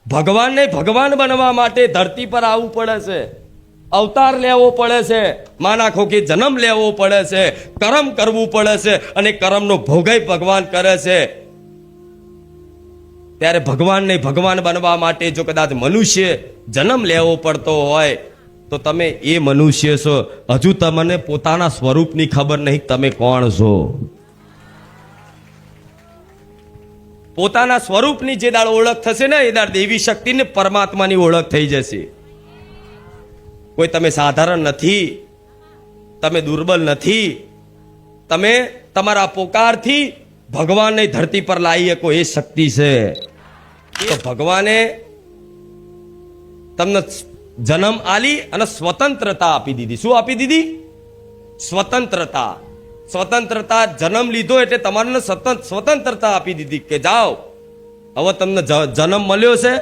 ભગવાનને ભગવાન બનવા માટે ધરતી પર આવવું પડે છે, અવતાર લેવો પડે છે, માના ખોખી જન્મ લેવો પડે છે, કર્મ કરવું પડે છે અને કર્મનો ભોગય ભગવાન કરે છે. ત્યારે ભગવાનને ભગવાન બનવા માટે જો કદાચ મનુષ્ય જન્મ લેવો પડતો હોય તો તમે એ મનુષ્ય છો, હજુ તમને પોતાના સ્વરૂપની ખબર નહીં તમે કોણ છો. પોતાના સ્વરૂપની જે દાળ ઓળખ થશે ને એ દાળ દેવી શક્તિને પરમાત્માની ઓળખ થઈ જશે. કોઈ તમે સાધારણ નથી, તમે દુર્બલ નથી, તમે તમારા પોકારથી ભગવાનને ધરતી પર લાવી શકો એ શક્તિ છે. તો ભગવાને તમને જન્મ આલી અને સ્વતંત્રતા આપી દીધી. શું આપી દીધી? સ્વતંત્રતા. સ્વતંત્રતા જન્મ લીધો એટલે તમારે સ્વતંત્રતા આપી દીધી કે જાઓ હવે તમને જન્મ મળ્યો છે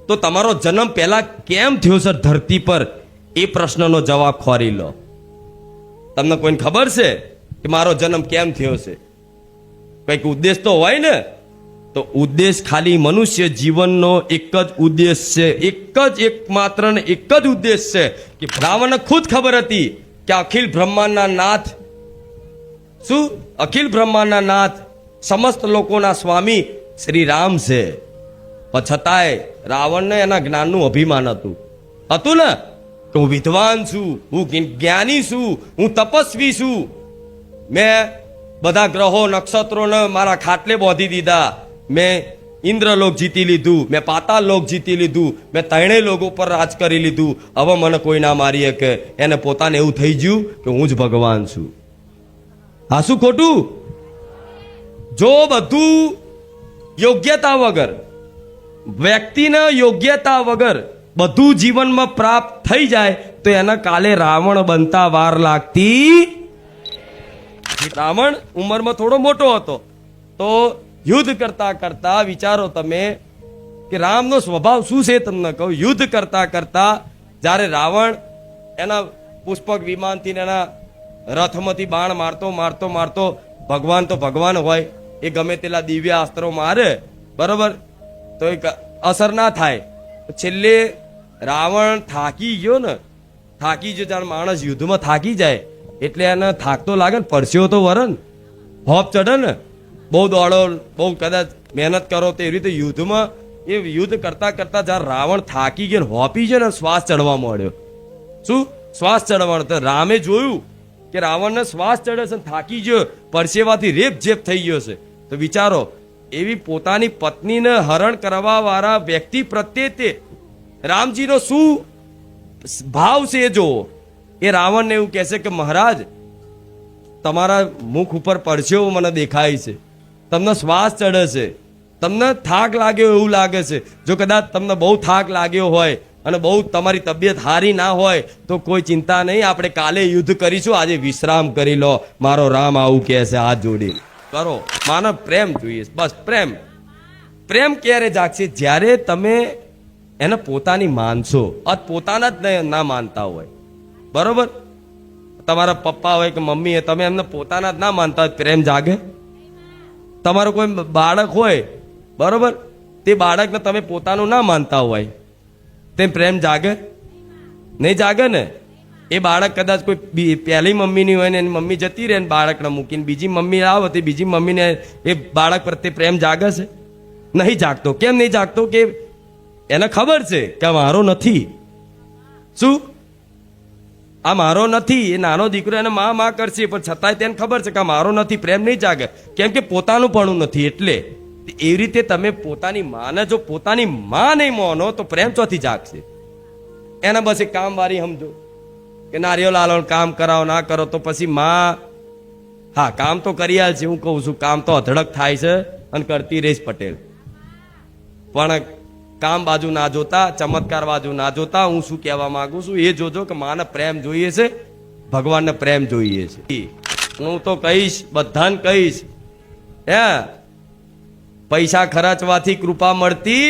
તો તમારો જન્મ પહેલા કેમ થયો છે ધરતી પર એ પ્રશ્નનો જવાબ ખોરી લો. તમને કોઈને ખબર છે કે મારો જન્મ કેમ થયો છે? કંઈક ઉદ્દેશ તો હોય ને. તો ઉદ્દેશ ખાલી મનુષ્ય જીવનનો એક જ ઉદ્દેશ છે, એકમાત્ર ને એક જ ઉદ્દેશ છે કે રાવણને ખુદ ખબર હતી કે અખિલ બ્રહ્માંડના નાથ, શું અખિલ બ્રહ્માંડના નાથ, સમસ્ત લોકોના સ્વામી શ્રી રામ છે. પણ છતાંય રાવણને એના જ્ઞાનનું અભિમાન હતું ને કે હું વિદ્વાન છું, હું જ્ઞાની છું, હું તપસ્વી છું, મેં બધા ગ્રહો નક્ષત્રોને મારા ખાટલે બાંધી દીધા, મેં ઇન્દ્રલોક જીતી લીધું, મેં પાતાળ લોક જીતી લીધું, મેં ત્રણેય લોકો પર રાજ કરી લીધું, હવે મને કોઈ ના મારી શકે. એને પોતાને એવું થઈ ગયું કે હું જ ભગવાન છું. હા, શું ખોટું? જો બધું યોગ્યતા વગર, વ્યક્તિને યોગ્યતા વગર બધું જીવનમાં પ્રાપ્ત થઈ જાય તો એના કાલે રાવણ બનતા વાર લાગતી. રાવણ ઉંમરમાં થોડો મોટો હતો તો યુદ્ધ કરતા કરતા વિચારો તમે કે રામનો સ્વભાવ શું છે. તમને કહું, યુદ્ધ કરતા કરતા જ્યારે રાવણ એના પુષ્પક વિમાનથી એના રથમાંથી બાણ મારતો ભગવાન તો ભગવાન હોય, એ ગમે તેલા દિવ્ય અસ્ત્રો મારે બરોબર તો એ અસર ના થાય. છેલ્લે રાવણ થાકી ગયો ને, થાકી ગયો. જ્યારે માણસ યુદ્ધમાં થાકી જાય એટલે એને થાક તો લાગે ને, પરસ્યો તો વરણ હોપ ચડે ને. બહુ દોડો, બહુ કદાચ મહેનત કરો તો એવી રીતે યુદ્ધમાં એ યુદ્ધ કરતા કરતા જ્યારે રાવણ થાકી ગયો, હોપી ગયો ને, શ્વાસ ચડવા માંડ્યો. શું? શ્વાસ ચડવાનો. તો રામે જોયું કે રાવણને શ્વાસ ચડે છે, થાકી ગયો, પરસેવાથી રેપ જેપ થઈ ગયો છે. તો વિચારો, એવી પોતાની પત્નીને હરણ કરવા વાળા વ્યક્તિ પ્રત્યે તે રામજીનો શું ભાવ છે એ જુઓ. એ રાવણને એવું કહેશે કે મહારાજ, તમારા મુખ ઉપર પરસેવો મને દેખાય છે, તમને શ્વાસ ચડે છે, તમને થાક લાગ્યો એવું લાગે છે. જો કદાચ તમને બહુ થાક લાગ્યો હોય અને બહુ તમારી તબિયત સારી ના હોય તો કોઈ ચિંતા નહીં, આપણે કાલે યુદ્ધ કરીશું, આજે વિશ્રામ કરી લો. મારો રામ આવું કહે છે, હાથ જોડી કરો. માનવ પ્રેમ જોઈએ, બસ પ્રેમ. પ્રેમ ક્યારે જાગશે? જ્યારે તમે એને પોતાની માનશો. પોતાના જ ના માનતા હોય બરોબર, તમારા પપ્પા હોય કે મમ્મી હોય, તમે એમને પોતાના જ ના માનતા હોય, પ્રેમ જાગે? તમારો કોઈ બાળક હોય બરોબર, તે બાળકને તમે પોતાનું ના માનતા હોય, તે પ્રેમ જાગે? નહીં જાગે ને. એ બાળક કદાચ કોઈ પહેલી મમ્મીની હોય ને એની મમ્મી જતી રહે ને બાળકને મૂકીને બીજી મમ્મી આવે તો બીજી મમ્મીને એ બાળક પ્રત્યે પ્રેમ જાગે છે? નહીં જાગતો. કેમ નહીં જાગતો? કે એને ખબર છે કે આ મારો નથી. શું? આ મારો નથી. એ નાનો દીકરો એને માં કરશે પણ છતાંય તેને ખબર છે કે આ મારો નથી. પ્રેમ નહીં જાગે. કેમ કે પોતાનું પણ નથી. એટલે એવી રીતે તમે પોતાની માને જો પોતાની માં નહીં માનો તો પ્રેમ ચોથી જાગશે? એના બસ એક કામ વાળી સમજો કે નારિયેળ લાલો કામ કરાવો, ના કરો તો પછી માં હા કામ તો કરી આલ છે. હું કહું છું કામ તો અધડક થાય છે અને કરતી રહીશ પટેલ. પણ કામ બાજુ ના જોતા, ચમત્કાર બાજુ ના જોતા, હું શું કહેવા માંગુ છું એ જોજો કે માને પ્રેમ જોઈએ છે, ભગવાનને પ્રેમ જોઈએ છે. હું તો કહીશ, બધાને કહીશ, હે પૈસા ખર્ચવાથી કૃપા મળતી.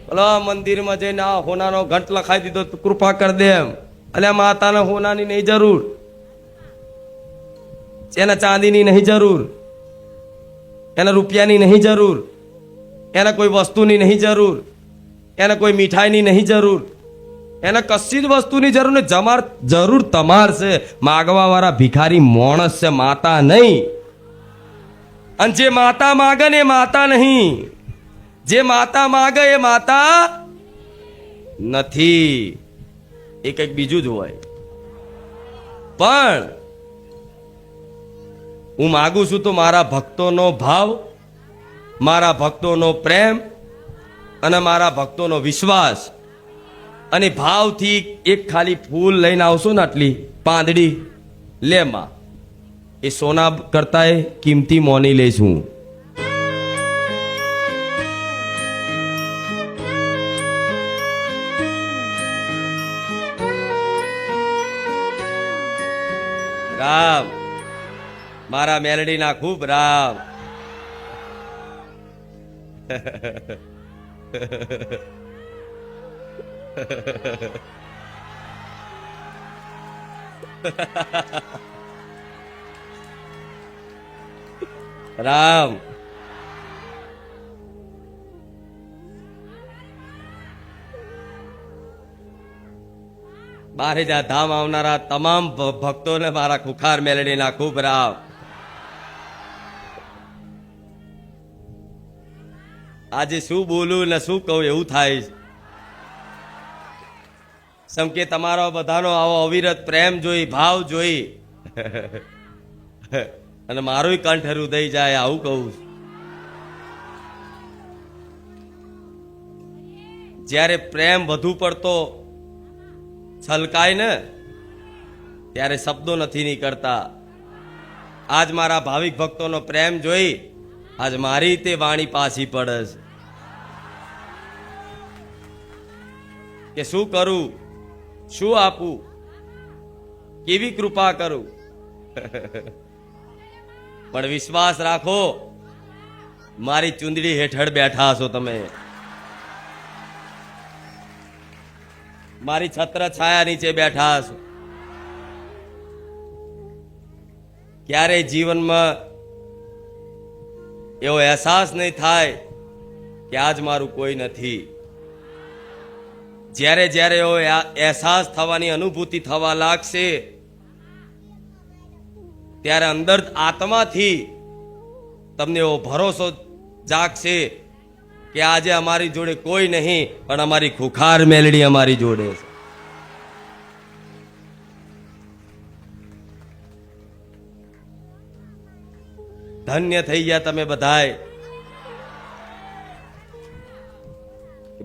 પેલા મંદિરમાં જઈને આ હોનાનો ઘંટ લખાઈ દીધો તો કૃપા કરી દે એમ. એટલે માતાને હોનાની નહીં જરૂર, એને ચાંદીની નહીં જરૂર, એને રૂપિયાની નહીં જરૂર. એને કોઈ વસ્તુની નહીં જરૂર, એને કોઈ મીઠાઈની નહીં જરૂર, એને કશી જ વસ્તુની જરૂર નહીં. જરૂર તમાર છે. માગવા વાળા ભિખારી માણસ છે, માતા નહીં. અને જે માતા માગે ને એ માતા નહીં, જે માતા માગે એ માતા નથી, એ કંઈક બીજું જ હોય. પણ હું માગું છું તો મારા ભક્તોનો ભાવ, મારા ભક્તોનો પ્રેમ અને મારા ભક્તોનો વિશ્વાસ અને ભાવથી એક ખાલી ફૂલ લઈને આવશો ને, આટલી પાંદડી લે માં, એ સોના કરતાંય કિંમતી મોની લઈશું. રામ મારા મેલડીના ખૂબ રામ. રામ બારેજા ધામ આવનારા તમામ ભક્તોને મારા ખુખાર મેલડીના ખૂબ રામ. આજે શું બોલું ને શું કહું એવું થાય છે. સમ કે તમારો બધાનો આવો અવિરત પ્રેમ જોઈ, ભાવ જોઈ અને મારું કંઠ હૃદય જાય આવું કહું. જ્યારે પ્રેમ વધુ પડતો છલકાય ને ત્યારે શબ્દો નથી નીકળતા. આજ મારા ભાવિક ભક્તોનો પ્રેમ જોઈ આજ મારી તે વાણી પાછી પડે છે કે શું કરું, શું આપું, કેવી કૃપા કરું. પણ વિશ્વાસ રાખો, મારી ચુંદડી હેઠળ બેઠા છો તમે, મારી છત્ર છાયા નીચે બેઠા છો. ક્યારેય જીવનમાં એવો અહેસાસ નહીં થાય કે આજ મારું કોઈ નથી. જ્યારે જ્યારે એવો અહેસાસ થવાની અનુભૂતિ થવા લાગશે ત્યારે અંદર આત્માથી તમને એવો ભરોસો જાગશે કે આજે અમારી જોડે કોઈ નહીં, પણ અમારી ખુખાર મેલડી અમારી જોડે છે. ધન્ય થઈ ગયા તમે બધાય.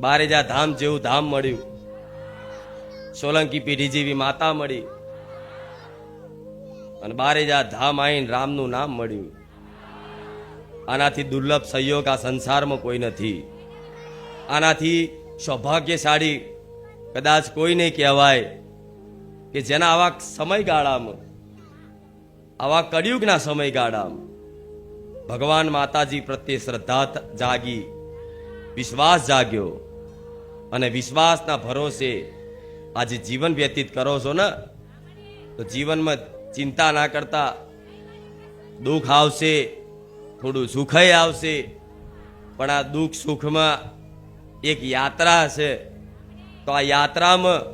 બારેજા ધામ જેવું ધામ મળ્યું, સોલંકી પેઢી જેવી માતા મળી અને બારેજા ધામ આવીને રામનું નામ મળ્યું. આનાથી દુર્લભ સંયોગ આ સંસારમાં કોઈ નથી. આનાથી સૌભાગ્યશાળી કદાચ કોઈ નહીં કહેવાય કે જેના આવા સમયગાળામાં, આવા કળિયુગના સમયગાળામાં ભગવાન માતાજી પ્રત્યે શ્રદ્ધા જાગી, વિશ્વાસ જાગ્યો અને વિશ્વાસના ભરોસે આજે જીવન વ્યતીત કરો છો ને, તો જીવનમાં ચિંતા ના કરતા. દુઃખ આવશે, થોડું સુખય આવશે, પણ આ દુઃખ સુખમાં એક યાત્રા છે. તો આ યાત્રામાં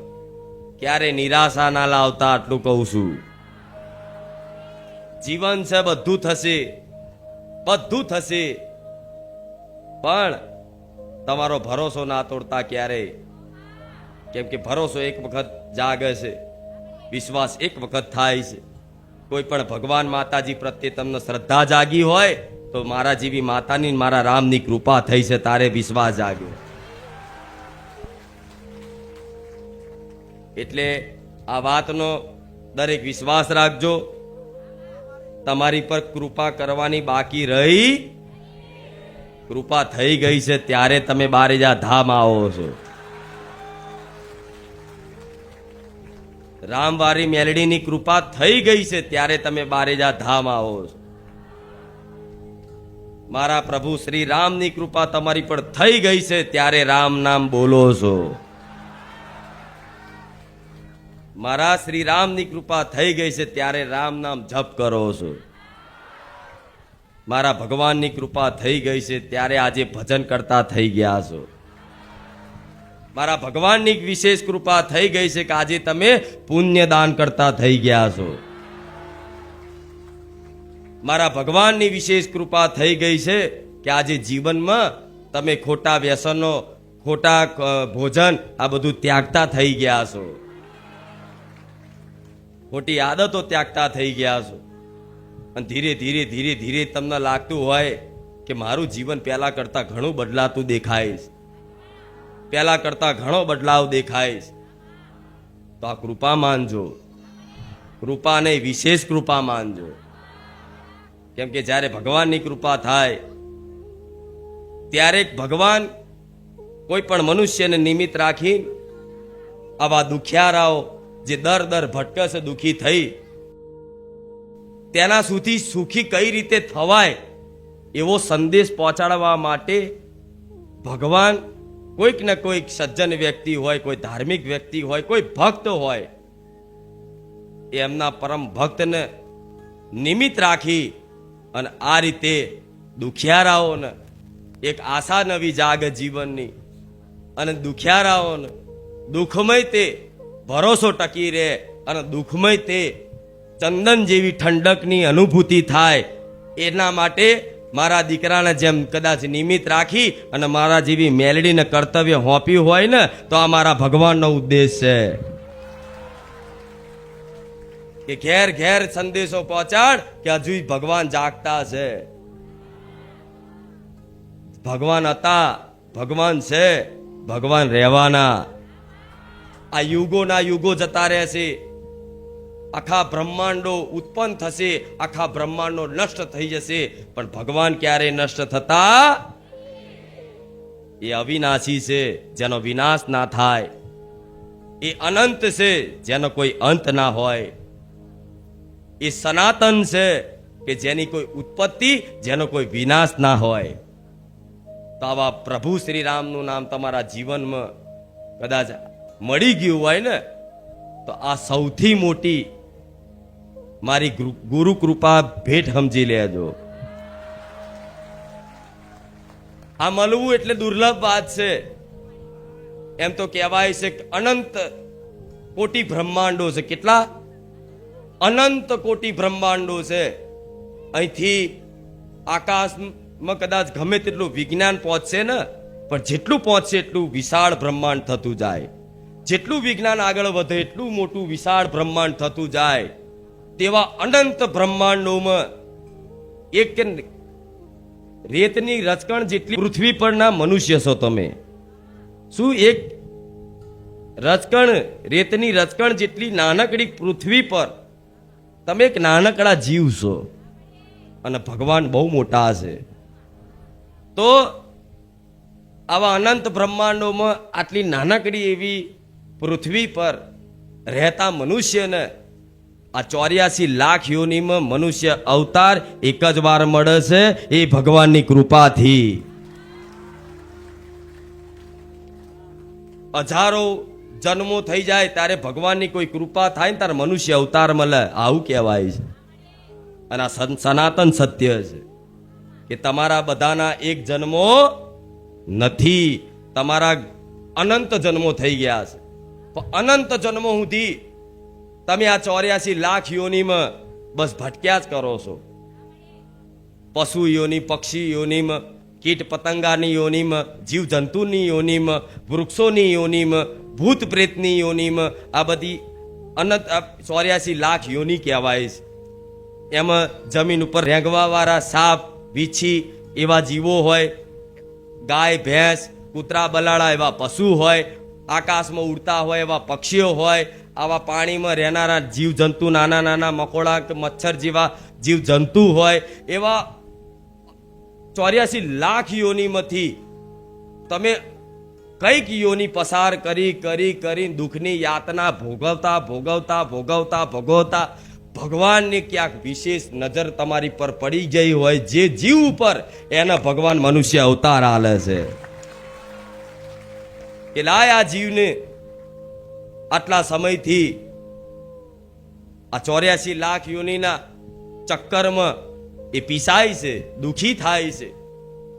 ક્યારે નિરાશા ના લાવતા, આટલું કહું છું. જીવન છે, બધું થશે, બધું થશે, પણ તમારો ભરોસો ના તોડતા ક્યારે. કેમ કે ભરોસો એક વખત જાગે છે, વિશ્વાસ એક વખત થાય છે. કોઈ પણ ભગવાન માતાજી પ્રત્યે તમને શ્રદ્ધા જાગી હોય તો મારા જેવી માતાની, મારા રામની કૃપા થઈ છે, તારે વિશ્વાસ જાગ્યો. એટલે આ વાતનો દરેક વિશ્વાસ રાખજો. તમારી પર કૃપા કરવાની બાકી રહી, કૃપા થઈ ગઈ છે ત્યારે તમે બારેજા ધામ આવો છો. રામવારી મેલડીની કૃપા થઈ ગઈ છે ત્યારે તમે બારેજા ધામ આવો છો. મારા પ્રભુ શ્રી રામની કૃપા તમારી પર થઈ ગઈ છે ત્યારે રામ નામ બોલો છો. મારા શ્રી રામની કૃપા થઈ ગઈ છે ત્યારે રામ નામ જપ કરો છો. મારા ભગવાનની કૃપા થઈ ગઈ છે ત્યારે આજે ભજન કરતા થઈ ગયા છો. મારા ભગવાનની વિશેષ કૃપા થઈ ગઈ છે કે આજે તમે પુણ્યદાન કરતા થઈ ગયા છો. મારા ભગવાનની વિશેષ કૃપા થઈ ગઈ છે કે આજે જીવનમાં તમે ખોટા વ્યસનો, ખોટા ભોજન આ બધું ત્યાગતા થઈ ગયા છો. ખોટી આદતો ત્યાગતા થઈ ગયા છો. અને ધીરે ધીરે ધીરે ધીરે તમને લાગતું હોય કે મારું જીવન પહેલા કરતા ઘણું બદલાતું દેખાય છે, પહેલા કરતા ઘણો બદલાવ દેખાય છે. તો આ કૃપા માનજો, કૃપાને વિશેષ કૃપા માનજો. કેમ કે જ્યારે ભગવાનની કૃપા થાય ત્યારે ભગવાન કોઈ પણ મનુષ્યને નિમિત્ત રાખી આવા દુખિયારાઓ જે દર ભટકે છે દુખી થઈ, તેના સુધી સુખી કઈ રીતે થવાય એવો સંદેશ પહોંચાડવા માટે ભગવાન કોઈક ને કોઈક સજ્જન વ્યક્તિ હોય, કોઈ ધાર્મિક વ્યક્તિ હોય, કોઈ ભક્ત હોય, એમના પરમ ભક્તને નિમિત્ત રાખી અને આ રીતે દુખિયારાઓને એક આશા નવી જાગે જીવનની, અને દુખિયારાઓને દુઃખમય તે ભરોસો ટકી રહે અને દુઃખમય તે ચંદન જેવી ઠંડકની અનુભૂતિ થાય. એના માટે મારા દીકરાને જેમ કદાચ નિમિત્ત રાખી અને મારા જેવી મેલડીને કર્તવ્ય હોંપ્યું હોય ને, તો આ મારા ભગવાનનો ઉદ્દેશ છે કે ઘેર ઘેર સંદેશો પહોંચાડ કે હજુ ભગવાન જાગતા છે. ભગવાન હતા, ભગવાન છે, ભગવાન રહેવાના. આ યુગોના યુગો જતા રહેશે, આખા બ્રહ્માંડો ઉત્પન્ન થશે, આખા બ્રહ્માંડો નષ્ટ થઈ જશે, પણ ભગવાન ક્યારે નષ્ટ થતા? એ અવિનાશી છે, જેનો વિનાશ ના થાય. એ અનંત છે, જેનો કોઈ અંત ના હોય. એ સનાતન છે કે જેની કોઈ ઉત્પત્તિ, જેનો કોઈ વિનાશ ના હોય. તો આવા પ્રભુ શ્રી રામનું નામ તમારા જીવનમાં કદાચ મળી ગયું હોય ને, તો આ સૌથી મોટી મારી ગુરુ કૃપા ભેટ સમજી લેજો. આ મળવું એટલે દુર્લભ વાત છે. એમ તો કહેવાય છે કે અનંત કોટી બ્રહ્માંડો છે. કેટલા? અનંત કોટી બ્રહ્માંડો છે. અહીંથી આકાશમાં કદાચ ગમે તેટલું વિજ્ઞાન પહોંચશે ને, પણ જેટલું પહોંચશે એટલું વિશાળ બ્રહ્માંડ થતું જાય. જેટલું વિજ્ઞાન આગળ વધે એટલું મોટું વિશાળ બ્રહ્માંડ થતું જાય. તેવા અનંત બ્રહ્માંડોમાં એક રેતની રચકણ જેટલી પૃથ્વી પરના મનુષ્ય છો તમે. શું એક રચકણ, રેતની રચકણ જેટલી નાનકડી પૃથ્વી પર તમે એક નાનકડા જીવ છો, અને ભગવાન બહુ મોટા છે. તો આવા અનંત બ્રહ્માંડોમાં આટલી નાનકડી એવી પૃથ્વી પર રહેતા મનુષ્યને આ 84 લાખ યોનિમાં મનુષ્ય અવતાર એક જ વાર મળે છે, એ ભગવાનની કૃપાથી. હજારો જન્મો થઈ જાય ત્યારે ભગવાનની કોઈ કૃપા થાય ને ત્યારે મનુષ્ય અવતાર મળે, આવું કહેવાય છે. અને આ સનાતન સત્ય છે કે તમારા બધાના એક જન્મો નથી, તમારા અનંત જન્મો થઈ ગયા છે. પણ અનંત જન્મો સુધી તમે આ 84 લાખ યોનીમાં બસ ભટક્યા જ કરો છો. પશુ યોની, પક્ષી યોનીમાં, કીટ પતંગાની યોનીમાં, જીવ જંતુની યોનીમાં, વૃક્ષોની યોનીમાં, ભૂત પ્રેતની યોનીમાં, આ બધી અનંત 84 લાખ યોની કહેવાય છે. એમાં જમીન ઉપર રેંગવા વાળા સાપ, વીછી એવા જીવો હોય, ગાય, ભેંસ, કૂતરા, બલાડા એવા પશુ હોય, આકાશમાં ઉડતા હોય એવા પક્ષીઓ હોય, આવા પાણીમાં રહેનારા જીવ જંતુ, નાના નાના મકોડા કે મચ્છર જેવા જીવ જંતુ હોય, એવા 84 લાખ યોનીમાંથી તમે કઈક યોની પસાર કરી દુઃખની યાતના ભોગવતા ભગવાનની ક્યાંક વિશેષ નજર તમારી પર પડી ગઈ હોય, જે જીવ ઉપર એના ભગવાન મનુષ્ય અવતાર આલે છે કે લાય આ જીવને આટલા સમયથી આ 84 લાખ યોનીના ચક્કરમાં એ પીસાય છે, દુખી થાય છે.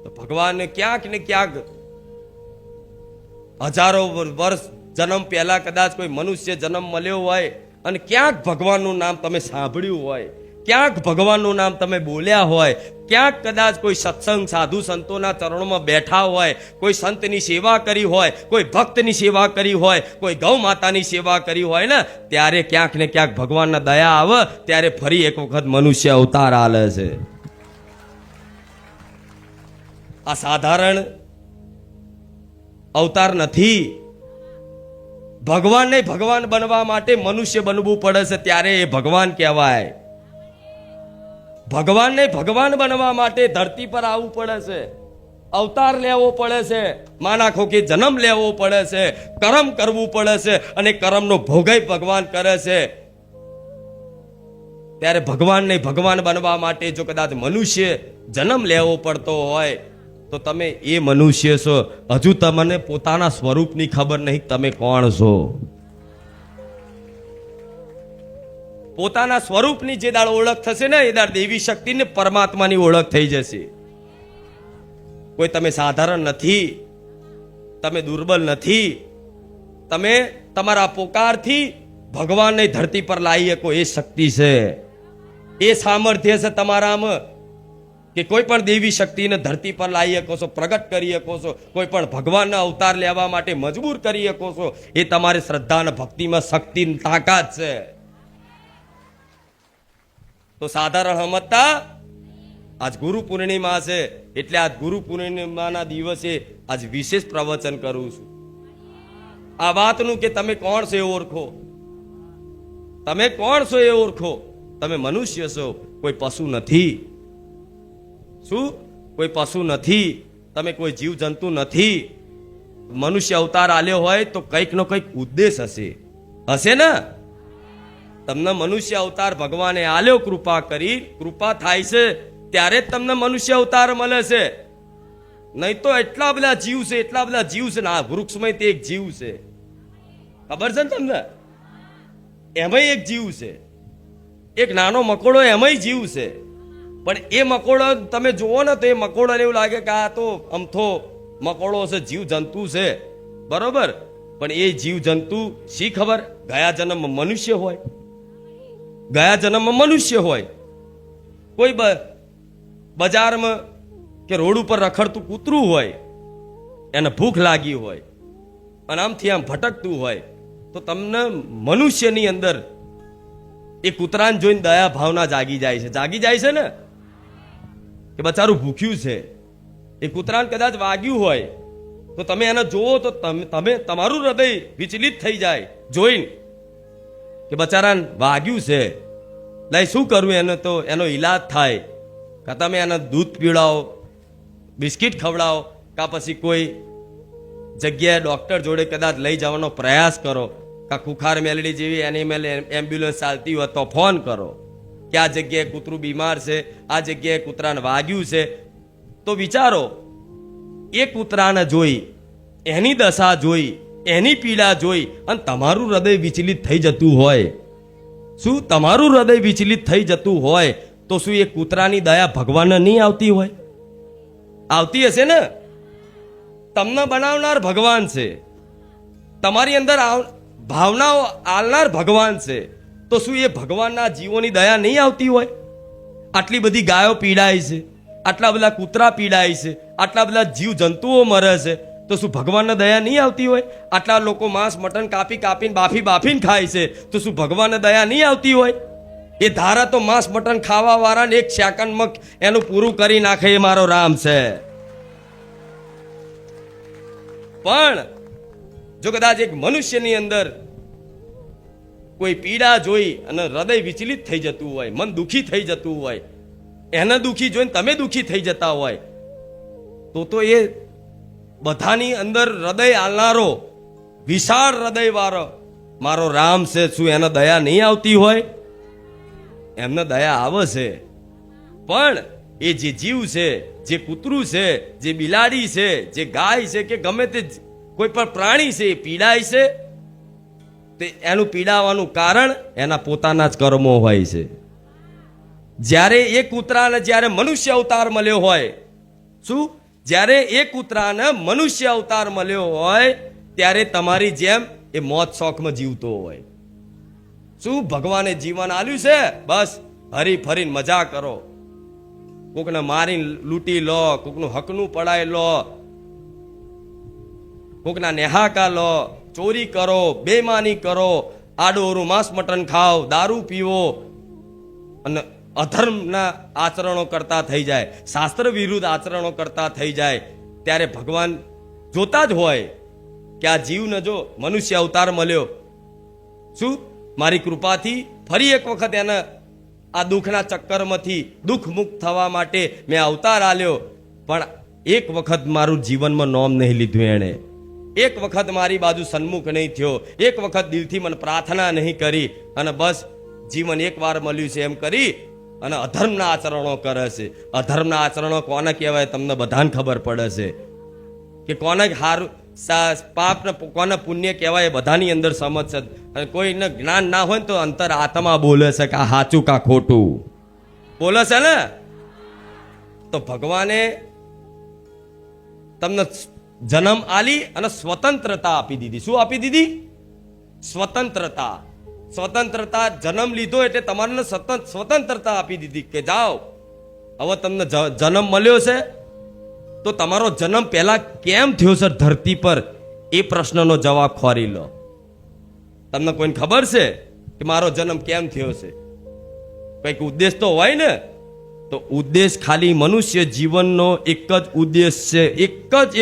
તો ભગવાનને ક્યાંક ને ક્યાંક હજારો વર્ષ જન્મ પહેલા કદાચ કોઈ મનુષ્ય જન્મ મળ્યો હોય અને ક્યાંક ભગવાનનું નામ તમે સાંભળ્યું હોય, ક્યાંક ભગવાનનું નામ તમે બોલ્યા હોય, ક્યાંક કદાચ કોઈ સત્સંગ સાધુ સંતોના ચરણોમાં બેઠા હોય, કોઈ સંતની સેવા કરી હોય, કોઈ ભક્તની સેવા કરી હોય, કોઈ ગૌ માતાની સેવા કરી હોય ને, ત્યારે ક્યાંક ને ક્યાંક ભગવાનના દયા આવે, ત્યારે ફરી એક વખત મનુષ્ય અવતાર આલે છે. આ સાધારણ અવતાર નથી. ભગવાનને ભગવાન બનવા માટે મનુષ્ય બનવું પડે છે, ત્યારે એ ભગવાન કહેવાય. ભગવાનને ભગવાન બનવા માટે ધરતી પર આવવું પડે છે, અવતાર લેવો પડે છે, માના ખોખે જન્મ લેવો પડે છે, કર્મ કરવું પડે છે, અને કર્મનો ભોગય ભગવાન કરે છે. ત્યારે ભગવાનને ભગવાન બનવા માટે જો કદાચ મનુષ્ય જન્મ લેવો પડતો હોય તો તમે એ મનુષ્ય છો, હજુ તમને પોતાના સ્વરૂપની ખબર નહીં તમે કોણ છો. પોતાના સ્વરૂપની જે દાળ ઓળખ થશે ને, એ દાળ દેવી શક્તિ ને પરમાત્માની ઓળખ થઈ જશે. કોઈ તમે સાધારણ નથી, તમે દુર્બલ નથી, તમે તમારા પોકારથી ભગવાનને ધરતી પર લાવી શકો એ શક્તિ છે, એ સામર્થ્ય છે તમારામાં કે કોઈ પણ દેવી શક્તિને ધરતી પર લાવી શકો છો, પ્રગટ કરી શકો છો, કોઈ પણ ભગવાનના અવતાર લેવા માટે મજબૂર કરી શકો છો. એ તમારી શ્રદ્ધા અને ભક્તિમાં શક્તિ તાકાત છે. તો સાધારણ સમજતા આજ ગુરુ પૂર્ણિમા છે, એટલે આજ ગુરુ પૂર્ણિમાના દિવસે આજ વિશેષ પ્રવચન કરું છું. આ વાતનું કે તમે કોણ છો એ ઓળખો, તમે કોણ છો એ ઓળખો. તમે મનુષ્ય છો, કોઈ પશુ નથી. શું? કોઈ પશુ નથી, તમે કોઈ જીવ જંતુ નથી. મનુષ્ય અવતાર આલ્યો હોય તો કંઈક નો કંઈક ઉદ્દેશ હશે ને. તમને મનુષ્ય અવતાર ભગવાને આલ્યો, કૃપા કરી, કૃપા થાય છે ત્યારે જ તમને મનુષ્ય અવતાર મળે છે. નહીં તો એટલા બધા જીવ છે, એટલા બધા જીવ છે ને, આ વૃક્ષમાં તે એક જીવ છે, ખબર છે ને તમને? એમાંય એક જીવ છે, એક નાનો મકોડો એમાંય જીવ છે. પણ એ મકોડો તમે જુઓ ને તો એ મકોડોને એવું લાગે કે આ તો અમથો મકોડો છે, જીવ જંતુ છે, બરોબર. પણ એ જીવ જંતુ શી ખબર ગયા જન્મમાં મનુષ્ય હોય, ગયા જન્મમાં મનુષ્ય હોય. કોઈ બજારમાં કે રોડ ઉપર રખડતું કૂતરું હોય, એને ભૂખ લાગી હોય અને આમથી આમ ભટકતું હોય, તો તમને મનુષ્યની અંદર એ કૂતરાને જોઈને દયા ભાવના જાગી જાય છે. જાગી જાય છે ને કે બચારું ભૂખ્યું છે. એ કૂતરાને કદાચ વાગ્યું હોય તો તમે એને જોવો તો તમે તમારું હૃદય વિચલિત થઈ જાય જોઈને કે બચારાને વાગ્યું છે, લઈ શું કરવું એને, તો એનો ઈલાજ થાય. કાં તમે એને દૂધ પીવડાવો, બિસ્કિટ ખવડાવો, કાં પછી કોઈ જગ્યાએ ડૉક્ટર જોડે કદાચ લઈ જવાનો પ્રયાસ કરો, કાં ખુખાર મેલડી જેવી એનિમલ એમ્બ્યુલન્સ ચાલતી હોય તો ફોન કરો કે આ જગ્યાએ કૂતરું બીમાર છે, આ જગ્યાએ કૂતરાને વાગ્યું છે. તો વિચારો, એ કૂતરાને જોઈ, એની દશા જોઈ, એની પીડા જોઈ અને તમારું હૃદય વિચલિત થઈ જતું હોય, શું તમારું હૃદય વિચલિત થઈ જતું હોય તો શું એ કૂતરાની દયા ભગવાનને નહીં આવતી હોય? આવતી હશે ને. તમને બનાવનાર ભગવાન છે, તમારી અંદર ભાવનાઓ આલનાર ભગવાન છે, તો શું એ ભગવાનના જીવોની દયા નહીં આવતી હોય? આટલી બધી ગાયો પીડાય છે, આટલા બધા કૂતરા પીડાય છે, આટલા બધા જીવ જંતુઓ મરે છે, તો શું ભગવાનને દયા નહીં આવતી હોય? આટલા લોકો માંસ મટન કાપી કાપીને બાફીને ખાય છે, તો શું ભગવાનને દયા નહીં આવતી હોય? એ ધારા તો માંસ મટન ખાવા વાળાને એક સેકન્ડમાં એનું પૂરું કરી નાખે, એ મારો રામ છે. પણ જો કદાચ એક મનુષ્યની અંદર કોઈ પીડા જોઈ અને હૃદય વિચલિત થઈ જતું હોય, મન દુખી થઈ જતું હોય, એને દુખી જોઈને તમે દુખી થઈ જતા હોય, તો એ બધાની અંદર હૃદય આલનારો વિશાળ હૃદય વાળો મારો રામ છે, શું એને દયા નહીં આવતી હોય? એમને દયા આવે છે. પણ એ જે જીવ છે, જે કૂતરું છે, જે બિલાડી છે, જે ગાય છે કે ગમે તે કોઈ પણ પ્રાણી છે, એ પીડાય છે, તે એનું પીડાવાનું કારણ એના પોતાના જ કર્મો હોય છે. જ્યારે એ કૂતરાને જ્યારે મનુષ્ય અવતાર મળ્યો હોય, શું? જ્યારે એ કૂતરાને મનુષ્ય અવતાર મળ્યો હોય ત્યારે તમારી જેમ એ મોત શોખમાં જીવતો હોય. શું ભગવાને જીવન આલ્યું છે? બસ હરી ફરીને મજા કરો, કોકને મારીને લૂંટી લો, કોકનું હકનું પડાય લો, કોકના નેહાકા લો, ચોરી કરો, બેમાની કરો, આડોરું માંસ મટન ખાઓ, દારૂ પીવો અને અધર્મના આચરણો કરતા થઈ જાય, શાસ્ત્ર વિરુદ્ધ આચરણો કરતા થઈ જાય, ત્યારે ભગવાન જોતા જ હોય કે આ જીવને જો મનુષ્ય અવતાર મળ્યો, શું મારી કૃપાથી ફરી એક વખત એને આ દુઃખના ચક્કરમાંથી દુઃખ મુક્ત થવા માટે મેં અવતાર આલ્યો, પણ એક વખત મારું જીવનમાં નોમ નહીં લીધું એણે, એક વખત મારી બાજુ સન્મુખ નહીં થયો, એક વખત દિલથી મને પ્રાર્થના નહીં કરી, અને બસ જીવન એક વાર મળ્યું છે એમ કરી અને અધર્મના આચરણો કરે છે. અધર્મના આચરણો કોને કહેવાય તમને બધાને ખબર પડે છે કે કોને હારું પાપ ને કોને પુણ્ય કહેવાય, બધાની અંદર સમજ છે. અને કોઈને જ્ઞાન ના હોય ને તો અંતર આત્મા બોલે છે કે આ સાચું કા ખોટું બોલે છે ને. તો ભગવાને તમને જન્મ આલી અને સ્વતંત્રતા આપી દીધી. શું આપી દીધી? સ્વતંત્રતા. સ્વતંત્રતા જન્મ લીધો એટલે તમારે સ્વતંત્રતા આપી દીધી કે જાઓ હવે તમને જન્મ મળ્યો છે તો તમારો જન્મ પહેલા કેમ થયો છે ધરતી પર એ પ્રશ્નનો જવાબ ખોરી લો. તમને કોઈને ખબર છે કે મારો જન્મ કેમ થયો છે? કંઈક ઉદ્દેશ તો હોય ને. તો ઉદ્દેશ ખાલી મનુષ્ય જીવનનો એક જ ઉદ્દેશ છે,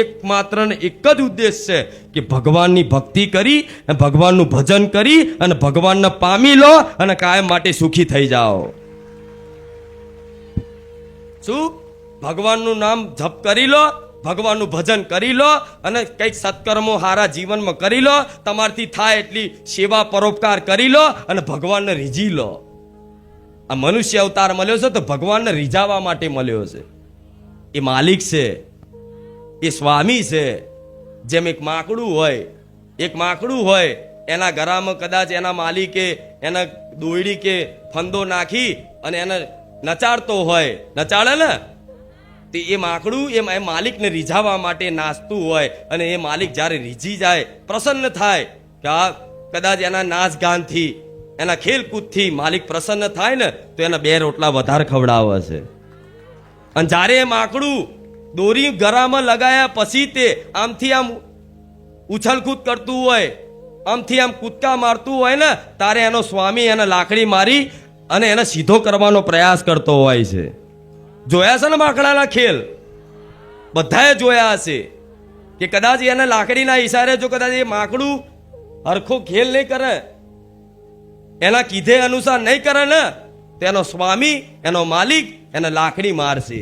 એકમાત્ર ને એક જ ઉદ્દેશ છે કે ભગવાનની ભક્તિ કરી, ભગવાનનું ભજન કરી અને ભગવાનને પામી લો અને કાયમ માટે સુખી થઈ જાઓ. શું? ભગવાનનું નામ જપ કરી લો, ભગવાનનું ભજન કરી લો અને કંઈક સત્કર્મો હારા જીવનમાં કરી લો, તમારથી થાય એટલી સેવા પરોપકાર કરી લો અને ભગવાનને રીઝી લો. આ મનુષ્ય અવતાર મળ્યો છે તો ભગવાનને રીઝાવા માટે મળ્યો છે. એ માલિક છે, એ સ્વામી છે. જેમ એક માકડું હોય એના ગળામાં કદાચ એના માલિકે એના દોયડી કે ફંદો નાખી અને એને નચાડતો હોય, નચાડે ને, તે એ માકડું એ માલિકને રીઝાવા માટે નાચતું હોય અને એ માલિક જ્યારે રીઝી જાય, પ્રસન્ન થાય કે આ કદાચ એના નાચ ગાનથી એના ખેલકૂદથી માલિક પ્રસન્ન થાય ને તો એના 2 રોટલા વધારે ખવડાવે છે. અને જ્યારે એ માકડું દોરી ગળામાં લગાયા પછી તે આમથી આમ ઉછલકૂદ કરતું હોય, આમથી આમ કૂદકા મારતું હોય ને, તારે એનો સ્વામી એને લાકડી મારી અને એને સીધો કરવાનો પ્રયાસ કરતો હોય છે. જોયા છે ને માકડાના ખેલ? બધાએ જોયા હશે કે કદાચ એને લાકડીના ઈશારે જો કદાચ એ માકડું હરખો ખેલ નહીં કરે, એના કીધે અનુસાર નહીં કરે ને, તેનો સ્વામી એનો માલિક એને લાકડી મારશે.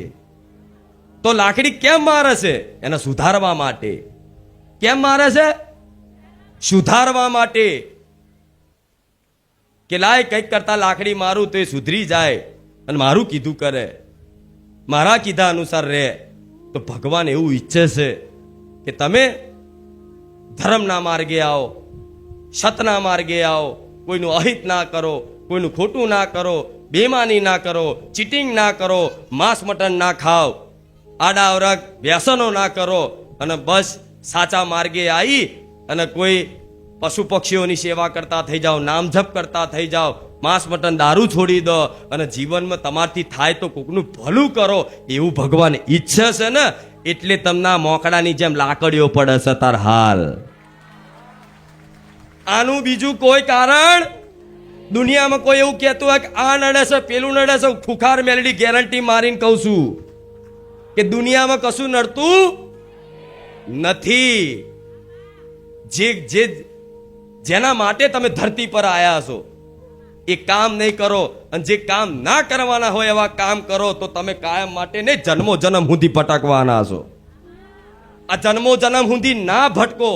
તો લાકડી કેમ મારે છે? એને સુધારવા માટે. કેમ મારે છે? સુધારવા માટે. કે લાય કંઈક કરતા લાકડી મારું તો એ સુધરી જાય અને મારું કીધું કરે, મારા કીધા અનુસાર રહે. તો ભગવાન એવું ઈચ્છે છે કે તમે ધર્મના માર્ગે આવો, સતના માર્ગે આવો, કોઈનું અહિત ના કરો, કોઈનું ખોટું ના કરો, બેમાની ના કરો, ચીટિંગ ના કરો, માંસ મટન ના ખાઓ, આડાઅવરા વ્યસનો ના કરો અને બસ સાચા માર્ગે આવી અને કોઈ પશુ પક્ષીઓની સેવા કરતા થઈ જાઓ, નામ જપ કરતા થઈ જાઓ, માંસ મટન દારૂ છોડી દો અને જીવનમાં તમારથી થાય તો કોકનું ભલું કરો, એવું ભગવાન ઈચ્છે છે ને. એટલે તમને મોકડાની જેમ લાકડીઓ પડે છે તાર હાલ. આનું બીજું કોઈ કારણ દુનિયામાં કોઈ એવું કહેતું હોય કે આ નડે છે, પેલું નડે છે, ખુખાર મેલડી ગેરંટી મારીને કહું છું કે દુનિયામાં કશું નડતું નથી. જેના માટે તમે ધરતી પર આયા છો એ કામ નહીં કરો અને જે કામ ના કરવાના હોય એવા કામ કરો તો તમે કાયમ માટે નહીં, જન્મો જન્મ સુધી ભટકવાના છો. આ જન્મો જન્મ સુધી ના ભટકો,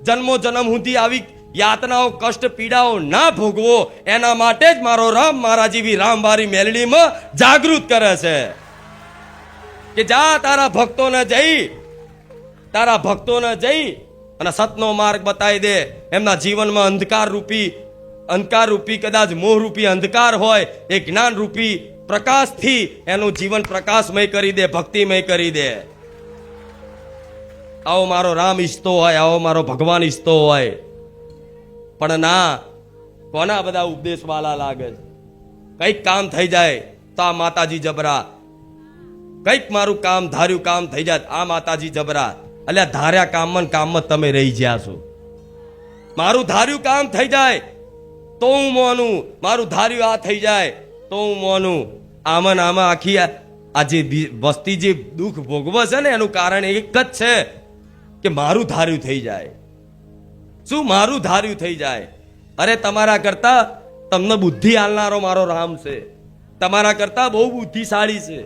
જન્મો જન્મ સુધી આવી યાતનાઓ કષ્ટ પીડાઓ ના ભોગવો, એના માટે જ મારો રામ મારા જેવી રામવારી મેલડીમાં જાગૃત કરે છે કે જા તારા ભક્તોને જઈ અને સતનો માર્ગ બતાવી દે. એમના જીવનમાં અંધકાર રૂપી કદાચ મોહ રૂપી અંધકાર હોય, એ જ્ઞાન રૂપી પ્રકાશથી એનું જીવન પ્રકાશમય કરી દે, ભક્તિમય કરી દે. આવો મારો રામ ઈચ્છતો હોય, આવો મારો ભગવાન ઈચ્છતો હોય. પણ ના, કોના બધા ઉપદેશ વાલા લાગે છે. કંઈક કામ થઈ જાય તો આ માતાજી જબરા, કંઈક મારું કામ ધાર્યું કામ થઈ જાય આ માતાજી જબરા. અલ્યા ધાર્યા કામમાં તમે રહી ગયા છો. મારું ધાર્યું કામ થઈ જાય તો હું મોનું, મારું ધાર્યું આ થઈ જાય તો હું મોનું. આમાં આખી આ જે વસ્તી જે દુઃખ ભોગવે છે ને એનું કારણ એક જ છે કે મારું ધાર્યું થઈ જાય. શું મારું ધાર્યું થઈ જાય? અરે તમારા કરતા તમને બુદ્ધિ આલનારો મારો રામ છે. તમારા કરતા બહુ બુદ્ધિશાળી છે.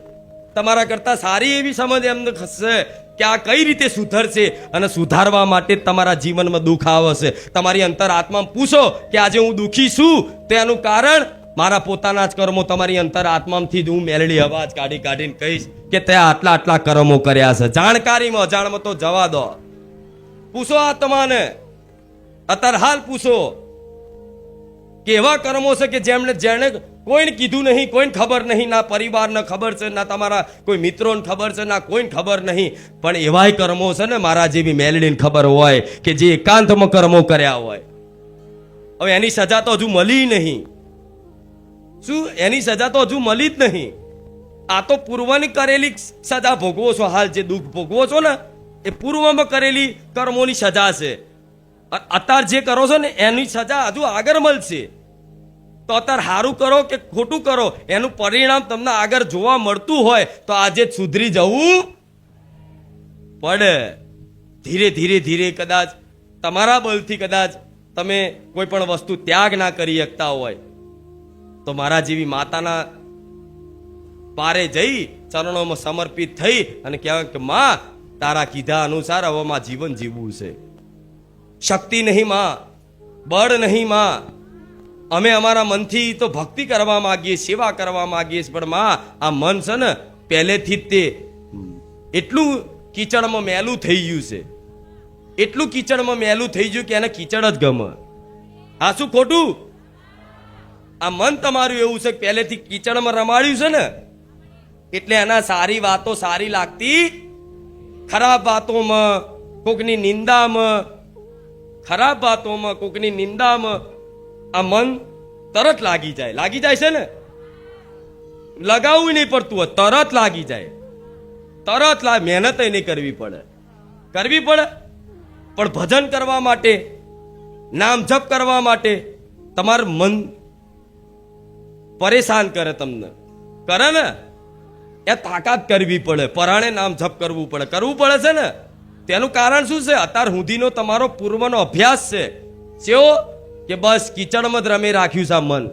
તમારા કરતા સારી એવી સમજ એમને ખસશે કે આ કઈ રીતે સુધરશે, અને સુધારવા માટે તમારા જીવનમાં દુઃખ આવશે. તમારી અંતર આત્મામાં પૂછો કે આજે હું દુઃખી છું, તેનું કારણ મારા પોતાના જ કર્મો. તમારી અંતર આત્મામાંથી જ હું મેલડી અવાજ કાઢીને કહીશ કે તે આટલા કર્મો કર્યા છે. જાણકારીમાં અજાણમાં તો જવા દો. પૂછો આત્માને, અત્યારે હાલ પૂછો કે એવા કર્મો છે કે જેણે કોઈને કીધું નહીં, કોઈને ખબર નહીં, ના પરિવારને ખબર છે, ના તમારા કોઈ મિત્રોને ખબર છે, ના કોઈને ખબર નહીં. પણ એવાય કર્મો છે ને મારા જેવી મેલડીને ખબર હોય કે જે એકાંતમાં કર્મો કર્યા હોય. હવે એની સજા તો હજુ મળી નહીં. શું એની સજા તો હજુ મળી જ નહીં. આ તો પૂર્વની કરેલી સજા ભોગવો છો. હાલ જે દુઃખ ભોગવો છો ને એ પૂર્વમાં કરેલી કર્મોની સજા છે. અત્યારે જે કરો છો ને એની સજા હજુ આગળ મળશે. તો અત્યારે સારું કરો કે ખોટું કરો એનું પરિણામ તમને આગળ જોવા મળતું હોય તો આજે જ સુધરી જવું પડે. ધીરે ધીરે ધીરે કદાચ તમારા બળથી કદાચ તમે કોઈ પણ વસ્તુ ત્યાગ ના કરી શકતા હોય તો મારા જેવી માતાના પારે જઈ ચરણોમાં સમર્પિત થઈ અને કહેવાય કે માં તારા કીધા અનુસાર હવે માં જીવન જીવવું છે. શક્તિ નહીં માં, બળ નહીં માં, અમે અમારા મનથી તો ભક્તિ કરવા માંગીએ, સેવા કરવા માંગીએ, પણ માં આ મન છે ને પહેલેથી જ તે એટલું કીચડમાં મેલું થઈ ગયું છે, એટલું કીચડમાં મેલું થઈ ગયું કે એને કીચડ જ ગમે. આ શું ખોટું? આ મન તમારું એવું છે કે પહેલેથી કીચડમાં રમાડ્યું છે ને એટલે એના સારી વાતો સારી લાગતી, ખરાબ વાતોમાં, કોકની નિંદામાં, ખરાબ વાતોમાં, કોકની નિંદામાં આ મન તરત લાગી જાય છે ને. લગાવવું નહીં પડતું હોય, તરત લાગી જાય. તરત મહેનત નહીં કરવી પડે. પણ ભજન કરવા માટે, નામ જપ કરવા માટે તમારું મન પરેશાન કરે, તમને કરે ને એ તાકાત કરવી પડે. પરાણે નામ જપ કરવું પડે છે ને. તેનું કારણ શું છે? અત્યાર સુધીનો તમારો પૂર્વનો અભ્યાસ છે કેવો કે બસ કીચડમાં જ રમે રાખ્યું છે આ મન.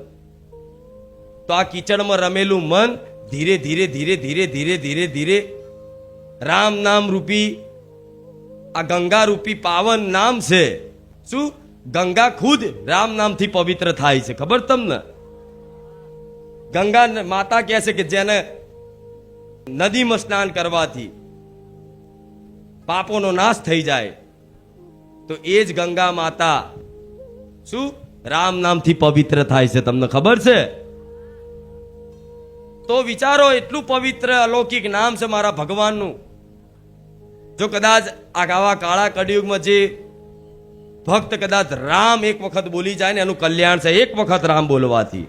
તો આ કીચડમાં રમેલું મન ધીરે ધીરે ધીરે ધીરે ધીરે ધીરે ધીરે રામ નામ રૂપી આ ગંગા રૂપી પાવન નામ છે. શું? ગંગા ખુદ રામ નામથી પવિત્ર થાય છે. ખબર તમને? ગંગા માતા કહે છે કે જેને નદીમાં સ્નાન કરવાથી પાપોનો નાશ થઈ જાય તો એ જ ગંગા માતા શું રામ નામથી પવિત્ર થાય છે. તમને ખબર છે? તો વિચારો, એટલું પવિત્ર અલૌકિક નામ છે મારા ભગવાનનું. જો કદાચ આવા કાળા કળિયુગમાં જે ભક્ત કદાચ રામ એક વખત બોલી જાય ને એનું કલ્યાણ છે એક વખત રામ બોલવાથી.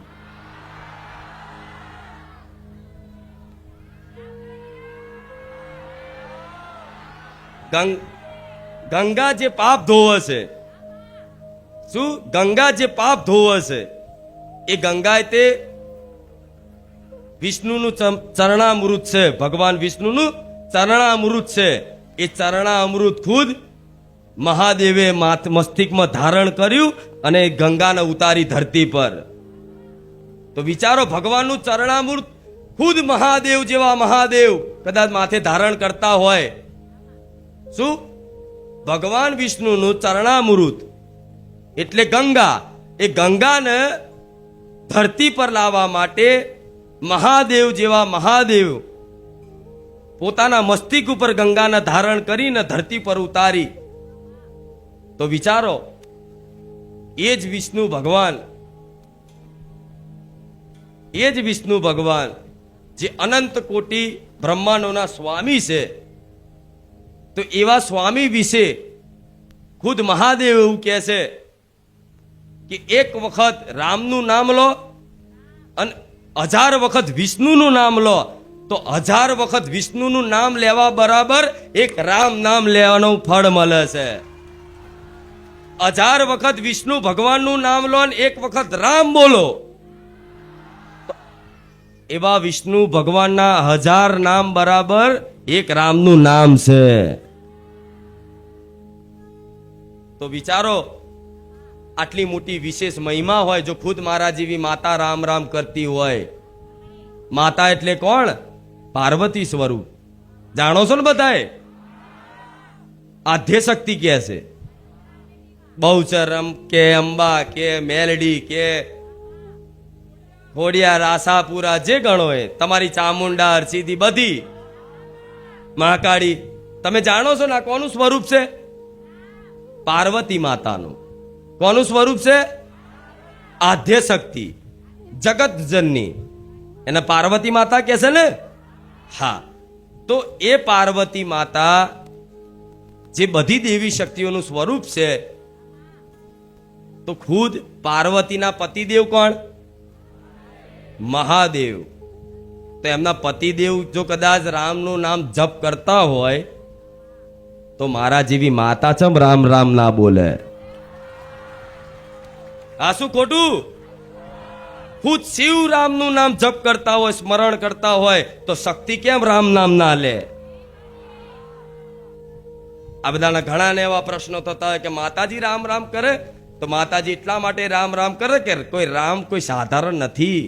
ગંગા જે પાપ ધોવે છે, શું? ગંગા જે પાપ ધોવે છે એ ગંગા તે વિષ્ણુનું ચરણામૃત છે. ભગવાન વિષ્ણુનું ચરણામૃત છે. એ ચરણામૃત ખુદ મહાદેવે મસ્તિષ્કમાં ધારણ કર્યું અને ગંગાને ઉતારી ધરતી પર. તો વિચારો, ભગવાનનું ચરણામૃત ખુદ મહાદેવ જેવા મહાદેવ કદાચ માથે ધારણ કરતા હોય. શું? ભગવાન વિષ્ણુનું ચરણામૃત એટલે ગંગા. એ ગંગાને ધરતી પર લાવવા માટે મહાદેવ જેવા મહાદેવ પોતાના મસ્તિષ્ક ઉપર ગંગાને ધારણ કરીને ધરતી પર ઉતારી. તો વિચારો, એ જ વિષ્ણુ ભગવાન જે અનંત કોટી બ્રહ્માંડોના સ્વામી છે, તો એવા સ્વામી વિશે ખુદ મહાદેવ એવું કહે છે કે એક વખત રામનું નામ લો અને 1000 વખત વિષ્ણુનું નામ લો તો 1000 વખત વિષ્ણુનું નામ લેવા બરાબર એક રામ નામ લેવાનું ફળ મળે છે. 1000 વખત વિષ્ણુ ભગવાનનું નામ લો અને એક વખત રામ બોલો, એવા વિષ્ણુ ભગવાનના 1000 નામ બરાબર એક રામનું નામ છે. તો વિચારો, આટલી મોટી વિશેષ મહિમા હોય, જો ખુદ મારા જેવી માતા રામ રામ કરતી હોય. માતા એટલે કોણ? પાર્વતી સ્વરૂપ. જાણો છો ને બધાએ? આદ્ય શક્તિ કહે છે. બહુચરમ કે અંબા કે મેલડી કે ખોડિયાર, આશાપુરા, જે ગણો એ, તમારી ચામુંડા, હરસિદ્ધિ, બધી મહાકાળી. તમે જાણો છો ને આ કોનું સ્વરૂપ છે? પાર્વતી માતાનું. કોનું સ્વરૂપ છે? આદ્ય શક્તિ, જગત જનની. એને પાર્વતી માતા કહે છે ને? હા. તો એ પાર્વતી માતા જે બધી દેવી શક્તિઓનું સ્વરૂપ છે, તો ખુદ પાર્વતીના પતિદેવ કોણ? મહાદેવ. તો એમના પતિદેવ જો કદાચ રામનું નામ જપ કરતા હોય તો મારા જેવી માતા ચમ રામ રામ ના બોલે? આ શું ખોટું? ખુદ શિવ રામનું નામ જપ કરતા હોય, સ્મરણ કરતા હોય, તો શક્તિ કેમ રામ નામ ના લે? આ બધાના ઘણા ને એવા પ્રશ્નો થતા હોય કે માતાજી રામ રામ કરે, તો માતાજી એટલા માટે રામ રામ કરે કે કોઈ રામ કોઈ સાધારણ નથી.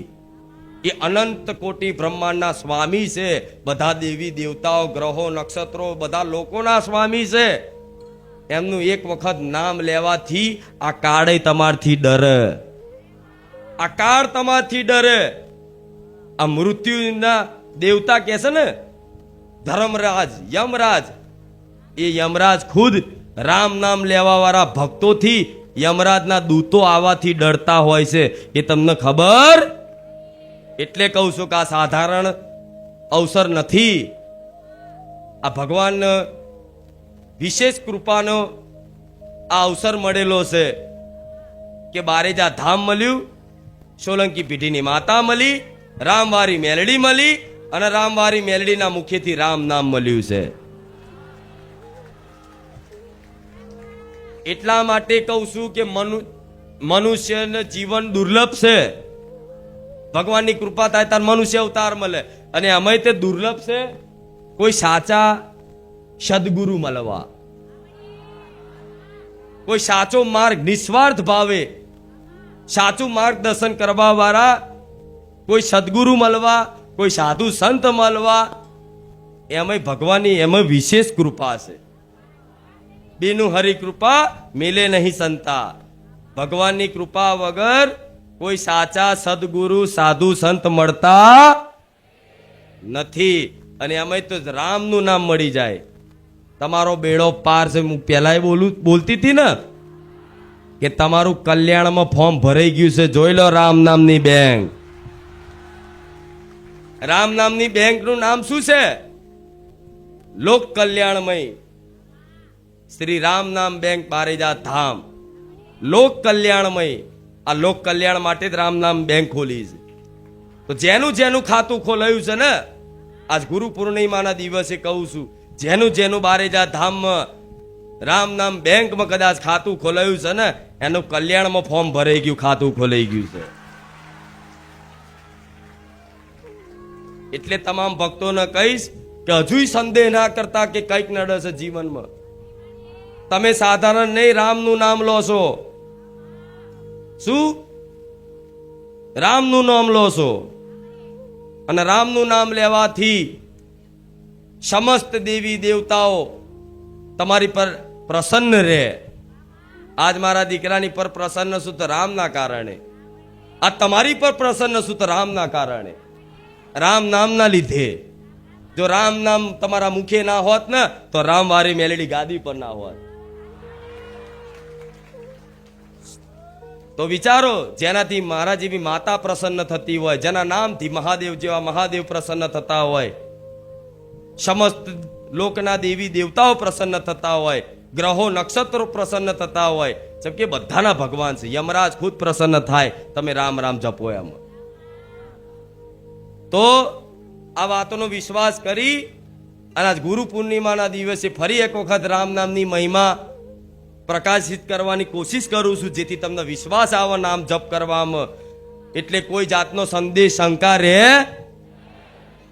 એ અનંત કોટી બ્રહ્માંડના સ્વામી છે. બધા દેવી દેવતાઓ, ગ્રહો, નક્ષત્રો, બધા લોકોના સ્વામી છે. એમનું એક વખત નામ લેવાથી આ કાળ તમારથી ડરે. આ કાળ તમારથી ડરે. આ મૃત્યુના દેવતા કહે છે ને, ધર્મરાજ, યમરાજ, એ યમરાજ ખુદ રામ નામ લેવા વાળા ભક્તોથી યમરાજના દૂતો આવવાથી ડરતા હોય છે. એ તમને ખબર? એટલે કહું છું કે આ સાધારણ અવસર નથી. આ ભગવાન વિશેષ કૃપાનો આ અવસર મળેલો છે કે બારેજા ધામ મળ્યું, સોલંકી પેઢીની માતા મળી, રામવારી મેલડી મળી, અને રામવારી મેલડીના મુખેથી રામ નામ મળ્યું છે. એટલા માટે કહું છું કે મનુષ્યને જીવન દુર્લભ છે. ભગવાનની કૃપા થાય ત્યારે મનુષ્ય અવતાર મળે, અને અમે તે દુર્લભ છે કોઈ સાચા સદગુરુ મળવા, કોઈ સાચો માર્ગ નિસ્વાર્થ ભાવે સાચું માર્ગદર્શન કરવા વાળા કોઈ સદગુરુ મળવા, કોઈ સાધુ સંત મળવા. એમાં ભગવાનની એમાં વિશેષ કૃપા છે. બીનું હરી કૃપા મિલે નહીં સંતા. ભગવાનની કૃપા વગર કોઈ સાચા સદગુરુ સાધુ સંત મળતા નથી. અને એમાં તો રામનું નામ મળી જાય, તમારો બેડો પાર છે. હું પહેલા બોલતી હતી ને કે તમારું કલ્યાણમાં ફોર્મ ભરાઈ ગયું છે. જોઈ લો રામ નામની બેંક. રામ નામની બેંકનું નામ શું છે? લોક કલ્યાણમય શ્રી રામ નામ બેંક બારેજા ધામ. લોક કલ્યાણમય. આ લોક કલ્યાણ માટે જ રામ નામ બેંક ખોલી છે. તો જેનું જેનું ખાતું ખોલાયું છે ને, આજ ગુરુ પૂર્ણિમાના દિવસે કહું છું, જેનું જેનું બારેજા ધામમાં રામ નામ બેંકમાં કદાચ ખાતું ખોલાયું છે ને, એનું કલ્યાણમાં ફોર્મ ભરાઈ ગયું, ખાતું ખોલાઈ ગયું છે. એટલે તમામ ભક્તોને કહીશ કે હજુય સંદેહ ના કરતા કે કંઈક નડે છે જીવનમાં. તમે સાધારણ નહીં રામનું નામ લો છો. શું? રામનું નામ લો છો. અને રામનું નામ લેવાથી સમસ્ત દેવી દેવતાઓ તમારી પર પ્રસન્ન રહે. આજ મારા દીકરાની પર પ્રસન્ન છું તો રામના કારણે. આ તમારી પર પ્રસન્ન છું તો રામના કારણે, રામ નામના લીધે. જો રામ નામ તમારા મુખે ના હોત ને તો રામવારી મેલડી ગાદી પર ના હોત. તો વિચારો, જેનાથી મારા જેવી માતા પ્રસન્ન થતી હોય, જેના નામથી મહાદેવ જેવા મહાદેવ પ્રસન્ન થતા હોય, સમસ્ત લોકના દેવી દેવતાઓ પ્રસન્ન થતા હોય, ગ્રહો નક્ષત્રો પ્રસન્ન થતા હોય, જેમ કે બધાના ભગવાન છે, યમરાજ ખુદ પ્રસન્ન થાય તમે રામ રામ જપો એમ. તો આ વાતનો વિશ્વાસ કરી અને આજ ગુરુ પૂર્ણિમાના દિવસે ફરી એક વખત રામ નામની મહિમા પ્રકાશિત કરવાની કોશિશ કરું છું, જેથી તમને વિશ્વાસ આવે નામ જપ કરવામાં. એટલે કોઈ જાતનો સંદેશ શંકા રહે.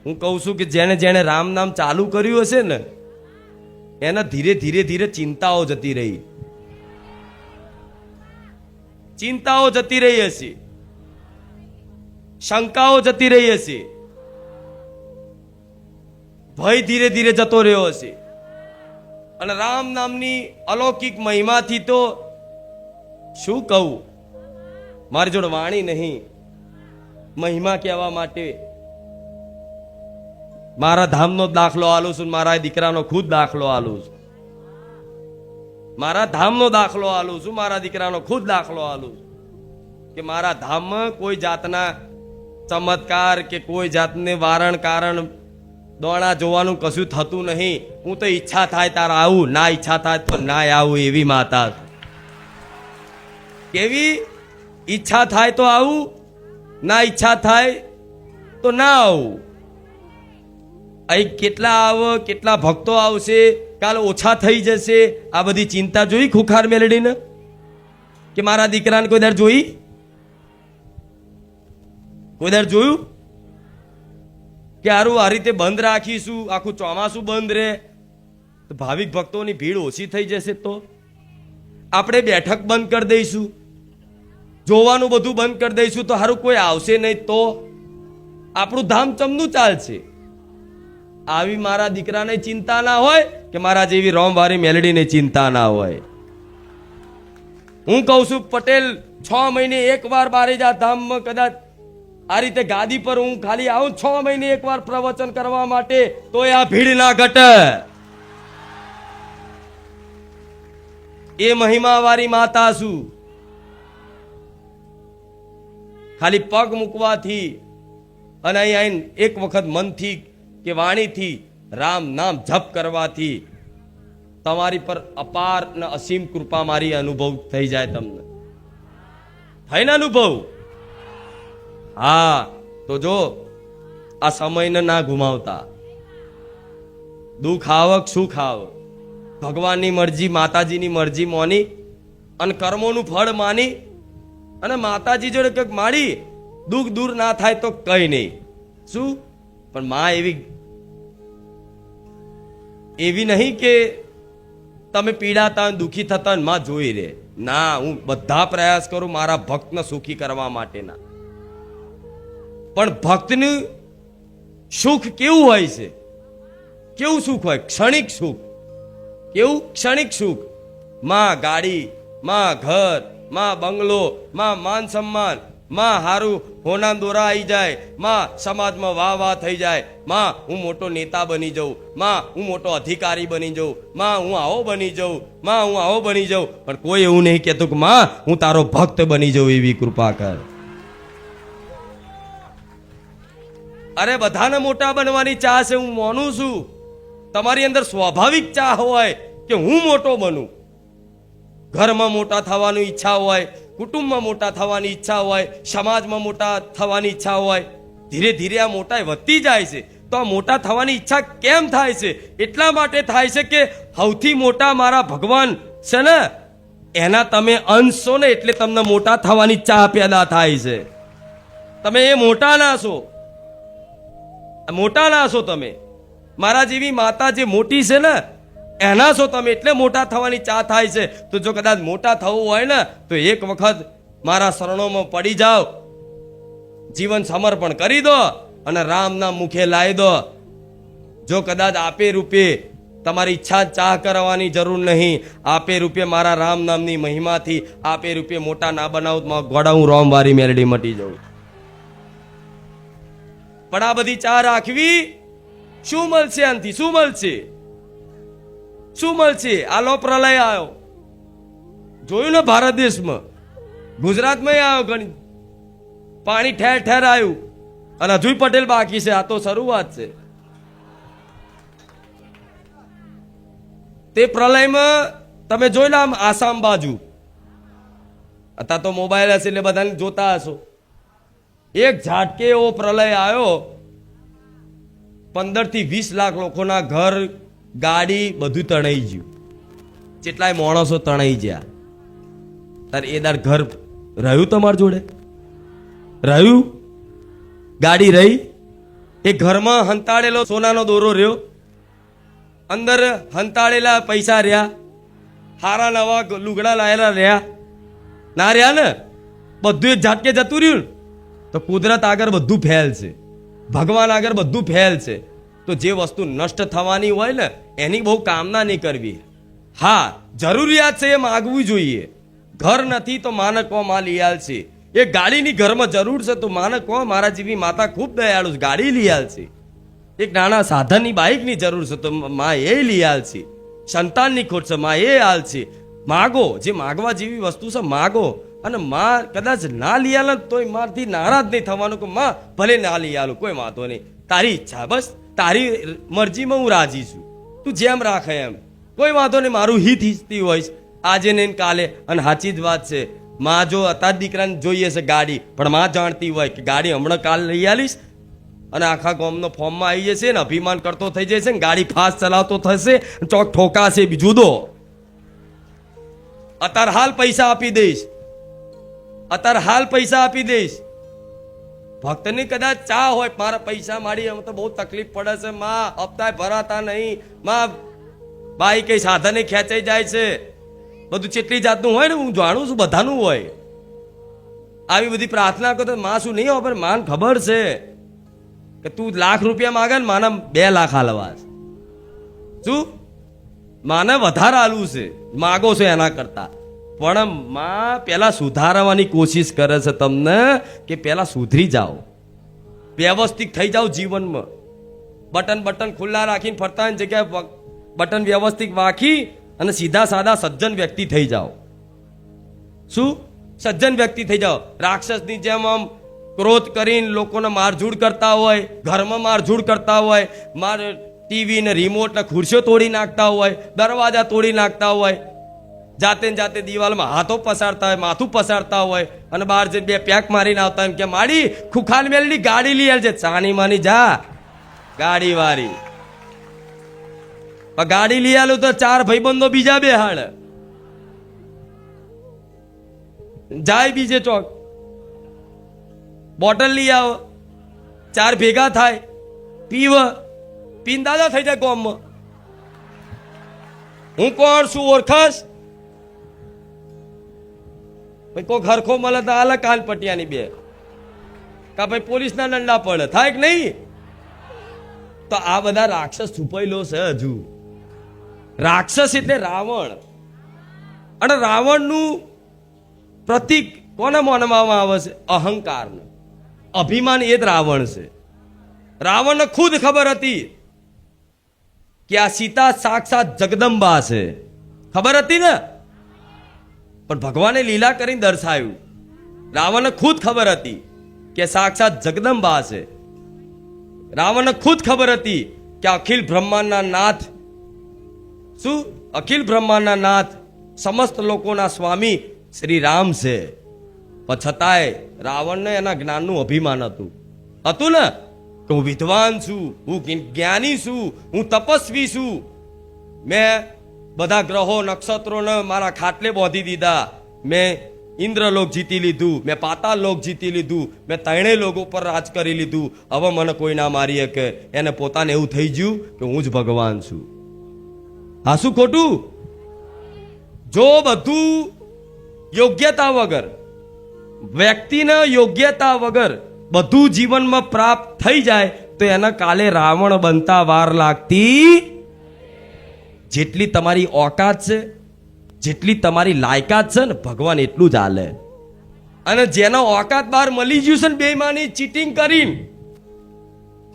હું કહું છું કે જેને જેને રામ નામ ચાલુ કર્યું હશે ને એના ધીરે ધીરે ધીરે ચિંતાઓ જતી રહી, ચિંતાઓ જતી રહી હશે, શંકાઓ જતી રહી હશે, ભય ધીરે ધીરે જતો રહ્યો હશે. અને રામ નામની અલૌકિક મહિમાથી તો શું કહું, મારી જોડે વાણી નહીં મહિમા કહેવા માટે. મારા ધામનો દાખલો આલું છું, મારા દીકરાનો ખુદ દાખલો આલું છું, મારા ધામનો દાખલો આલું છું, મારા દીકરાનો ખુદ દાખલો આલું છું કે મારા ધામમાં કોઈ જાતના ચમત્કાર કે કોઈ જાતને વારણ કારણ દોણા જોવાનું કશું થતું નહીં. હું તો ઈચ્છા થાય તારે આવું, ના ઈચ્છા થાય તો ના આવું એવી માતા. કેવી ઈચ્છા થાય તો આવું, ના ઈચ્છા થાય તો ના આવું. અહીં કેટલા આવે, કેટલા ભક્તો આવશે, કાલ ઓછા થઈ જશે, આ બધી ચિંતા જોઈ ખુખાર મેલડીને કે મારા દીકરાને કોઈ દર જોઈ, કોઈ દર જોયું કે હારું આ રીતે બંધ રાખીશું, આખું ચોમાસું બંધ રહે તો ભાવિક ભક્તોની ભીડ ઓછી થઈ જશે. તો આપણે બેઠક બંધ કરી દઈશું, જોવાનું બધું બંધ કરી દઈશું તો હારું કોઈ આવશે નહીં, તો આપણું ધામ ચમનું ચાલશે. આવી મારા દીકરાને ચિંતા ના હોય કે મારા જેવી રોમવારી મેલડીને ચિંતા ના હોય. હું કહું છું પટેલ 6 મહિને એકવાર બારેજા ધામમાં કદાચ આ રીતે ગાદી પર હું ખાલી આવું 6 મહિને એકવાર પ્રવચન કરવા માટે, તો આ ભીડ ના ઘટે. એ મહિમા વાળી માતા છું. ખાલી પગ મૂકવાથી અને અહીં એક વખત મનથી કે વાણીથી રામ નામ જપ કરવાથી તમારી પર અપાર અને અસીમ કૃપા મારી અનુભવ થઈ જાય. તમને થાય ને અનુભવ? હા, તો જો આ સમયને ના ગુમાવતા, દુઃખ આવક સુખ આવક ભગવાનની મરજી માતાજીની મરજી મોની અને કર્મોનું ફળ માની અને માતાજી જોડે કંઈક માડી દુઃખ દૂર ના થાય તો કઈ નહીં. શું પણ માં એવી નહીં કે તમે પીડાતા દુઃખી થતા માં જોઈ રે. ના, હું બધા પ્રયાસ કરું મારા ભક્તને સુખી કરવા માટેના. પણ ભક્તનું સુખ કેવું હોય છે? કેવું સુખ હોય? ક્ષણિક સુખ. કેવું? ક્ષણિક સુખ. માં ગાડી, માં ઘર, માં બંગલો, માં માન સન્માન, માં હારું હોના દોરા આવી જાય, માં સમાજમાં વાહ વાહ થઈ જાય, માં હું મોટો નેતા બની જાઉં, માં હું મોટો અધિકારી બની જાઉં, માં હું આવો બની જાઉં, માં હું આવો બની જાઉં. પણ કોઈ એવું નહીં કહેતું કે માં હું તારો ભક્ત બની જાઉં, એવી કૃપા કર. અરે બધાને મોટા બનવાની ચાહ છે, હું માનું છું. તમારી અંદર સ્વાભાવિક ચાહ હોય કે હું મોટો બનું. ઘરમાં મોટા થવાની ઈચ્છા હોય, કુટુંબમાં મોટા થવાની ઈચ્છા હોય, સમાજમાં મોટા થવાની ઈચ્છા હોય. ધીરે ધીરે આ મોટાઈ વધતી જાય છે. તો આ મોટા થવાની ઈચ્છા કેમ થાય છે? એટલા માટે થાય છે કે સૌથી મોટા મારા ભગવાન છે ને, એના તમે અંશ છો ને, એટલે તમને મોટા થવાની ચાહ પેદા થાય છે. તમે એ મોટા ના છો, મોટા ના છો તમે. મારા જેવી માતા જે મોટી છે ને એના છો તમે, એટલે મોટા થવાની ચાહ થાય છે. તો જો કદાચ મોટા થવું હોય ને તો એક વખત મારા શરણોમાં પડી જાઓ, જીવન સમર્પણ કરી દો અને રામના મુખે લાવી દો. જો કદાચ આપે રૂપે તમારી ઈચ્છા ચાહ કરવાની જરૂર નહીં, આપે રૂપે મારા રામ નામની મહિમાથી આપે રૂપે મોટા ના બનાવું, ગોડા હું રોમવારી મેલડી મટી જાઉં. પણ આ બધી ચાહ રાખવી, શું મળશે આનાથી? શું મળશે? શું મળશે? આલો પ્રલય આવ્યો, જોયું ને ભારત દેશમાં ગુજરાતમાં આવ્યો ઘણી, પાણી ઠેર ઠેર આવ્યું અને હજુ પટેલ બાકી છે. આ તો શરૂઆત છે. તે પ્રલયમાં તમે જોઈ લો આમ આસામ બાજુ, અત્યારે તો મોબાઈલ હશે એટલે બધાને જોતા હશો, એક ઝાટકે એવો પ્રલય આવ્યો, 15 થી 20 લાખ લોકોના ઘર, ગાડી બધું તણાઈ ગયું. કેટલાય માણસો તણાઈ ગયા. તાર એ દાર ઘર રહ્યું તમારી જોડે? રહ્યું? ગાડી રહી? એ ઘરમાં હંતાડેલો સોનાનો દોરો રહ્યો? અંદર હંતાડેલા પૈસા રહ્યા? હારા નવા લુગડા લાયેલા રહ્યા? ના રહ્યા ને? બધું એક ઝાટકે જતું રહ્યું. તો કુદરત આગળ બધું ફેલ છે, ભગવાન આગળ બધું ફેલ છે. તો જે વસ્તુ નષ્ટ થવાની હોય ને એની બહુ કામના નહીં કરવી. હા, જરૂરિયાત છે એ માગવું જોઈએ. ઘર નથી તો માને કહો માં લઈ આલશે. એ ગાડીની ઘરમાં જરૂર છે તો માને કહો મારા જેવી માતા ખૂબ દયાળુ છે, ગાડી લઈ આલશે. એક નાના સાધનની બાઇકની જરૂર છે તો માં એ લઈ આલશે. સંતાનની ખોટ છે માં એ આલશે. માગો, જે માગવા જેવી વસ્તુ છે માગો. અને માં કદાચ ના લઈ આલે તોય મારથી નારાજ નહીં થવાનું કે માં ભલે ના લઈ આલું, કોઈ વાંધો નહીં, તારી ઈચ્છા, બસ તારી મરજીમાં હું રાજી છું, તું જેમ રાખે એમ, કોઈ વાંધો નહીં, મારું હિત ઈચ્છતી હોઈશ આજે ને કાલે. અને સાચી જ વાત છે, માં જો અત્યારે દીકરાને જોઈએ છે ગાડી, પણ માં જાણતી હોય કે ગાડી હમણાં કાલ લઈ આલીશ અને આખા ગામનો ફોર્મમાં આવી જશે ને અભિમાન કરતો થઈ જશે ને ગાડી ફાસ્ટ ચલાવતો થશે, ચોક ઠોકાશે બીજું દો. અત્યારે હાલ પૈસા આપી દઈશ, અત્યારે હાલ પૈસા આપી દઈશ. ભક્તની કદાચ ચા હોય મારા પૈસા મારી એમ તો બહુ તકલીફ પડે છે માં, હપ્તા ભરાતા નહીં માં, બાઈ કઈ સાધને ખેંચાઈ જાય છે, બધું કેટલી જાતનું હોય ને હું જાણું છું, બધાનું હોય. આવી બધી પ્રાર્થના કરતો માં શું નહીં હોય, માન ખબર છે કે તું લાખ રૂપિયા માગે ને માને 2 લાખ હાલવા છે. શું માને વધારે હાલવું છે માગો છો એના કરતા, પણ માં પેલા સુધારવાની કોશિશ કરે છે તમને કે પેલા સુધરી જાઓ, વ્યવસ્થિત થઈ જાઓ જીવનમાં. બટન ખુલ્લા રાખીને ફરતાની જગ્યાએ બટન વ્યવસ્થિત વાંખી અને સીધા સાદા સજ્જન વ્યક્તિ થઈ જાઓ. શું? સજ્જન વ્યક્તિ થઈ જાઓ. રાક્ષસની જેમ આમ ક્રોધ કરીને લોકોને મારઝૂડ કરતા હોય, ઘરમાં મારઝૂડ કરતા હોય, ટીવી ને રિમોટ ને ખુરશીઓ તોડી નાખતા હોય, દરવાજા તોડી નાખતા હોય, જાતે ને જાતે દિવાલમાં હાથો પસારતા હોય, માથું પસારતા હોય અને બહાર જે 2 પેક મારીને આવતા હોય કે માડી ખુખાન મેલની ગાડી લઈ આવજે. ચાની માની જા ગાડી વાળી, ગાડી લઈ આલું તો 4 ભાઈબંધો બીજા બેહાડ જાય બીજે ચોક, બોટલ લઈ આવો, 4 ભેગા થાય, પીવ, પીન દાદા થઈ જાય ગામમાં. હું કોણ છું ઓળખાશ? ભાઈ કોઈ ઘરખો મળે તો આલે કાન પટિયાની 2 કા ભાઈ પોલીસના દંડા પડે, થાય કે નહીં? તો આ બધા રાક્ષસ છુપાયેલો છે. હજુ રાક્ષસ એટલે રાવણ, અને રાવણનું પ્રતીક કોને માનવામાં આવે છે? અહંકાર, અભિમાન. એ જ રાવણ છે. રાવણને ખુદ ખબર હતી કે આ સીતા સાક્ષાત જગદંબા છે, ખબર હતી ને, પણ ભગવાને લીલા કરીને દર્શાવ્યું. રાવણને ખુદ ખબર હતી કે સાક્ષાત જગદંબા છે. રાવણને ખુદ ખબર હતી કે અખિલ બ્રહ્માંડના નાથ, શું? અખિલ બ્રહ્માંડના નાથ, સમસ્ત લોકોના સ્વામી શ્રી રામ છે. પણ છતાંય રાવણને એના જ્ઞાનનું અભિમાન હતું ને કે હું વિદ્વાન છું, હું જ્ઞાની છું, હું તપસ્વી છું, મેં બધા ગ્રહો નક્ષત્રોને મારા ખાટલે બાંધી દીધા, મેં ઇન્દ્રલોક જીતી લીધું, મેં પાતાળ લોક જીતી લીધું, મેં 3 લોકો પર રાજ કરી લીધું, હવે મને કોઈ ના મારી શકે. એને પોતાને એવું થઈ ગયું કે હું જ ભગવાન છું. હા, શું ખોટું? જો બધું યોગ્યતા વગર, વ્યક્તિને યોગ્યતા વગર બધું જીવનમાં પ્રાપ્ત થઈ જાય તો એના કાલે રાવણ બનતા વાર લાગતી. જેટલી તમારી ઓકાત છે, જેટલી તમારી લાયકાત છે ને, ભગવાન એટલું જ હાલે. અને જેનો ઓકાત બહાર મળી ગયું છે ને બેઈમાની ચીટિંગ કરીને,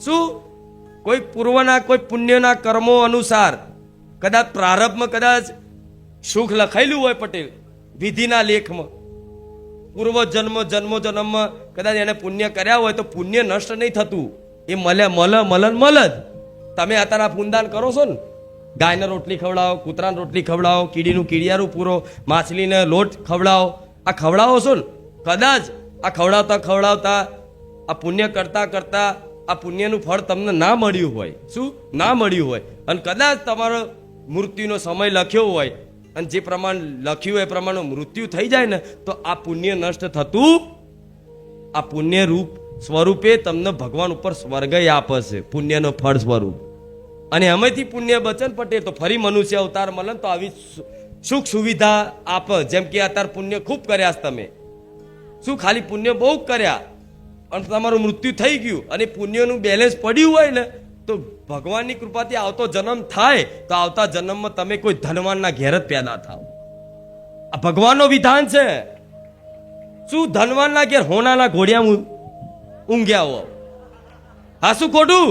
શું? કોઈ પૂર્વના કોઈ પુણ્યના કર્મો અનુસાર કદાચ પ્રારબ્ધમાં કદાચ સુખ લખાયેલું હોય પટેલ વિધિના લેખમાં, પૂર્વ જન્મમાં કદાચ એને પુણ્ય કર્યા હોય તો પુણ્ય નષ્ટ નહીં થતું, એ મલ જ. તમે અત્યારે પુનદાન કરો છો ને, ગાયને રોટલી ખવડાવો, કૂતરાને રોટલી ખવડાવો, કીડીનું કીડિયારું પૂરો, માછલીને લોટ ખવડાવો, આ ખવડાવો છો ને, કદાચ આ ખવડાવતા આ પુણ્ય કરતા આ પુણ્યનું ફળ તમને ના મળ્યું હોય, શું ના મળ્યું હોય, અને કદાચ તમારો મૃત્યુનો સમય લખ્યો હોય અને જે પ્રમાણે લખ્યું હોય એ પ્રમાણે મૃત્યુ થઈ જાય ને, તો આ પુણ્ય નષ્ટ થતું, આ પુણ્ય રૂપ સ્વરૂપે તમને ભગવાન ઉપર સ્વર્ગ આપે છે, પુણ્યનો ફળ સ્વરૂપ. અને અમેથી પુણ્ય બચન પટે તો ફરી મનુષ્ય અવતાર મળે તો આવી સુખ સુવિધા આપે. જેમ કે અત્યારે પુણ્ય ખૂબ કર્યા છે તમે, શું ખાલી પુણ્ય બહુ કર્યા અને તમારું મૃત્યુ થઈ ગયું અને પુણ્યનું બેલેન્સ પડ્યું હોય ને, તો ભગવાનની કૃપાથી આવતો જન્મ થાય તો આવતા જન્મમાં તમે કોઈ ધનવાનના ઘેર જ પેદા થાવ. આ ભગવાનનો વિધાન છે. શું ધનવાનના ઘેર હોનાના ઘોડિયા ઊંઘ્યા હો? હા, શું ખોટું?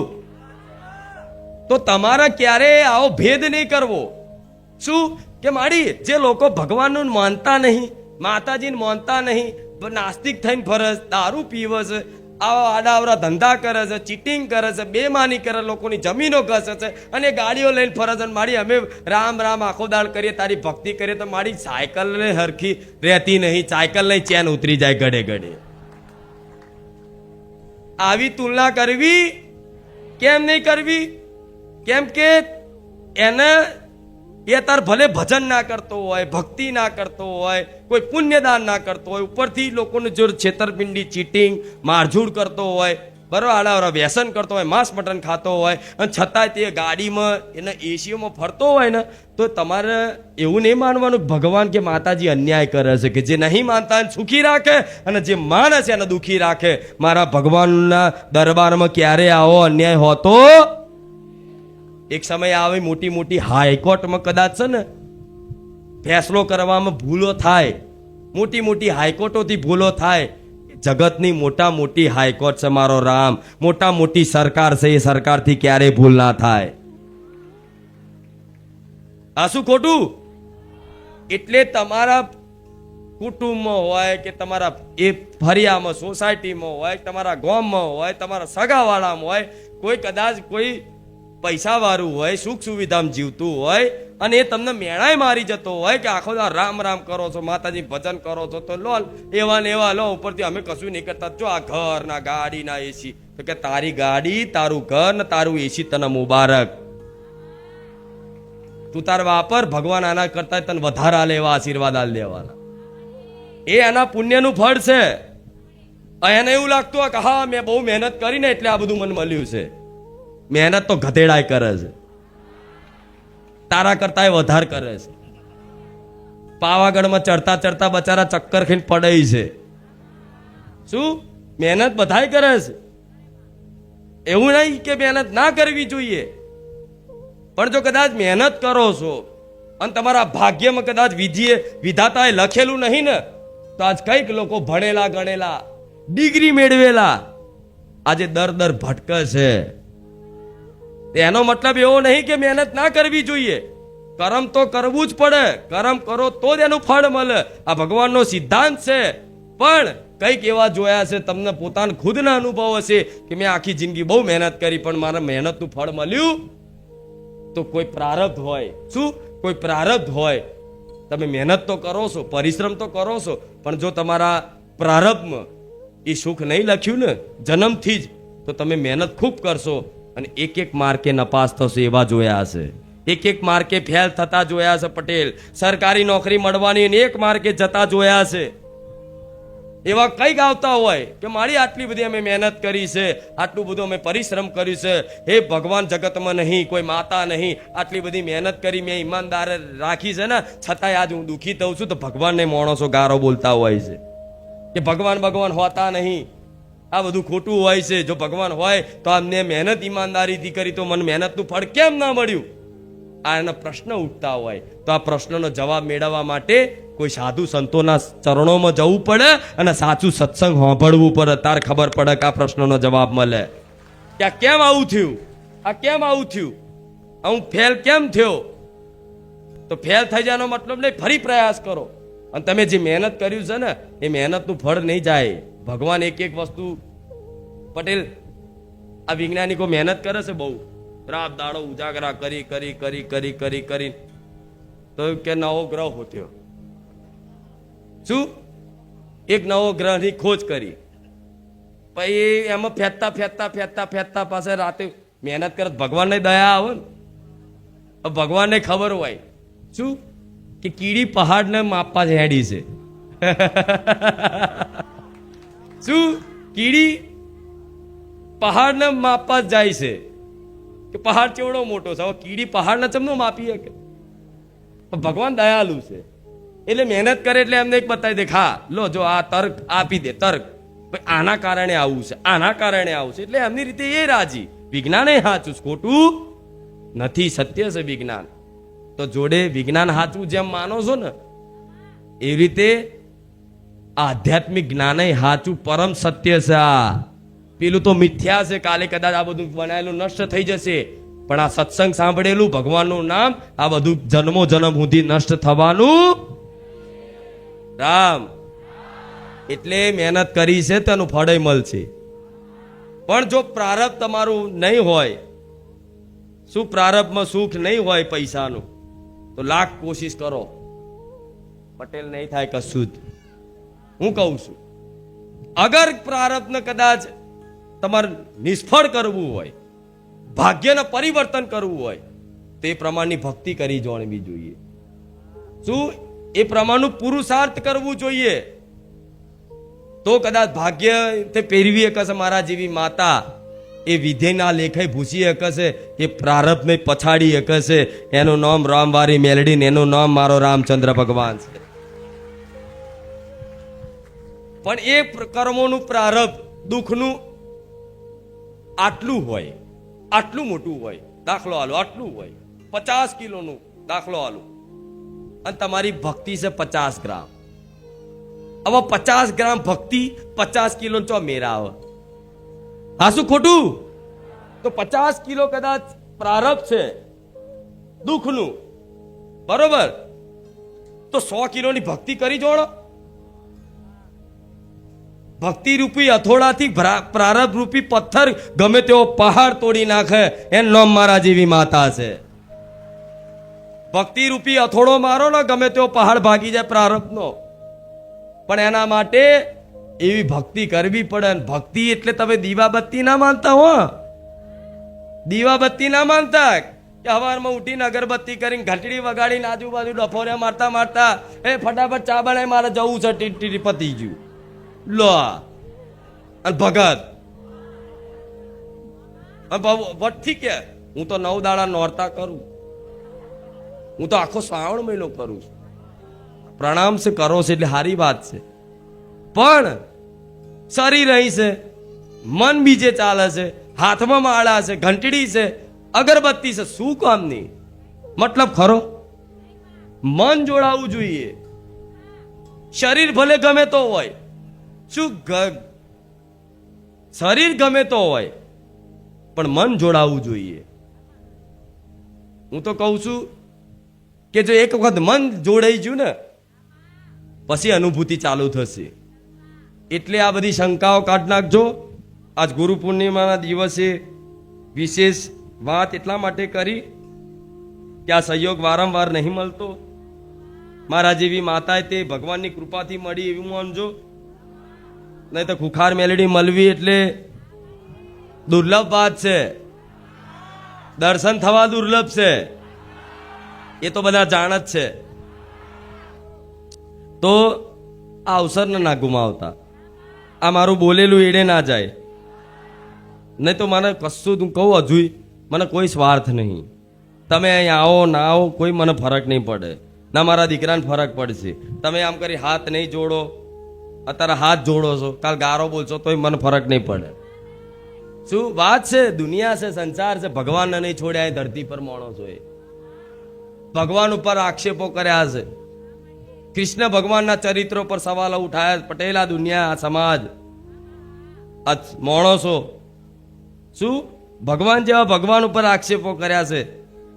તો તમારા ક્યારે આવો ભેદ નહીં કરવો. શું કે મારી જે લોકો ભગવાનનું માનતા નહીં, માતાજીને માનતા નહીં, નાસ્તિક થઈને ફરે, દારૂ પીવે છે, આવા આડાવરા ધંધા કરે છે, ચીટિંગ કરે છે, બેમાની કરે, લોકોની જમીનો ઘસે છે અને ગાડીઓ લઈને ફરે છે. મારી અમે રામ રામ આખો દાડ કરીએ, તારી ભક્તિ કરીએ તો મારી સાયકલ ને હરખી રહેતી નહીં, સાયકલ નહીં ચેન ઉતરી જાય ગડે ગડે. આવી તુલના કરવી કેમ નહીં કરવી? કેમ કે એને એ તાર ભલે ભજન ના કરતો હોય, ભક્તિ ના કરતો હોય, કોઈ પુણ્યદાન ના કરતો હોય, ઉપરથી લોકોને જો છેતરપિંડી, ચીટિંગ, મારઝૂડ કરતો હોય, બરાબર, આડાવરા વ્યસન કરતો હોય, માંસ મટન ખાતો હોય, અને છતાંય તે ગાડીમાં એને એસીઓમાં ફરતો હોય ને, તો તમારે એવું નહીં માનવાનું ભગવાન કે માતાજી અન્યાય કરે છે, કે જે નહીં માનતા એને સુખી રાખે અને જે માને છે એને દુઃખી રાખે. મારા ભગવાનના દરબારમાં ક્યારે આવો અન્યાય હોતો? એક સમય આવે મોટી મોટી હાઈકોર્ટમાં કદાચ છે ને ફેસલો કરવામાં ભૂલો થાય, મોટી મોટી હાઈકોર્ટોથી ભૂલો થાય. જગતની મોટા મોટી હાઈકોર્ટ છે મારો રામ, મોટા મોટી સરકાર છે, એ સરકારથી ક્યારેય ભૂલ ના થાય. આ શું ખોટું? એટલે તમારા કુટુંબમાં હોય કે તમારા એ ફરિયામાં, સોસાયટીમાં હોય, તમારા ગામમાં હોય, તમારા સગાવાળામાં હોય, કોઈ કદાચ કોઈ પૈસા વાળું હોય, સુખ સુવિધામાં જીવતું હોય અને એ તમને મેણાય મારી જતો હોય કે આખો રામ રામ કરો છો, માતાજી ભજન કરો છો, તો લો એવા ને એવા લો, ઉપરથી અમે કશું નહીં કરતા, જો આ ઘર ના ગાડી ના એસી. તો કે તારી ગાડી, તારું ઘર ને તારું એસી તને મુબારક, તું તાર વાપર. ભગવાન આના કરતા તને વધારે આલે એવા આશીર્વાદ આલ દેવાના. એ એના પુણ્યનું ફળ છે. એને એવું લાગતું હોય કે હા મેં બહુ મહેનત કરીને એટલે આ બધું મને મળ્યું છે. મહેનત તો ગધેડાય કરે છે, તારા કરતા વધારે કરે છે. પાવાગઢમાં ચડતા ચડતા બચારા ચક્કર ખાઈને પડે છે. શું મહેનત બધાય કરે છે, એવું નહીં કે મહેનત ના કરવી જોઈએ, પણ જો કદાચ મહેનત કરો છો અને તમારા ભાગ્યમાં કદાચ વિધાતાએ લખેલું નહીં ને, તો આજ કઈક લોકો ભણેલા ગણેલા, ડિગ્રી મેળવેલા આજે દર ભટકે છે. એનો મતલબ એવો નહીં કે મહેનત ના કરવી જોઈએ, કર્મ તો કરવું જ પડે. કર્મ કરો તો જ એનું ફળ મળે. આ ભગવાનનો સિદ્ધાંત છે. પણ કઈક એવા જોયા છે, તમને પોતાને ખુદના અનુભવ હશે કે મેં આખી જિંદગી બહુ મહેનત કરી પણ મારા મહેનતનું ફળ મળ્યું. તો કોઈ પ્રારબ્ધ હોય, શું કોઈ પ્રારબ્ધ હોય, તમે મહેનત તો કરો છો, પરિશ્રમ તો કરો છો, પણ જો તમારા પ્રારબ્ધમાં એ સુખ નહીં લખ્યું ને જન્મથી જ, તો તમે મહેનત ખૂબ કરશો અને એક માર્કે નપાસ થશે એવા જોયા હશે, એક માર્કે ફેલ થતા જોયા છે. પટેલ સરકારી નોકરી મળવાની અને એક માર્કે જતા જોયા છે. એવા કઈક આવતા હોય કે મારી આટલી બધી અમે મહેનત કરી છે, આટલું બધું અમે પરિશ્રમ કર્યું છે, હે ભગવાન જગતમાં નહીં, કોઈ માતા નહીં, આટલી બધી મહેનત કરી મેં ઈમાનદાર રાખી છે ને, છતાંય આજ હું દુઃખી થઉં છું. તો ભગવાનને માણસો ગારો બોલતા હોય છે કે ભગવાન હોતા નહીં, આ બધું ખોટું હોય છે. જો ભગવાન હોય તો અમને મહેનત ઈમાનદારીથી કરી તો મને મહેનતનું ફળ કેમ ના મળ્યું? આ એના પ્રશ્ન ઉઠતા હોય. તો આ પ્રશ્નનો જવાબ મેળવવા માટે કોઈ સાધુ સંતોના ચરણોમાં જવું પડે અને સાચું સત્સંગ સાંભળવું પડે, તાર ખબર પડે કે આ પ્રશ્નનો જવાબ મળે કે આ કેમ આવું થયું, આ કેમ આવું થયું, હું ફેલ કેમ થયો. તો ફેલ થઈ જવાનો મતલબ નહીં, ફરી પ્રયાસ કરો. અને તમે જે મહેનત કર્યું છે ને એ મહેનતનું ફળ નહીં જાય. ભગવાન એક એક વસ્તુ, પટેલ આ વૈજ્ઞાનિકો મહેનત કરે છે બહુ, રાત દાડો ઉજાગરા કરી કરી કરી કરી કરી કરી તો કે નવો ગ્રહ હોત્યો. શું? એક નવો ગ્રહની ખોજ કરી. પછી એમાં ફેંકતા ફેંકતા ફેંકતા ફેંકતા પાસે રાતે મહેનત કરે. ભગવાનને દયા આવે ને, ભગવાનને ખબર હોય શું કે કીડી પહાડને માપવા જ હેડી છે. શું? કીડી પહાડને માપવા જ જાય છે કે પહાડ કેવડો મોટો છે. હવે કીડી પહાડને ચમનો માપી શકે? ભગવાન દયાલુ છે એટલે મહેનત કરે એટલે એમને એક બતાવી દે, હા લો જો આ તર્ક આપી દે, તર્ક આના કારણે આવું છે, આના કારણે આવું છે, એટલે એમની રીતે એ રાજી. વિજ્ઞાન એ સાચું, ખોટું નથી, સત્ય છે વિજ્ઞાન. તો જોડે વિજ્ઞાન સાચું જેમ માનો છો ને એવી રીતે આધ્યાત્મિક જ્ઞાન સાચું પરમ સત્ય છે. આ પેલું તો મિથ્યા છે, કાલે કદાચ આ બધું બનાવેલું નષ્ટ થઈ જશે, પણ આ સત્સંગ સાંભળેલું ભગવાનનું નામ આ બધું જન્મો જન્મ સુધી નષ્ટ થવાનું. રામ એટલે મહેનત કરી છે તેનું ફળ મળશે. પણ જો પ્રારબ્ધ તમારું નહીં હોય, શું પ્રારબ્ધમાં સુખ નહીં હોય પૈસાનું, તો લાખ કોશિશ કરો પટેલ નહીં થાય કશું જ. હું કહું છું અગર પ્રારબ્ધને કદાચ તમારે નિષ્ફળ કરવું હોય, ભાગ્યને પરિવર્તન કરવું હોય તો એ પ્રમાણની ભક્તિ કરી જોણવી જોઈએ. શું? એ પ્રમાણનું પુરુષાર્થ કરવું જોઈએ. તો કદાચ ભાગ્ય તે પેરવી શકશે. મારા જેવી માતા એ વિધેના લેખાઈ ભૂસી શકશે, એ પ્રારબ્ધને પછાડી શકશે. એનું નામ રામવારી મેલડી, એનું નામ મારો રામચંદ્ર ભગવાન છે. પણ એ કર્મોનું પ્રારબ્ધ દુઃખનું આટલું હોય, આટલું મોટું હોય. દાખલો આલો આટલું હોય, 50 કિલોનું દાખલો આલો, અને તમારી ભક્તિ છે 50 ગ્રામ. હવે 50 ગ્રામ ભક્તિ 50 કિલો ચો મેરા આવે? હા શું ખોટું? તો 50 કિલો કદાચ પ્રારબ્ધ છે દુઃખનું, બરોબર, તો 100 કિલોની ભક્તિ કરી જોડો. ભક્તિ રૂપી હથોડાથી પ્રારબ્ધ રૂપી પથ્થર ગમે તેવો પહાડ તોડી નાખે, એનું નામ મારા જેવી માતા છે. ભક્તિ રૂપી હથોડો મારો ને ગમે તેવો પહાડ ભાગી જાય પ્રારબ્ધનો. પણ એના માટે એવી ભક્તિ કરવી પડે. ભક્તિ એટલે તમે દીવાબત્તી ના માનતા હો, દીવાબત્તી ના માનતા કે સવારમાં ઉઠીને અગરબત્તી કરીને ઘંટડી વગાડીને આજુબાજુ ડફોરે મારતા મારતા એ ફટાફટ ચા બનાવી મારે જવું છે, ટીટી પતી ગયું લો. અને ભગત વટથી કે હું તો 9 દાડા નોરતા કરું, હું તો આખો શ્રાવણ મહિનો કરું છું. પ્રણામ છે કરો છે એટલે સારી વાત છે, પણ શરીર અહીં છે, મન બીજે ચાલે છે, હાથમાં માળા છે, ઘંટડી છે, અગરબત્તી છે, શું કામની? મતલબ ખરો? મન જોડાવું જોઈએ. શરીર ભલે ગમે તો હોય, શું શરીર ગમે તો હોય, પણ મન જોડાવું જોઈએ. હું તો કહું છું કે જો એક વખત મન જોડાઈ ગયું ને પછી અનુભૂતિ ચાલુ થશે. એટલે આ બધી શંકાઓ કાઢી નાખજો. આજ ગુરુ પૂર્ણિમાના દિવસે વિશેષ વાત એટલા માટે કરી કે આ સહયોગ વારંવાર નહીં મળતો. મારા જેવી માતાએ તે ભગવાનની કૃપાથી મળી એવું માનજો. નહીં તો ખુખાર મેલડી મળવી એટલે દુર્લભ વાત છે, દર્શન થવા દુર્લભ છે, એ તો બધા જાણ જ છે. તો આ અવસરને ના ગુમાવતા, આ મારું બોલેલું એડે ના જાય. નહીં તો મને કશું તું કહું હજુ મને કોઈ સ્વાર્થ નહીં. તમે અહીં આવો ના આવો કોઈ મને ફરક નહીં પડે, ના મારા દીકરાને ફરક પડશે. તમે આમ કરી હાથ નહીં જોડો, અત્યારે હાથ જોડો છો, કાલ ગારો બોલશો તોય મને ફરક નહીં પડે. શું વાત છે? દુનિયા છે, સંસાર છે. ભગવાનને નહીં છોડ્યા એ ધરતી પર માણસોએ ભગવાન ઉપર આક્ષેપો કર્યા છે. કૃષ્ણ ભગવાનના ચરિત્રો પર સવાલો ઉઠાયા. પટેલ આ દુનિયા, આ સમાજ, આ માણસો શું ભગવાન જેવા ભગવાન ઉપર આક્ષેપો કર્યા છે.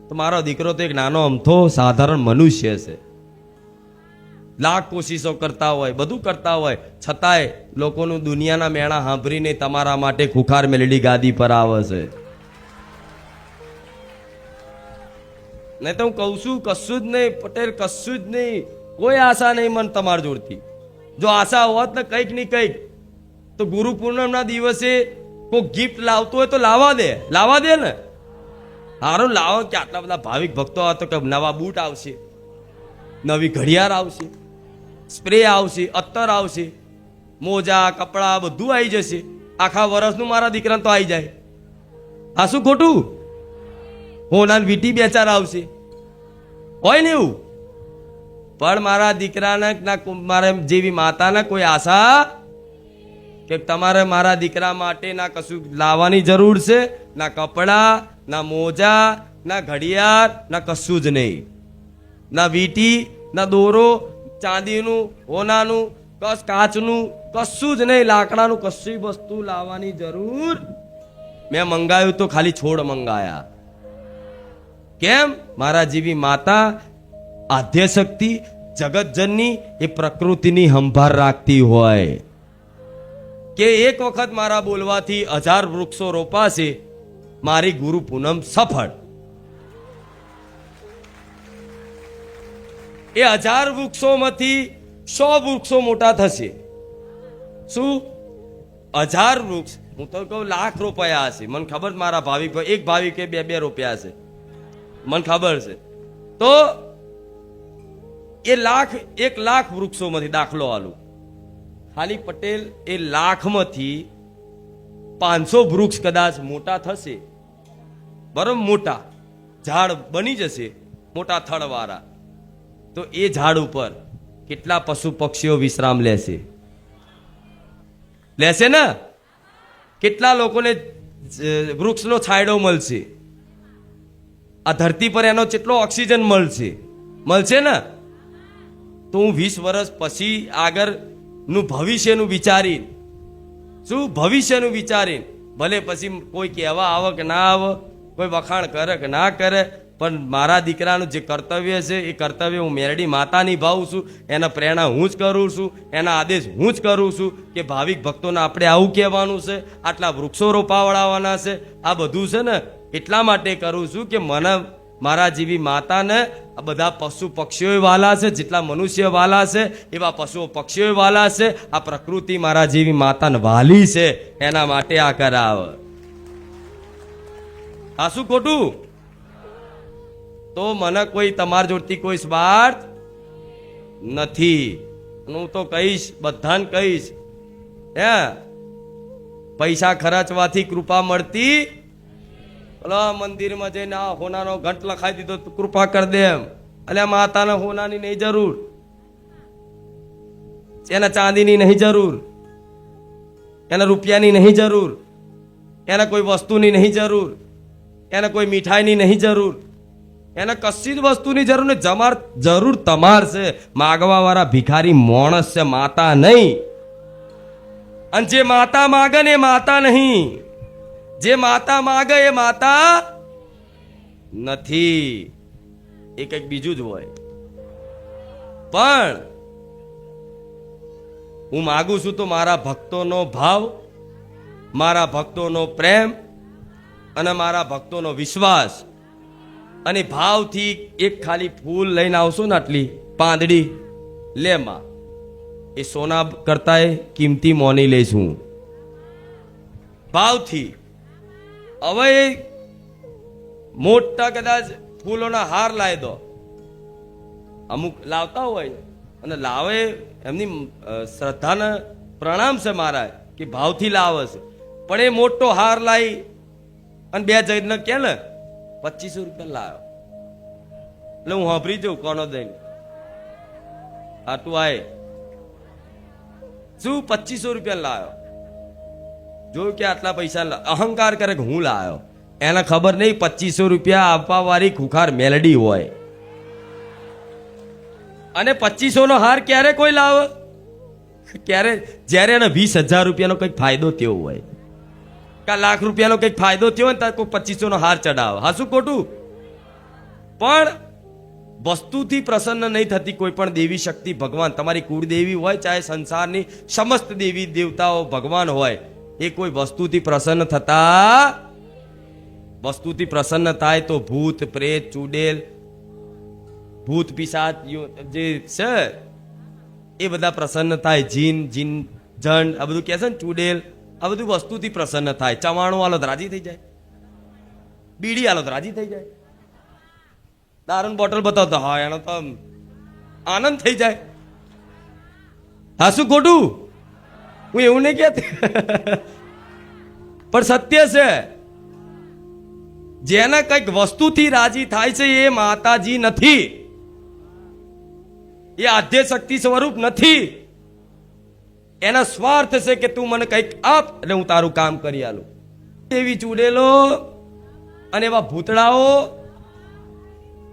તો મારો દીકરો તો એક નાનો અમથો સાધારણ મનુષ્ય છે. લાખ કોશિશો કરતા હોય, બધું કરતા હોય, છતાંય લોકોનું દુનિયાના મેણા સાંભળીને તમારા માટે ખુખાર મેલડી ગાદી પર આવે છે. નહીં તો હું કહું છું, કશું જ નહીં પટેલ, કશું જ નહીં. કોઈ આશા નહીં મન તમારા જોડથી. જો આશા હોત ને કંઈક ની કંઈક, તો ગુરુ પૂનમના દિવસે કોઈ ગિફ્ટ લાવતો હોય તો લાવવા દે ને. હારું લાવો કે આટલા બધા ભાવિક ભક્તો આવે તો કે નવા બૂટ આવશે, નવી ઘડિયાળ આવશે, સ્પ્રે આવશે, અત્તર આવશે, મોજા કપડા બધું આવી જશે. આખા વર્ષનું મારા દીકરાને તો આવી જાય. આ શું ખોટું? હોનાન વીટી બે ચાર આવશે, હોય ને એવું. પણ મારા દીકરાને ના મારા જેવી માતાને કોઈ આશા કે તમારે મારા દીકરા માટે ના કશું લાવવાની જરૂર છે, ના કપડા, ના મોજા, ના ઘડિયાળ, ના કશું જ નહીં. ના વીટી, ના દોરો, ચાંદીનું, હોનાનું, કાચનું કશું જ નહીં. લાકડાનું કશું વસ્તુ લાવવાની જરૂર. મેં મંગાવ્યું તો ખાલી છોડ મંગાયા. કેમ? મારા જેવી માતા આદ્ય શક્તિ જગતજનની એ પ્રકૃતિની સંભાળ રાખતી હોય કે એક વખત મારા બોલવાથી 1000 વૃક્ષો રોપાશે, મારી ગુરુ પૂનમ સફળ. એ 1000 વૃક્ષોમાંથી 100 વૃક્ષો મોટા થશે. શું? 1000 વૃક્ષ, હું તો કહું લાખ રોપાયા હશે. મને ખબર, મારા ભાવિક એક ભાવિકે 2 રોપ્યા હશે, મને ખબર છે. તો એ 1 લાખ વૃક્ષોમાંથી દાખલો આલું, ખાલી પટેલ એ લાખમાંથી 500 વૃક્ષ કદાચ મોટા થશે, બરોબર, મોટા ઝાડ બની જશે, મોટા થડવાળા. તો એ ઝાડ ઉપર કેટલા પશુ પક્ષીઓ વિશ્રામ લેશે ને? કેટલા લોકોને વૃક્ષનો છાંયડો મળશે? આ ધરતી પર એનો કેટલો ઓક્સિજન મળશે ને? તો હું 20 વર્ષ પછી આગળનું ભવિષ્યનું વિચારીને, શું ભવિષ્યનું વિચારીને, ભલે પછી કોઈ કહેવા આવે કે ના આવે, કોઈ વખાણ કરે કે ના કરે, પણ મારા દીકરાનું જે કર્તવ્ય છે એ કર્તવ્ય હું મેરડી માતા નિભાવું છું. એના પ્રેરણા હું જ કરું છું, એના આદેશ હું જ કરું છું કે ભાવિક ભક્તોને આપણે આવું કહેવાનું છે, આટલા વૃક્ષો રોપાવડાવવાના છે. આ બધું છે ને એટલા માટે કરું છું કે મને મારા જેવી માતાને આ બધા પશુ પક્ષીઓ વાલા છે, જેટલા મનુષ્ય વાલા છે એવા પશુઓ પક્ષીઓ વાલા છે. આ પ્રકૃતિ મારા જેવી માતાને વાલી છે, એના માટે આ કરાવે. આ શું ખોટું? તો મને કોઈ તમારા જોડથી કોઈ સ્વાર્થ નથી. હું તો કહીશ, બધાને કહીશ, હે પૈસા ખર્ચવાથી કૃપા મળતી? મંદિરમાં જઈને આ હોનાનો ઘંટ લખાઈ દીધો તો કૃપા કરી દે એમ. એટલે માતાને હોનાની નહીં જરૂર, એને ચાંદીની નહીં જરૂર, એને રૂપિયાની નહીં જરૂર, એને કોઈ વસ્તુની નહીં જરૂર, એને કોઈ મીઠાઈની નહીં જરૂર, એને કશી જ વસ્તુની જરૂર નહીં. જરૂર તમાર છે. માગવા વાળા ભિખારી માણસ છે, માતા નહીં. અને જે માતા માગે ને એ માતા નહીં, જે માતા માગે એ માતા નથી, એ કંઈક બીજું જ હોય. પણ હું માગું છું તો મારા ભક્તોનો ભાવ, મારા ભક્તોનો પ્રેમ અને મારા ભક્તોનો વિશ્વાસ અને ભાવથી એક ખાલી ફૂલ લઈને આવશો ને, આટલી પાંદડી લે માં, એ સોના કરતા કિંમતી મોની લઈશું ભાવથી. હવે મોટા કદાચ ફૂલોના હાર લાવી દો, અમુક લાવતા હોય અને લાવે, એમની શ્રદ્ધાને પ્રણામ છે મારા કે ભાવથી લાવે છે. પણ એ મોટો હાર લાવી અને 2 જઈને કે ને 2500 રૂપિયા લાવ્યો, એટલે હું વાપરી જાઉં કોનો દઈને આટલું આય શું 2500 રૂપિયા લાવ્યો. જોયું કે આટલા પૈસા, અહંકાર કરે કે હું લાવ્યો. એને ખબર નહીં 2500 રૂપિયા આપવા વાળી ખુખાર મેલડી હોય. અને 2500 નો હાર ક્યારે કોઈ લાવે? ક્યારે? જ્યારે એને 20,000 રૂપિયાનો કંઈક ફાયદો થયો હોય, કા લાખ રૂપિયાનો કંઈક ફાયદો થયો હોય ને, ત્યારે કોઈ 2500 નો હાર ચડાવે. હા શું ખોટું? પણ વસ્તુથી પ્રસન્ન નહીં થતી કોઈ પણ દેવી શક્તિ ભગવાન, તમારી કુળદેવી હોય ચાહે સંસારની સમસ્ત દેવી દેવતાઓ ભગવાન હોય, એ કોઈ વસ્તુથી પ્રસન્ન થતા, વસ્તુથી પ્રસન્ન થાય તો ભૂત પ્રેત ચુડેલ, ભૂત પિશાચ જે છે એ બધા પ્રસન્ન થાય, જીન જીન જંડ આ બધું કહે છે ને, ચુડેલ આ બધું વસ્તુથી પ્રસન્ન થાય. ચવાણું આલો તો રાજી થઈ જાય, બીડી આલો તો રાજી થઈ જાય, દારૂની બોટલ બતાવતો હા એનો તો આનંદ થઈ જાય. હા શું ખોટું? હું એવું નહીં કહેતી પણ સત્ય છે. જેને કઈક વસ્તુથી રાજી થાય છે એ માતાજી નથી, એ આદ્ય શક્તિ સ્વરૂપ નથી. એના સ્વાર્થ છે કે તું મને કઈક આપ એટલે હું તારું કામ કરી આલું. એવી ચૂડેલો અને એવા ભૂતળાઓ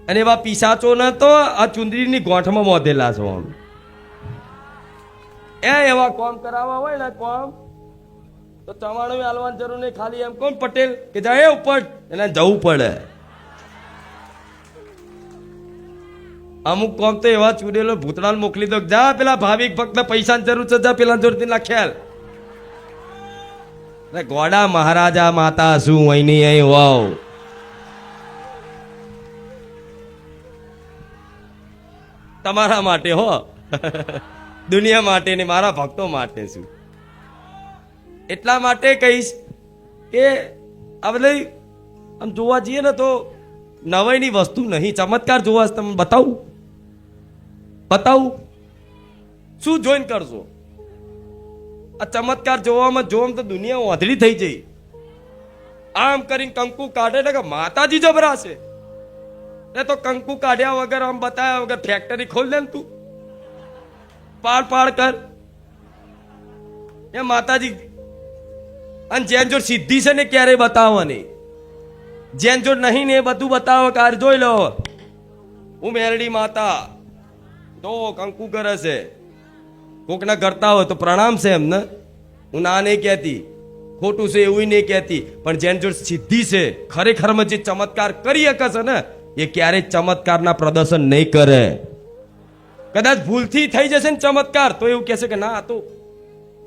અને એવા પિશાચો ન તો આ ચુંદડીની ગોઠમાં મોધેલા છો. એવા કોમ કરાવવા હોય ને કોમ તો ચવાણું હાલવાની જરૂર નહીં, ખાલી એમ કોણ પટેલ કે જાય ઉપર એને જવું પડે. અમુક કોમ તો એવા ચૂડેલો ભૂતળાને મોકલી દો, જા પેલા ભાવિક ભક્ત પૈસાની જરૂર છે, જા પેલા જોરથી ના ખ્યાલ. ગોડા મહારાજા માતા શું અહીંની અહીં વાવ. તમારા માટે હો, દુનિયા માટે ને મારા ભક્તો માટે શું. એટલા માટે કહીશ કે આ બધી આમ જોવા જઈએ ને તો નવાઈની વસ્તુ નહીં. ચમત્કાર જોવા તમને બતાવું શું જોઈને કરશો? આ ચમત્કાર જોવામાં તો દુનિયા ઓધળી થઈ જઈ. આમ કરીને કંકુ કાઢે ને કે માતાજી જબરા છે, એ તો કંકુ કાઢ્યા વગર આમ બતાવ્યા વગર ફેક્ટરી ખોલ દે ને તું, પાડ કર એ માતાજી. અને જેન જોડ સિદ્ધિ છે ને ક્યારેય બતાવવાની, જેન જોડ નહીં ને એ બધું બતાવો કાર જોઈ લો. હું મેરડી માતા તો કંકુ કરે છે, કોકના કરતા હોય તો પ્રણામ છે એમને. હું ના નહીં કહેતી, ખોટું છે એવું નહીં કહેતી, પણ જેન જોડ સિદ્ધિ છે ખરેખરમાં જે ચમત્કાર કરી શકે છે ને એ ક્યારેય ચમત્કારના પ્રદર્શન નહીં કરે. કદાચ ભૂલથી થઈ જશે ને ચમત્કાર તો એવું કહેશે કે ના તો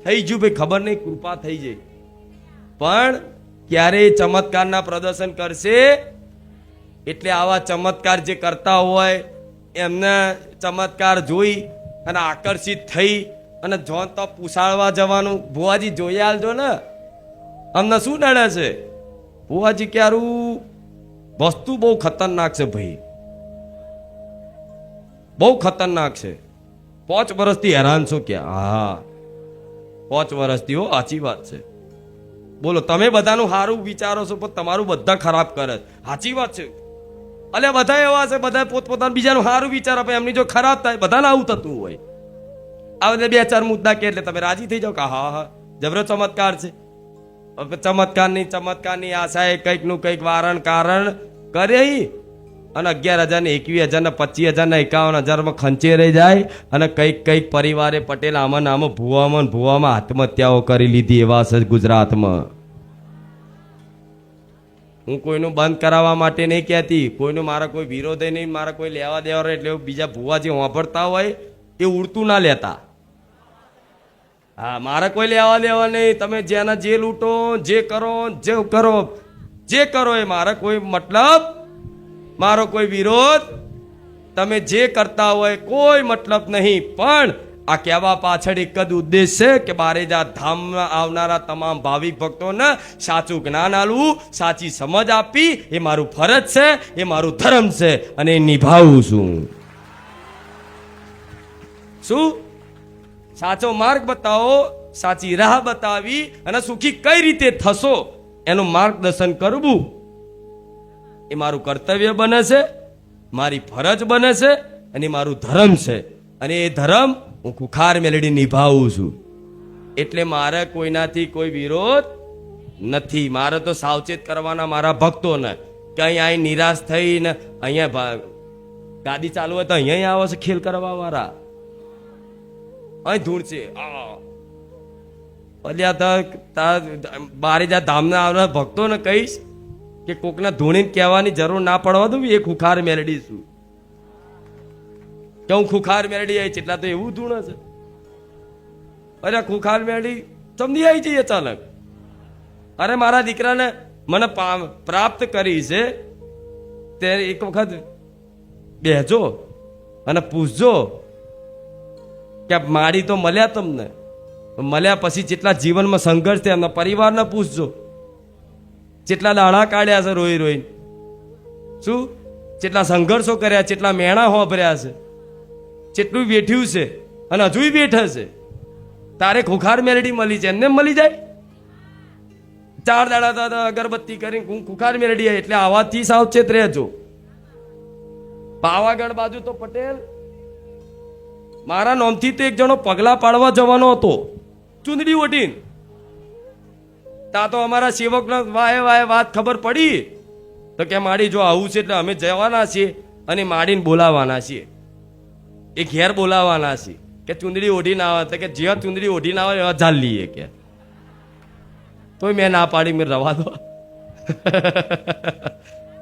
થઈ ગયું ભાઈ, ખબર નહીં કૃપા થઈ જાય, પણ ક્યારેય ચમત્કારના પ્રદર્શન કરશે. એટલે આવા ચમત્કાર જે કરતા હોય એમને ચમત્કાર જોઈ અને આકર્ષિત થઈ અને જોન તો પૂછાડવા જવાનું. ભુવાજી જોઈ આલજો ને, અમને શું નડે છે? ભુવાજી ક્યારું વસ્તુ બહુ ખતરનાક છે ભાઈ, બહુ ખતરનાક છે. 5 વર્ષથી હેરાન છો કે? હા 5 વર્ષથી હો, સાચી વાત છે. બોલો તમે બધાનું સારું વિચારો છો પણ તમારું બધા ખરાબ કરે. સાચી વાત છે. અલ્યા બધા એવા છે, બધા પોતપોતાનું બીજાનું સારું વિચાર આપે, એમની જો ખરાબ થાય બધાને આવું થતું હોય. આ બધા 2-4 મુદ્દા કે એટલે તમે રાજી થઈ જાઓ કે હા જબરો ચમત્કાર છે. ચમત્કારની આશાએ કંઈક નું કંઈક વારણ કારણ કરે અને 11,000 ને 21,000 ને 25,000 ને 51,000 ખંચે રહી જાય. અને કંઈક પરિવારે પટેલ આમાં ભૂવામાં આત્મહત્યાઓ કરી લીધી એવા છે ગુજરાતમાં. હું કોઈનું બંધ કરાવવા માટે નહીં કહેતી, કોઈનું મારા કોઈ વિરોધ નહીં, મારા કોઈ લેવા દેવા એટલે બીજા ભૂવા જે વાપરતા હોય એ ઉડતું ના લેતા. હા મારા કોઈ લેવા દેવા નહીં. તમે જેના જે લૂંટો, જે કરો એ મારા કોઈ મતલબ, મારો કોઈ વિરોધ, તમે જે કરતા હોય કોઈ મતલબ નહીં. પણ આ કહેવા પાછળ એક જ ઉદ્દેશ છે કે બારેજા ધામમાં આવનારા તમામ ભાવિક ભક્તોને સાચું જ્ઞાન આલવું, સાચી સમજ આપી, એ મારું ફરજ છે, એ મારું ધર્મ છે અને એ નિભાવું છું. શું? સાચો માર્ગ બતાવો, સાચી રાહ બતાવી અને સુખી કઈ રીતે થશો એનું માર્ગદર્શન કરવું એ મારું કર્તવ્ય બને છે, મારી ફરજ બને છે અને મારું ધર્મ છે. અને એ ધર્મ હું ખુખાર મેલડી નિભાવું છું. એટલે મારે કોઈનાથી કોઈ વિરોધ નથી. મારે તો સાવચેત કરવાના મારા ભક્તોને કે અહીં નિરાશ થઈને અહીંયા ગાદી ચાલુ હોય તો અહીંયા આવે છે ખેલ કરવા વાળા, અહીં ધૂળ છે. બારેજા ધામના આવનાર ભક્તોને કહીશ કે કોકના ધૂણીને કહેવાની જરૂર ના પડવા દઉં, એ ખુખાર મેલડી છું. કે હું ખુખાર મેરડી આવી જેટલા તો એવું ધૂણ છે. અરે ખુખાર મેરડી સમજી આવી જઈએ અચાનક. અરે મારા દીકરાને મને પ્રાપ્ત કરી છે તે એક વખત બેહજો અને પૂછજો કે માડી તો મળ્યા તમને, મળ્યા પછી જેટલા જીવનમાં સંઘર્ષ થયા એમના પરિવારને પૂછજો, જેટલા દાડા કાઢ્યા છે રોઈ રોઈને, શું જેટલા સંઘર્ષો કર્યા, જેટલા મેણા હોભર્યા છે, જેટલું વેઠ્યું છે અને હજુ બેઠે છે. તારે ખુખાર મેલડી મળી જાય એમને મળી જાય? 4 દાડા અગરબત્તી કરીને હું ખુખાર મેલડી આવી એટલે આવાથી સાવચેત રહેજો. પાવાગઢ બાજુ તો પટેલ મારા નોમથી તો એક જણો પગલા પાડવા જવાનો હતો ચુંદડી ઓઢીને. તા તો અમારા સેવકનો વાય વાય વાત ખબર પડી તો કે માડી જો આવું છે એટલે અમે જવાના છીએ અને માડીને બોલાવાના છીએ, એ ઘેર બોલાવાના છીએ કે ચુંદડી ઓઢીને આવે તો કે જ્યાં ચુંદડી ઓઢીને આવે એવા ઝાલ લઈએ કે. તોય મેં ના પાડી, મેં રવા દો.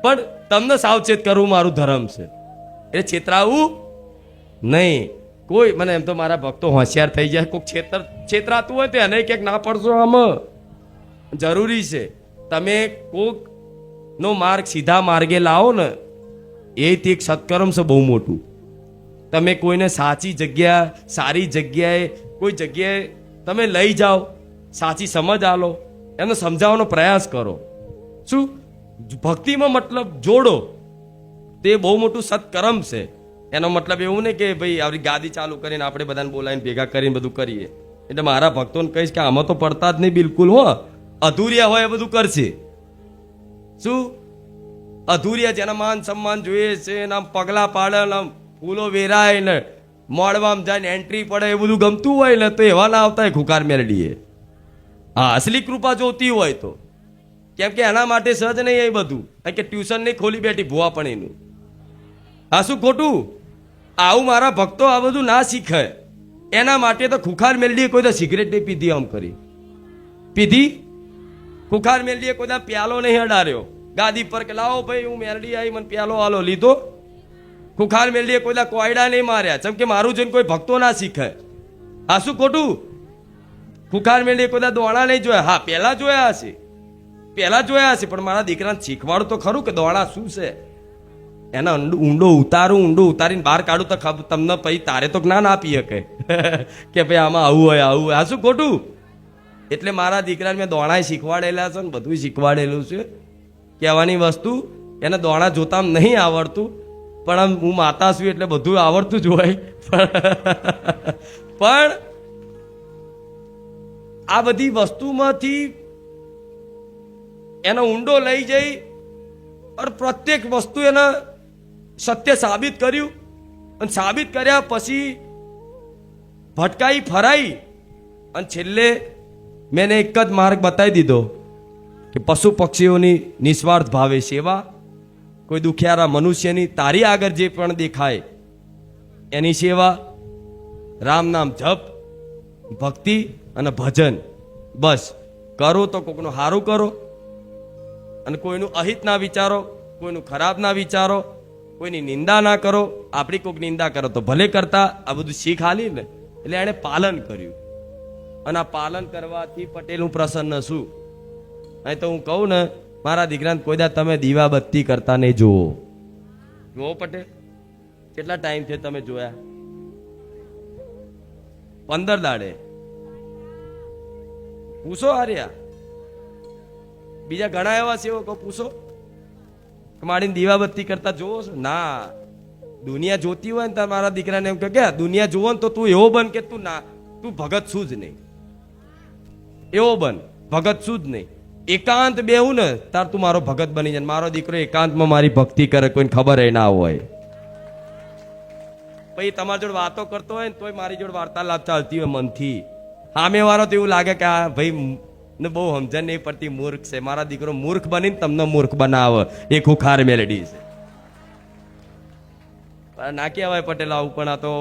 પણ તમને સાવચેત કરવું મારું ધર્મ છે, એટલે છેતરાવું નહીં કોઈ. મને એમ તો મારા ભક્તો હોશિયાર થઈ જાય, કોઈક છેતરાતું હોય તો એને ક્યાંક ના પડશો. આમાં જરૂરી છે તમે કોક નો માર્ગ સીધા માર્ગે લાવો ને, એ એક સત્કર્મ છે બહુ મોટું. તમે કોઈને સાચી જગ્યા, સારી જગ્યાએ, કોઈ જગ્યાએ તમે લઈ જાઓ, સાચી સમજ આલો, એનો સમજાવવાનો પ્રયાસ કરો. શું ભક્તિમાં મતલબ જોડો, તે બહુ મોટું સત્કર્મ છે. એનો મતલબ એવું નહીં કે ભાઈ આવી ગાદી ચાલુ કરીને આપણે બધાને બોલાવીને ભેગા કરીને બધું કરીએ. એટલે મારા ભક્તોને કહીશ કે આમાં તો પડતા જ નહીં બિલકુલ. હો અધૂરિયા હોય એ બધું કરશે. શું અધૂરિયા જેના માન સન્માન જોઈએ છે, એના પગલા પાડે, ફૂલો વેરાય ને મોડવામાં જાય ને એન્ટ્રી પડે, એ બધું ગમતું હોય ને તો એવા ના આવતા ખુખાર મેલડીએ. હા અસલી કૃપા જોતી હોય તો, કેમ કે એના માટે સહજ નહીં એ બધું. કે ટ્યુશન નહીં ખોલી બેઠી ભૂવા પણ એનું. હા શું ખોટું? આવું મારા ભક્તો આ બધું ના શીખે. એના માટે તો ખુખાર મેલડીએ કોઈ તો સિગરેટ નહીં પીધી, આમ કરી પીધી. ખુખાર મેલડીએ કોઈ પ્યાલો નહીં અડાર્યો ગાદી પર કે લાવો ભાઈ હું મેલડી આવી મને પ્યાલો આલો લીધો. ખુખાર મેલડીએ કોઈ કોયડા નહીં માર્યા, જેમ કે મારું જોઈને કોઈ ભક્તો ના શીખે. હા શું ખોટું? ખુખાર મેલડીએ કોઈ દોણા નહીં જોયા. હા પહેલા જોયા હશે, પહેલા જોયા હશે, પણ મારા દીકરાને શીખવાડું તો ખરું કે દોણા શું છે. એના ઊંડો ઉતારીને બહાર કાઢું તો તમને પછી તારે તો જ્ઞાન આપી શકે કે ભાઈ આમાં આવું હોય આવું હોય. આ શું ખોટું? એટલે મારા દીકરાને મેં દોણા શીખવાડેલા છે ને બધું શીખવાડેલું છે. કહેવાની વસ્તુ એને દોણા જોતા નહીં આવડતું, પણ આમ હું માતા છું એટલે બધું આવડતું જ હોય. પણ આ બધી વસ્તુમાંથી એનો ઊંડો લઈ જઈ અને પ્રત્યેક વસ્તુ એના સત્ય સાબિત કર્યું, અને સાબિત કર્યા પછી ભટકાઈ ફરાઈ અને છેલ્લે મેં એક જ માર્ગ બતાવી દીધો કે પશુ પક્ષીઓની નિસ્વાર્થ ભાવે સેવા, કોઈ દુખિયારા મનુષ્યની તારી આગળ જે પણ દેખાય એની સેવા, રામ નામ જપ, ભક્તિ અને ભજન. બસ કરો તો કોઈનું સારું કરો અને કોઈનું અહિત ના વિચારો, કોઈનું ખરાબ ના વિચારો, કોઈની નિંદા ના કરો. આપણી કોઈક નિંદા કરો તો ભલે કરતા. આ બધું શીખ આલી ને એટલે એણે પાલન કર્યું, અને આ પાલન કરવાથી પટેલ હું પ્રસન્ન છું. અહીં તો હું કહું ને મારા દીકરાને કોઈ દા તમે દીવા બત્તી કરતા નહીં જુઓ. જુઓ પટેલ, કેટલા ટાઈમ છે તમે જોયા? 15 દાડે. પૂછો હાર્યા બીજા ઘણા એવા સેવકો પૂછો માડીને દીવા બત્તી કરતા જોવો છો? ના. દુનિયા જોતી હોય ને તાર મારા દીકરાને એમ કે દુનિયા જોવો ને તો તું એવો બન કે તું ના, તું ભગત છું જ નહીં. એવો બન, ભગત છું જ નહીં. એકાંત બેહું ને તાર તું મારો ભગત બની જાય. મારો દીકરો એકાંતમાં મારી ભક્તિ કરે, કોઈને ખબર એ ના હોય. પછી તમારી જોડે વાતો કરતો હોય ને તોય મારી જોડે વાર્તાલાપ ચાલતી હોય મનથી. સામે વાળો તો એવું લાગે કે આ ભાઈ ને બહુ સમજણ નહીં પડતી, મૂર્ખ છે. મારા દીકરો મૂર્ખ બનીને તમને મૂર્ખ બનાવે, એ ખુખાર મેલડી છે. ના કહેવાય પટેલ આવું, પણ આ તો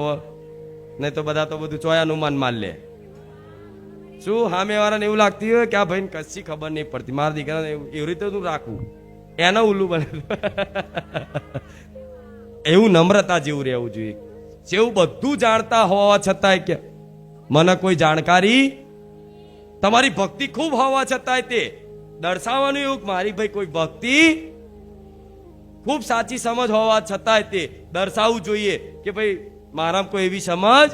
નહીં તો બધા તો બધું ચોયાનું મન માન લે. શું સામે વાળાને એવું લાગતી હોય કે આ ભાઈને કશી ખબર નહીં પડતી, મારા દીકરાને એવી રીતે તું રાખવું, એના ઉલ્લું બને. એવું નમ્રતા જેવું રહેવું જોઈએ. જેવું બધું જાણતા હોવા છતાંય કે મને કોઈ જાણકારી, તમારી ભક્તિ ખૂબ હોવા છતાંય તે દર્શાવવાનું એવું મારી ભાઈ કોઈ ભક્તિ ખૂબ સાચી સમજ હોવા છતાંય તે દર્શાવવું જોઈએ કે ભાઈ મારામાં કોઈ એવી સમજ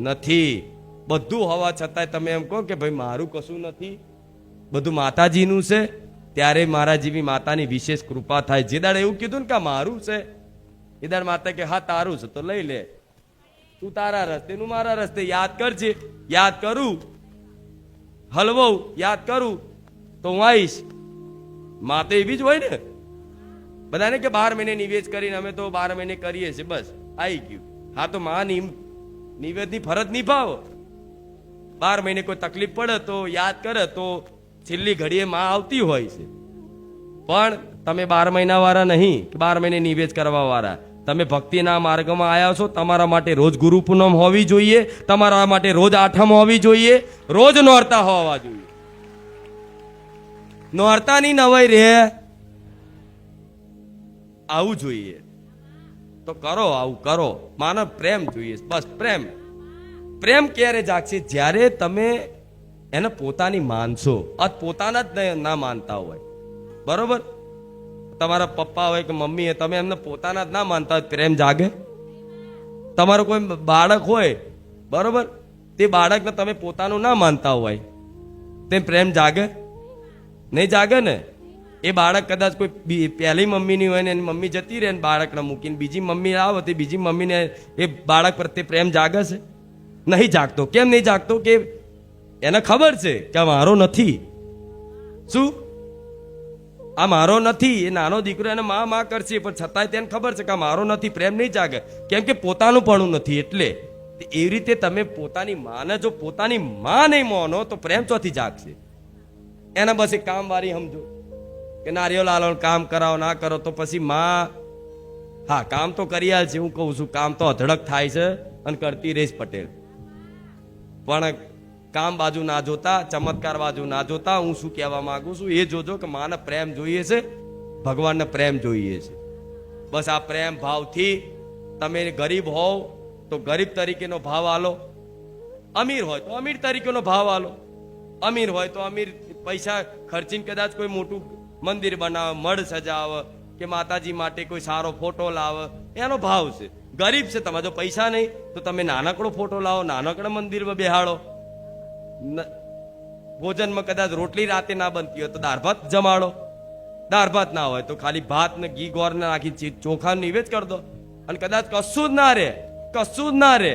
નથી. બધું હોવા છતાંય તમે એમ કહો કે ભાઈ મારું કશું નથી, બધું માતાજીનું છે, ત્યારે મારા જેવી માતાની વિશેષ કૃપા થાય. જે દાડે એવું કીધું ને કે મારું છે, એ દાડે માતા કે હા તારું છે તો લઈ લે, તું તારા રસ્તે નું મારા રસ્તે. યાદ કરજે, યાદ કરું હલવો, યાદ કરું તો હું આવીશ. માં તો એવી જ હોય ને બધાને કે 12 મહિને નિવેદ કરીને અમે તો 12 મહિને કરીએ છીએ, બસ આવી ગયું. હા તો માં નિવેદની ફરજ નિભાવો. 12 મહિને કોઈ તકલીફ પડે તો યાદ કરે તો છેલ્લી ઘડીએ માં આવતી હોય છે. પણ તમે 12 મહિના વાળા નહીં, 12 મહિને નિવેદ કરવા વાળા. તમે ભક્તિના માર્ગમાં આવ્યા છો, તમારા માટે રોજ ગુરુ પૂનમ હોવી જોઈએ, તમારા માટે રોજ આઠમ હોવી જોઈએ, રોજ નોરતા હોવા જોઈએ. નોરતાની નવાઈ રે આવું જોઈએ તો કરો, આવું કરો. માનવ પ્રેમ જોઈએ, બસ પ્રેમ. પ્રેમ ક્યારે જાગશે? જ્યારે તમે એને પોતાની માનશો. આ પોતાના જ ના માનતા હોય, બરોબર? તમારા પપ્પા હોય કે મમ્મી હોય, તમે એમને પોતાના જ ના માનતા હોય, પ્રેમ જાગે? તમારો કોઈ બાળક હોય, બરોબર, તે બાળકને તમે પોતાનું ના માનતા હોય, તે પ્રેમ જાગે? નહીં જાગે ને. એ બાળક કદાચ કોઈ પહેલી મમ્મીની હોય ને એની મમ્મી જતી રહે ને બાળકને મૂકીને બીજી મમ્મી આવે તો બીજી મમ્મીને એ બાળક પ્રત્યે પ્રેમ જાગે છે? નહીં જાગતો. કેમ નહીં જાગતો? કે એને ખબર છે કે આ મારો નથી. શું? આ મારો નથી. એ નાનો દીકરો એને માં કરશે પણ છતાંય તેને ખબર છે કે આ મારો નથી. પ્રેમ નહીં જાગે. કેમ કે પોતાનું પણ નથી. એટલે એવી રીતે તમે પોતાની માને જો પોતાની માં નહીં માનો તો પ્રેમ ચોથી જાગશે? એના બસ એક કામ વાળી સમજો કે નારિયેળ લાલો કામ કરાવો, ના કરો તો પછી માં હા કામ તો કરી આલ છે. હું કહું છું કામ તો અધડક થાય છે અને કરતી રહીશ પટેલ. પણ કામ બાજુ ના જોતા, ચમત્કાર બાજુ ના જોતા, હું શું કહેવા માંગુ છું એ જોજો કે માને પ્રેમ જોઈએ છે, ભગવાનને પ્રેમ જોઈએ છે. બસ આ પ્રેમ ભાવથી તમે ગરીબ હોવ તો ગરીબ તરીકેનો ભાવ આલો, અમીર હોય તો અમીર તરીકેનો ભાવ આલો. અમીર હોય તો અમીર પૈસા ખર્ચીને કદાચ કોઈ મોટું મંદિર બનાવે, મઢ સજાવે કે માતાજી માટે કોઈ સારો ફોટો લાવે, એનો ભાવ છે. ગરીબ છે, તમારે જો પૈસા નહીં તો તમે નાનકડો ફોટો લાવો, નાનકડા મંદિરમાં બેહાડો. ભોજનમાં કદાચ રોટલી રાતે ના બનતી હોય તો દાળ ભાત જમાડો. દાળ ભાત ના હોય તો ખાલી ભાત ને ઘી ગોળ ને નાખી ચોખા નિવેદ કરી દો. અને કદાચ કશું જ ના રે, કશું જ ના રે,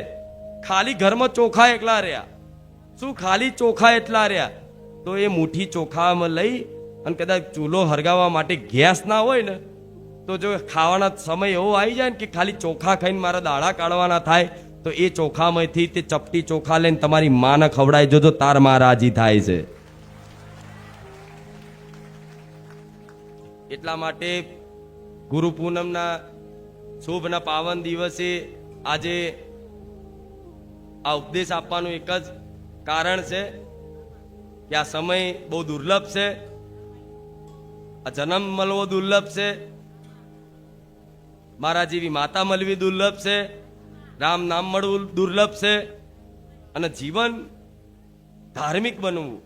ખાલી ઘરમાં ચોખા એકલા રહ્યા, શું ખાલી ચોખા એટલા રહ્યા, તો એ મુઠ્ઠી ચોખામાં લઈ અને કદાચ ચૂલો હરગાવવા માટે ગેસ ના હોય ને તો જો ખાવાના સમય એવો આવી જાય ને કે ખાલી ચોખા ખાઈને મારા દાડા કાઢવાના થાય તો એ ચોખામાંથી તે ચપટી ચોખા લઈને તમારી માને ખવડાવી જોજો, તાર માં રાજી થાય છે. એટલા માટે ગુરુ પૂનમના શુભના પાવન દિવસે આજે આ ઉપદેશ આપવાનું એક જ કારણ છે કે આ સમય બહુ દુર્લભ છે, આ જન્મ મળવો દુર્લભ છે, મારા જેવી માતા મળવી દુર્લભ છે, રામ નામ મળવું દુર્લભ છે, અને જીવન ધાર્મિક બનવું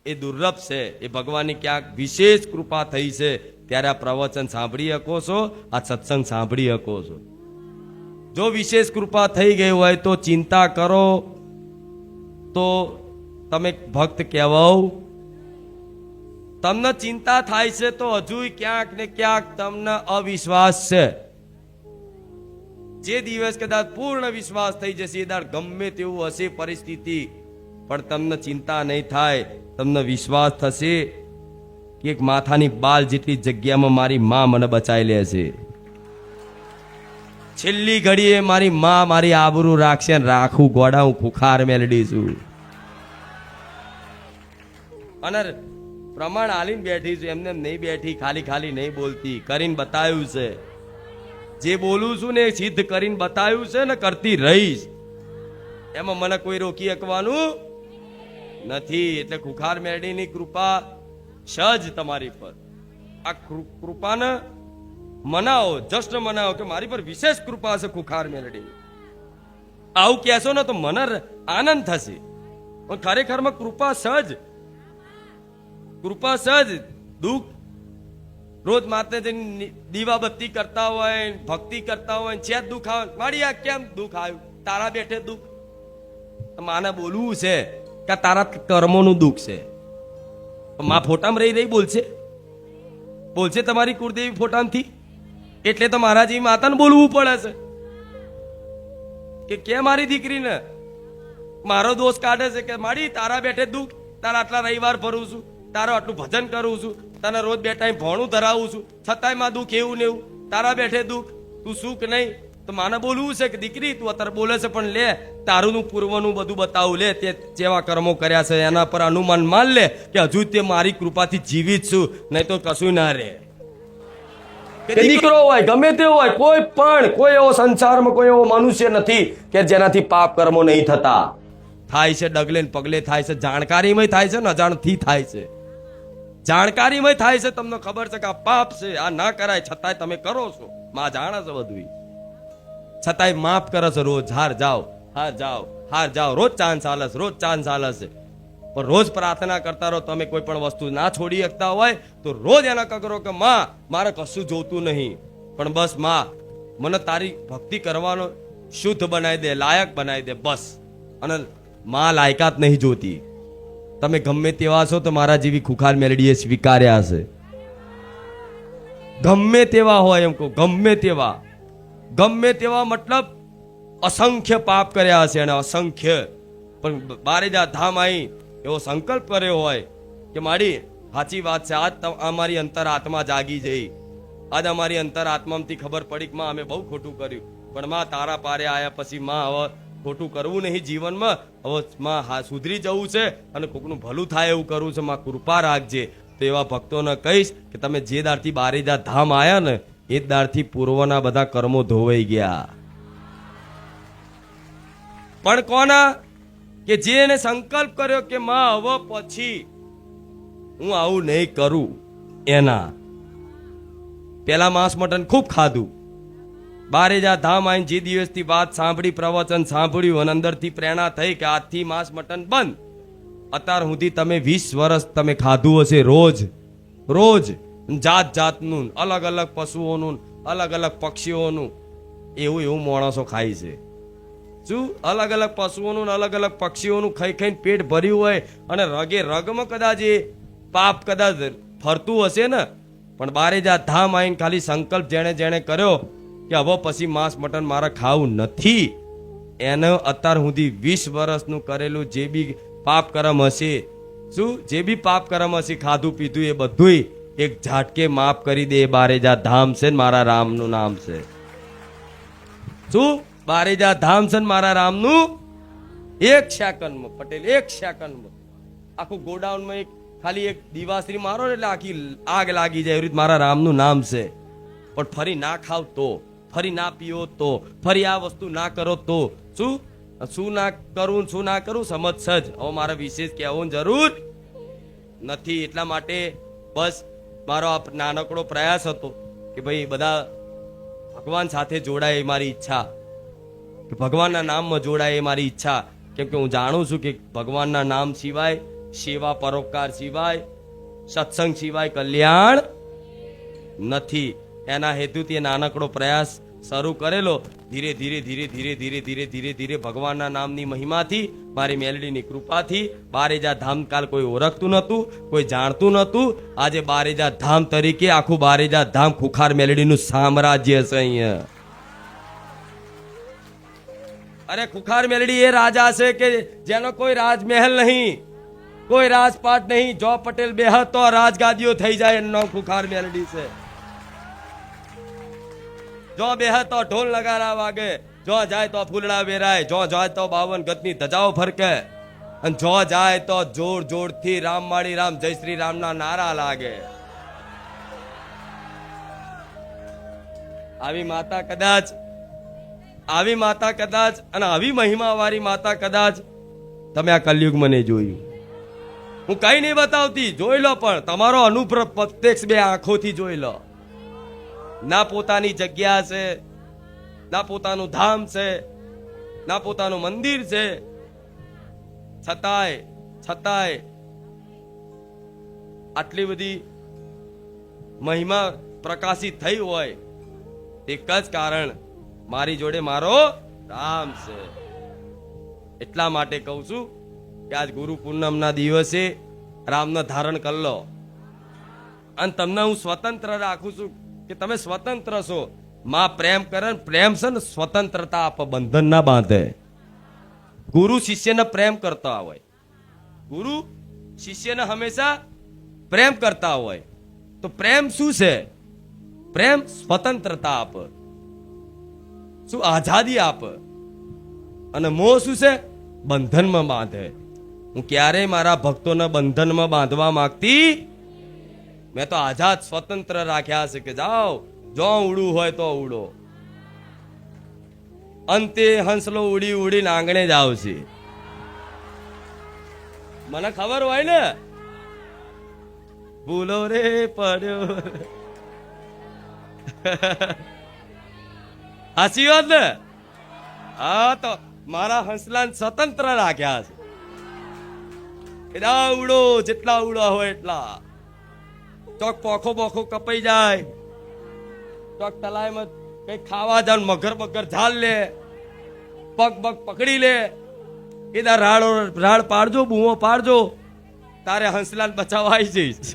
એ દુર્લભ છે. એ ભગવાનની ક્યાંક વિશેષ કૃપા થઈ છે ત્યારે આ પ્રવચન સાંભળી શકો છો, આ સત્સંગ સાંભળી શકો છો. જો વિશેષ કૃપા થઈ ગઈ હોય તો ચિંતા કરો તો તમે ભક્ત કહેવાઓ. તમને ચિંતા થાય છે તો હજુ ક્યાંક ને ક્યાંક તમને અવિશ્વાસ છે. જે દિવસ કદાચ પૂર્ણ વિશ્વાસ થઈ જશે એ દાડ ગમે તેવું હશે પરિસ્થિતિ પણ તમને ચિંતા નહીં થાય. તમને વિશ્વાસ થશે કે એક માથાની બાલ જેટલી જગ્યામાં મારી માં મને બચાવી લે છે. છેલ્લી ઘડીએ મારી માં મારી આબરૂ રાખશે ને રાખું ગોડા હું ખુખાર મેલડી છું. અને પ્રમાણ આલીને બેઠી છું, એમને નહીં બેઠી, ખાલી ખાલી નહીં બોલતી, કરીને બતાવ્યું છે. જે બોલું છું ને એ સિદ્ધ કરીને બતાવ્યું છે ને કરતી રહીશ. એમાં મને કોઈ રોકી શકવાનું નથી. એટલે ખુખાર મેરડીની કૃપા સહજ તમારી પર. આ કૃપાને મનાવો, જશ્ન મનાવો કે મારી પર વિશેષ કૃપા છે ખુખાર મેલડી. આવું કહેશો ને તો મને આનંદ થશે. પણ ખરેખરમાં કૃપા સહજ દુઃખ રોજ માથે જઈને દીવાબત્તી કરતા હોય, ભક્તિ કરતા હોય, છે દુઃખ આવે. મારી આ કેમ દુઃખ આવ્યું? તારા બેઠે દુઃખ. માને બોલવું છે કે તારા કર્મોનું દુઃખ છે. માં ફોટામાં રહી બોલશે તમારી કુળદેવી ફોટામાંથી. એટલે તો મારા જેવી માતાને બોલવું પડે છે કે મારી દીકરીને મારો દોષ કાઢે છે કે મારી તારા બેઠે દુઃખ, તારા આટલા રવિવાર ભરું છું, તારું આટલું ભજન કરું છું, તને રોજ બે ટાઈમ ભણું ધરાવું છું, છતાંય માં દુઃખ એવું ને એવું, તારા બેઠે દુઃખ, તું સુખ નહીં. તો માને બોલવું છે કે દીકરી તું અત્યારે બોલે છે પણ લે તારું પૂર્વનું બધું બતાવું, લે તે જેવા કર્મો કર્યા છે એના પર અનુમાન માન લે કે હજુ તે મારી કૃપાથી જીવિત છું, નહીં તો કશું ના રહે. દીકરો હોય ગમે તે હોય, કોઈ એવો સંસારમાં કોઈ એવો મનુષ્ય નથી કે જેનાથી પાપ કર્મો નહીં થતા. થાય છે ડગલે ને પગલે થાય છે, જાણકારીમાં થાય છે ને અજાણથી થાય છે. જાણકારીમાં થાય છે, તમને ખબર છે કે આ પાપ છે, આ ના કરાય, છતાંય તમે કરો છો. માં જાણે છે બધું, છતાંય માફ કરે છે. રોજ હાર જાઓ, રોજ ચાન્સ આલે છે. પણ રોજ પ્રાર્થના કરતા રહો. તમે કોઈ પણ વસ્તુ ના છોડી શકતા હોય તો રોજ એના કરો કે માં મારે કશું જોતું નહીં, પણ બસ માં મને તારી ભક્તિ કરવાનો શુદ્ધ બનાવી દે, લાયક બનાવી દે બસ. અને માં લાયકાત નહીં જોતી. તમે ગમે તેવા છો તો મારા જેવી ખુખાર મેલડીએ સ્વીકાર્યા છે. ગમે તેવા હોય એમ કહું, ગમે તેવા મતલબ અસંખ્ય પાપ કર્યા હશે અને અસંખ્ય, પણ બારેજા ધામ આવી એવો સંકલ્પ કર્યો હોય કે મારી સાચી વાત છે, આજ અમારી અંતર આત્મા જાગી જઈ, આજ અમારી અંતર આત્મામાંથી ખબર પડી કે માં અમે બહુ ખોટું કર્યું, પણ માં તારા પારે આવ્યા પછી માં હવે ખોટું કરવું નહીં જીવનમાં, હવે માં સુધરી જવું છે અને કોકનું ભલું થાય એવું કરવું છે. માં કૃપા રાખજે. તો એવા ભક્તોને કહીશ કે તમે જે દારથી બારેજા ધામ આવ્યા ને એ દારથી પૂર્વના બધા કર્મો ધોવાઈ ગયા. પણ કોના? કે જેને સંકલ્પ કર્યો કે માં હવે પછી હું આવું નહીં કરું. એના પેલા માંસ મટન ખૂબ ખાધું, બારેજા ધામ આવીને જે દિવસથી વાત સાંભળી, પ્રવચન સાંભળ્યું અને અંદરથી પ્રેરણા થઈ કે આજથી માંસ મટન બંધ. અત્યાર સુધી તમે 20 વર્ષ તમે ખાધું હશે રોજ જાતનું, અલગ અલગ પશુઓનું, અલગ અલગ પક્ષીઓનું, એવું માણસો ખાય છે. શું અલગ અલગ પશુઓનું, અલગ અલગ પક્ષીઓનું ખાઈને પેટ ભર્યું હોય અને રગમાં કદાચ એ પાપ કદાચ ફરતું હશે ને, પણ બારેજા ધામ આવીને ખાલી સંકલ્પ જેણે કર્યો કે હવે પછી માંસ મટન મારે ખાવું નથી, એને અત્યાર સુધી 20 વર્ષનું કરેલું જે બી પાપ કર્મ હશે, જે બી પાપ કર્મ હશે, ખાધું પીધું, એ બધુંય એક ઝાટકે માફ કરી દે. બારેજા ધામ છે ને મારા રામનું નામ છે. શું બારેજા ધામ છે ને મારા રામનું? એક સેકન્ડમાં પટેલ, એક સેકન્ડમાં આખું ગોડાઉનમાં ખાલી એક દીવાશ્રી મારો એટલે આખી આગ લાગી જાય. એવી રીતે મારા રામનું નામ છે. પણ ફરી ના ખાવ તો, ફરી ના પીઓ તો, ફરી આ વસ્તુ ના કરો તો શું ના કરું સમજ જ. હવે મારે વિશેષ કહેવાની જરૂર નથી. એટલા માટે બસ મારો આ નાનકડો પ્રયાસ હતો કે ભાઈ બધા ભગવાન સાથે જોડાય એ મારી ઈચ્છા, કે ભગવાનના નામમાં જોડાય એ મારી ઈચ્છા. કેમ કે હું જાણું છું કે ભગવાનના નામ સિવાય, સેવા પરોપકાર સિવાય, સત્સંગ સિવાય કલ્યાણ નથી. એના હેતુથી એ નાનકડો પ્રયાસ શરૂ કરેલો. ધીરે ધીરે ભગવાનના નામની મહિમાથી, મારી મેલડીની કૃપાથી બારેજા ધામ કાલ કોઈ ઓળખતું નહોતું, કોઈ જાણતું નહોતું. આજે બારેજા ધામ તરીકે આખું બારેજા ધામ ખુખાર મેલડીનું સામ્રાજ્ય છે અહીંયા. અરે ખુખાર મેલડી એ રાજા છે કે જેનો કોઈ રાજમહેલ નહીં, કોઈ રાજપાટ નહીં. જો પટેલ બેહદ તો રાજગાદીઓ થઈ જાય એનું ખુખાર મેલડી છે. જો બેહદ તો ઢોલ નગારા વાગે, જો જાય તો ફૂલડા વેરાય, જો જાય તો 52 ગજની ધજાઓ ફરકે, અને જો જાય તો જોર જોરથી રામ માળી રામ, જય શ્રી રામના નારા લાગે. આવી માતા કદાચ અને આવી મહિમા વાળી માતા કદાચ તમે આ કલયુગમાં નહીં જોયું. હું કઈ નહીં બતાવતી, જોઈ લો, પણ તમારો અનુભવ પ્રત્યક્ષ બે આંખોથી જોઈ લો. ના પોતાની જગ્યા છે, ના પોતાનું ધામ છે, ના પોતાનું મંદિર છે, છતાંય આટલી બધી મહિમા પ્રકાશિત થઈ હોય, એક જ કારણ, મારી જોડે મારો રામ છે. એટલા માટે કહું છું કે આજ ગુરુ પૂનમના દિવસે રામને ધારણ કરી લો. અને તમને હું સ્વતંત્ર રાખું છું કે તમે સ્વતંત્ર છો. માં પ્રેમ કરે, પ્રેમ છે ને સ્વતંત્રતા આપે, બંધન ના બાંધે. ગુરુ શિષ્યને પ્રેમ કરતા હોય, ગુરુ શિષ્યને હંમેશા પ્રેમ કરતા હોય. તો પ્રેમ શું છે? પ્રેમ સ્વતંત્રતા આપે, શું આઝાદી આપે. અને મોહ શું છે? બંધનમાં બાંધે. હું ક્યારેય મારા ભક્તોને બંધનમાં બાંધવા માંગતી, મેં તો આઝાદ સ્વતંત્ર રાખ્યા છે કે જાઓ, જો ઉડવું હોય તો ઉડો. અંતે હંસલો ઉડી ઉડીને આંગણે જ આવશે. મને ખબર હોય ને, ભૂલો રે પડ્યો. સાચી વાત ને? હા, તો મારા હંસલાને સ્વતંત્ર રાખ્યા છે કે જા ઉડો, જેટલા ઉડવા હોય એટલા. ચોક પોખો બોખો કપાઈ જાય, ચોક તલાઈમાં કઈ ખાવા જાવ, મગર બગર ઝાલ લે, પગ બગ પકડી લે, કીધા રાડ પાડજો, બૂમો પાડજો, તારે હંસલાલ બચાવવા આવી જઈશ.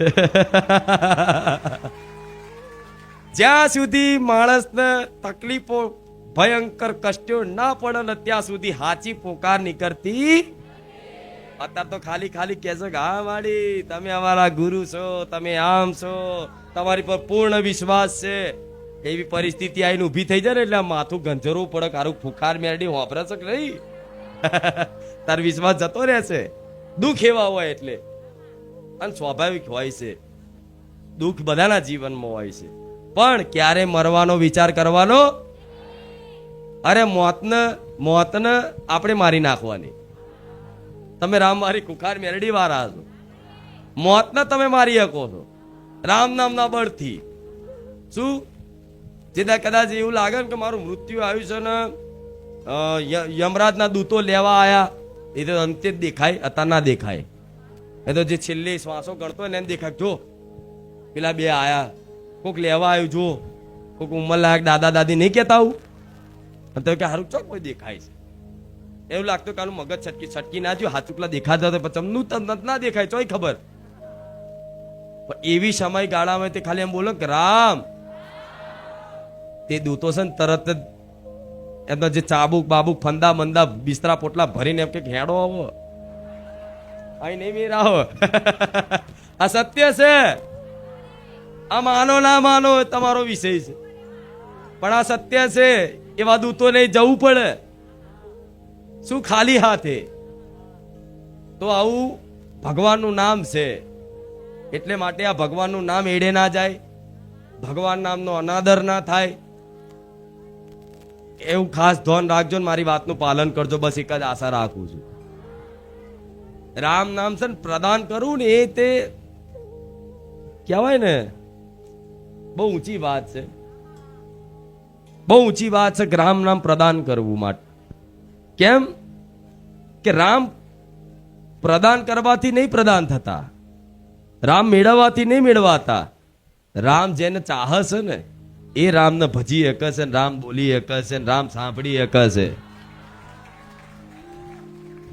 જ્યાં સુધી માણસને તકલીફો ભયંકર કષ્ટો ના પડે ને ત્યાં સુધી હાચી પોકાર નીકળતી. અત્યારે તો ખાલી ખાલી કે છે કે હા માડી તમે અમારા ગુરુ છો, તમે આમ છો, તમારી પર પૂર્ણ વિશ્વાસ છે. એવી પરિસ્થિતિ આવીને ઊભી થઈ જાય ને એટલે માથું ગંજરવું પડે, કારું ફુકાર મેરડી વાપરે છે કે નહીં. તાર વિશ્વાસ જતો રહેશે. દુઃખ એવા હોય એટલે, અને સ્વાભાવિક હોય છે, દુઃખ બધાના જીવનમાં હોય છે. પણ ક્યારે મરવાનો વિચાર કરવાનો? અરે મોતને આપણે મારી નાખવાની. તમે રામ મારી કુખાર મેરડી વાળા છો, મોતને તમે મારી શકો છો રામ નામના બળથી. શું જેદા કદાચ એવું લાગે ને કે મારું મૃત્યુ આવ્યું છે ને યમરાજના દૂતો લેવા આયા, એ તો અંતે જ દેખાય, અત્યાર ના દેખાય. એ તો જે છેલ્લે શ્વાસો ગણતો હોય ને એમ દેખાય. જો પેલા બે આયા, કોક લેવા આવ્યું, જો કોક ઉંમર લાયક દાદા દાદી નહીં કેતા આવું, તો કે હારું ચોક કોઈ દેખાય છે. એવું લાગતું કે આનું મગજ છટકી ના થયું, હાચુકલા દેખાતા હતા પછી ના દેખાય, ચોય ખબર. પણ એવી સમયગાળામાં તે ખાલી એમ બોલો કે રામ, તે દૂતો છે ને તરત જ એમના જે ચાબુક બાબુક ફંદા મંદા બિસ્તરા પોટલા ભરીને એમ કે હેડો આવો, અહીં નહીં મેરાવો. આ સત્ય છે, આ માનો ના માનો તમારો વિષય છે, પણ આ સત્ય છે. એવા દૂતો નહીં જવું પડે, શું ખાલી હાથે. તો આવું ભગવાનનું નામ છે, એટલે માટે આ ભગવાનનું નામ એડે ના જાય, ભગવાન નામનો અનાદર ના થાય, એવું ખાસ ધ્યાન રાખજો ને મારી વાતનું પાલન કરજો. બસ એક જ આશા રાખું છું. રામ નામ છે ને પ્રદાન કરવું ને, એ તે કહેવાય ને બહુ ઊંચી વાત છે, બહુ ઊંચી વાત છે કે રામ નામ પ્રદાન કરવું માટે. કેમ કે રામ પ્રદાન કરવાથી નહીં પ્રદાન થતા, રામ મેળવવાથી નહીં મેળવાતા. રામ જેને ચાહે છે ને એ રામને ભજી શકે છે, રામ બોલી શકે છે, રામ સાંભળી શકે છે.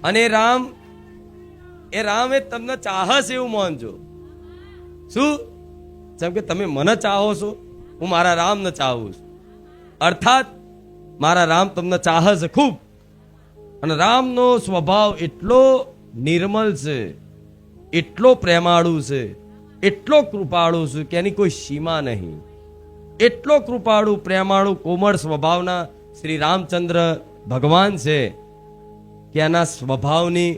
અને રામ એ તમને ચાહે છે એવું માનજો. શું? જેમ કે તમે મને ચાહો છો, હું મારા રામને ચાહું છું, અર્થાત મારા રામ તમને ચાહે છે ખૂબ. અને રામનો સ્વભાવ એટલો નિર્મલ છે, એટલો પ્રેમાળુ છે, એટલો કૃપાળુ છે કે એની કોઈ સીમા નહીં. એટલો કૃપાળુ પ્રેમાળુ કોમળ સ્વભાવના શ્રી રામચંદ્ર ભગવાન છે કે એના સ્વભાવની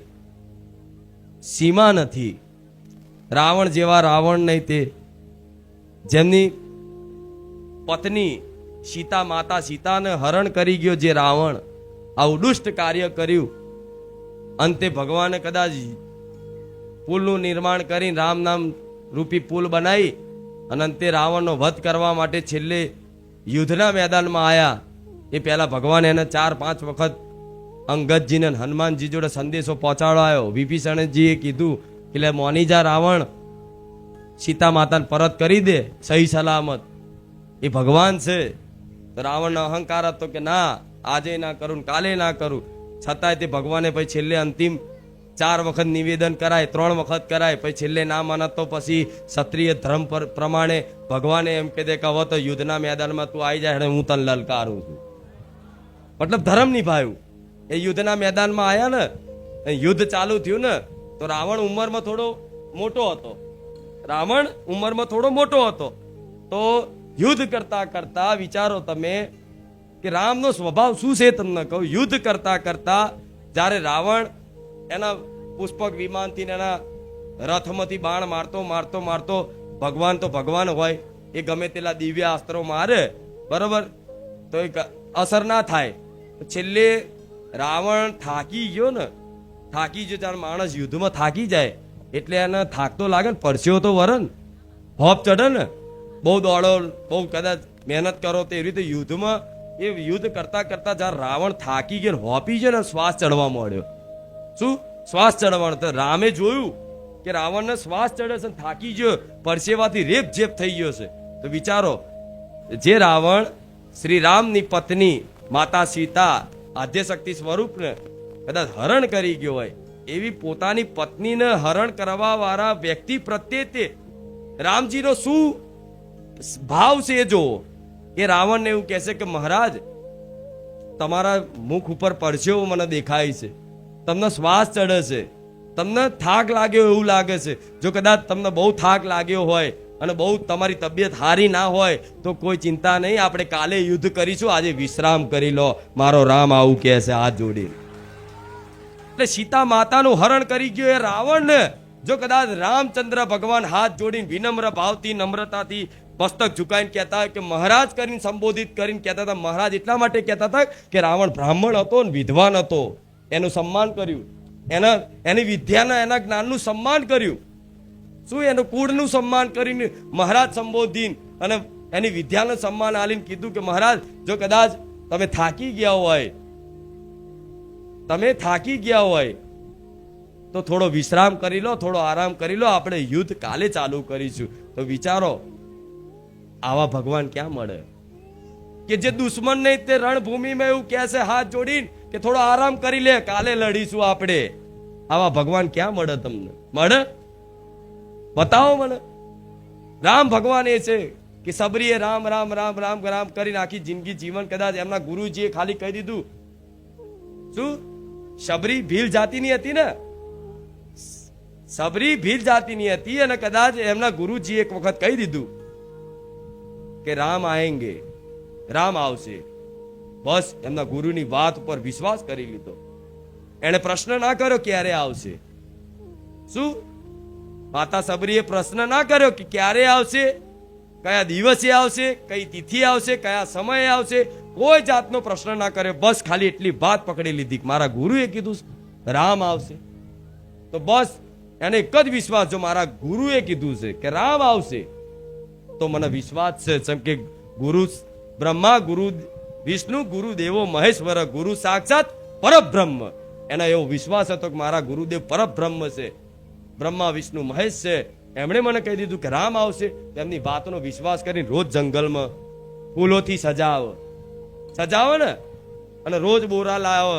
સીમા નથી. રાવણ જેવા રાવણ નહીં તે, જેમની પત્ની સીતા, માતા સીતાને હરણ કરી ગયો જે રાવણ, આવું દુષ્ટ કાર્ય કર્યું. અંતે ભગવાને કદાચ પુલનું નિર્માણ કરી રામ નામ રૂપી પુલ બનાવી અને અંતે રાવણનો વધ કરવા માટે છેલ્લે યુદ્ધના મેદાનમાં આયા એ પહેલા ભગવાન એને 4-5 વખત અંગદજીને અને હનુમાનજી જોડે સંદેશો પહોંચાડ્યો. વિભીષણજીએ કીધું એટલે મોની જા રાવણ, સીતા માતાને પરત કરી દે સહી સલામત. એ ભગવાન છે. તો રાવણનો અહંકાર હતો કે ના, આજે ના કરું ને કાલે ના કરું. છતાંય તે ભગવાને પછી છેલ્લે અંતિમ 4 વખત નિવેદન કરાય, 3 વખત કરાય, પછી છેલ્લે ના માનત તો પછી ક્ષત્રિય ધર્મ પ્રમાણે ભગવાને એમ કહી દે કે હવે તો યુદ્ધના મેદાનમાં તું આવી જાય, હું તને લલકારું છું. મતલબ ધર્મ નિભાવ્યું. એ યુદ્ધના મેદાનમાં આયા ને, યુદ્ધ ચાલુ થયું ને, તો રાવણ ઉંમરમાં થોડો મોટો હતો. રાવણ ઉંમરમાં થોડો મોટો હતો. તો યુદ્ધ કરતા કરતા વિચારો તમે કે રામનો સ્વભાવ શું છે તમને કહું. યુદ્ધ કરતા કરતા જ્યારે રાવણ એના પુષ્પક વિમાનથી એના રથમાંથી બાણ મારતો મારતો મારતો, ભગવાન તો ભગવાન હોય, એ ગમે તેલા દિવ્ય અસ્ત્રો મારે બરોબર, તો એ અસર ના થાય. છેલ્લે રાવણ થાકી ગયો ને, થાકી ગયો. જ્યારે માણસ યુદ્ધમાં થાકી જાય એટલે એને થાક તો લાગે ને, પરસ્યો તો વરણ હોપ ચડે ને. બહુ દોડો, બહુ કદાચ મહેનત કરો તો એવી રીતે યુદ્ધમાં એ યુદ્ધ કરતા કરતા જ્યારે રાવણ થાકી ગયો, હોપી ગયો ને, શ્વાસ ચડવા માંડ્યો. શું શ્વાસ ચડવાનો? તો રામે જોયું કે રાવણને શ્વાસ ચડે છે, થાકી ગયો, પરસેવાથી રેપ જેપ થઈ ગયો છે. તો વિચારો, જે રાવણ શ્રી રામની પત્ની માતા સીતા આદ્યશક્તિ સ્વરૂપને કદાચ હરણ કરી ગયો હોય, એવી પોતાની પત્નીને હરણ કરવા વાળા વ્યક્તિ પ્રત્યે તે રામજીનો શું ભાવ છે એ જુઓ. એ રાવણને એવું કહેશે કે મહારાજ, તમારા મુખ ઉપર પરસેવો મને દેખાય છે, તમને શ્વાસ ચડે છે, તમને થાક લાગ્યો એવું લાગે છે. જો કદાચ તમને બહુ થાક લાગ્યો હોય અને બહુ તમારી તબિયત સારી ના હોય તો કોઈ ચિંતા નહીં, આપણે કાલે યુદ્ધ કરીશું, આજે વિશ્રામ કરી લો. મારો રામ આવું કહે છે હાથ જોડી. એટલે સીતા માતાનું હરણ કરી ગયો એ રાવણ ને જો કદાચ રામચંદ્ર ભગવાન હાથ જોડીને વિનમ્ર ભાવથી નમ્રતાથી મસ્તક ઝુકાઈને કહેતા હોય કે મહારાજ કરીને સંબોધિત કરીને કહેતા હતા. મહારાજ એટલા માટે કહેતા હતા કે રાવણ બ્રાહ્મણ હતો ને વિદ્વાન હતો, એનું સન્માન કર્યું, એની વિદ્યાના એના જ્ઞાનનું સન્માન કર્યું. શું એનું કુળનું સન્માન કરીને મહારાજ સંબોધીને અને એની વિદ્યાનું સન્માન આલીને કીધું કે મહારાજ, જો કદાચ તમે થાકી ગયા હોય તો થોડો વિશ્રામ કરી લો, થોડો આરામ કરી લો, આપણે યુદ્ધ કાલે ચાલુ કરીશું. તો વિચારો, આવા ભગવાન ક્યાં મળે કે જે દુશ્મન નહીં તે રણભૂમિમાં એવું કહે છે હાથ જોડીને કે થોડો આરામ કરી લે, કાલે લડીશું આપણે. આવા ભગવાન ક્યાં મળે તમને? મળે? બતાવો મને. રામ ભગવાન એ છે કે સબરીએ રામ રામ રામ રામ રામ કરીને આખી જિંદગી જીવન કદાચ એમના ગુરુજીએ ખાલી કહી દીધું. શું? સબરી ભીલ જાતિની હતી ને, સબરી ભીલ જાતિની હતી અને કદાચ એમના ગુરુજી એક વખત કહી દીધું કે રામ આએંગે, રામ આવશે. બસ એમના ગુરુની વાત ઉપર વિશ્વાસ કરી લીધો. એને પ્રશ્ન ના કર્યો ક્યારે આવશે. શું? માતા સબરીએ પ્રશ્ન ના કર્યો કે ક્યારે આવશે, કયા દિવસે આવશે, કઈ તિથિ આવશે, કયા સમયે આવશે, કોઈ જાતનો પ્રશ્ન ના કર્યો. બસ ખાલી એટલી વાત પકડી લીધી કે મારા ગુરુએ કીધું રામ આવશે. તો બસ એને એક જ વિશ્વાસ, જો મારા ગુરુએ કીધું છે કે રામ આવશે તો મને વિશ્વાસ છે. જેમ કે ગુરુ બ્રહ્મા, ગુરુ વિષ્ણુ, ગુરુ દેવો મહેશ્વર, ગુરુ સાક્ષાત પરબ્રહ્મ. એનો એવો વિશ્વાસ હતો કે મારા ગુરુદેવ પરબ્રહ્મ છે, બ્રહ્મા વિષ્ણુ મહેશ છે. એમણે મને કહી દીધું કે રામ આવશે. તેમની વાતનો વિશ્વાસ કરીને રોજ જંગલમાં ફૂલોથી સજાવો ને, અને રોજ બોરા લાવો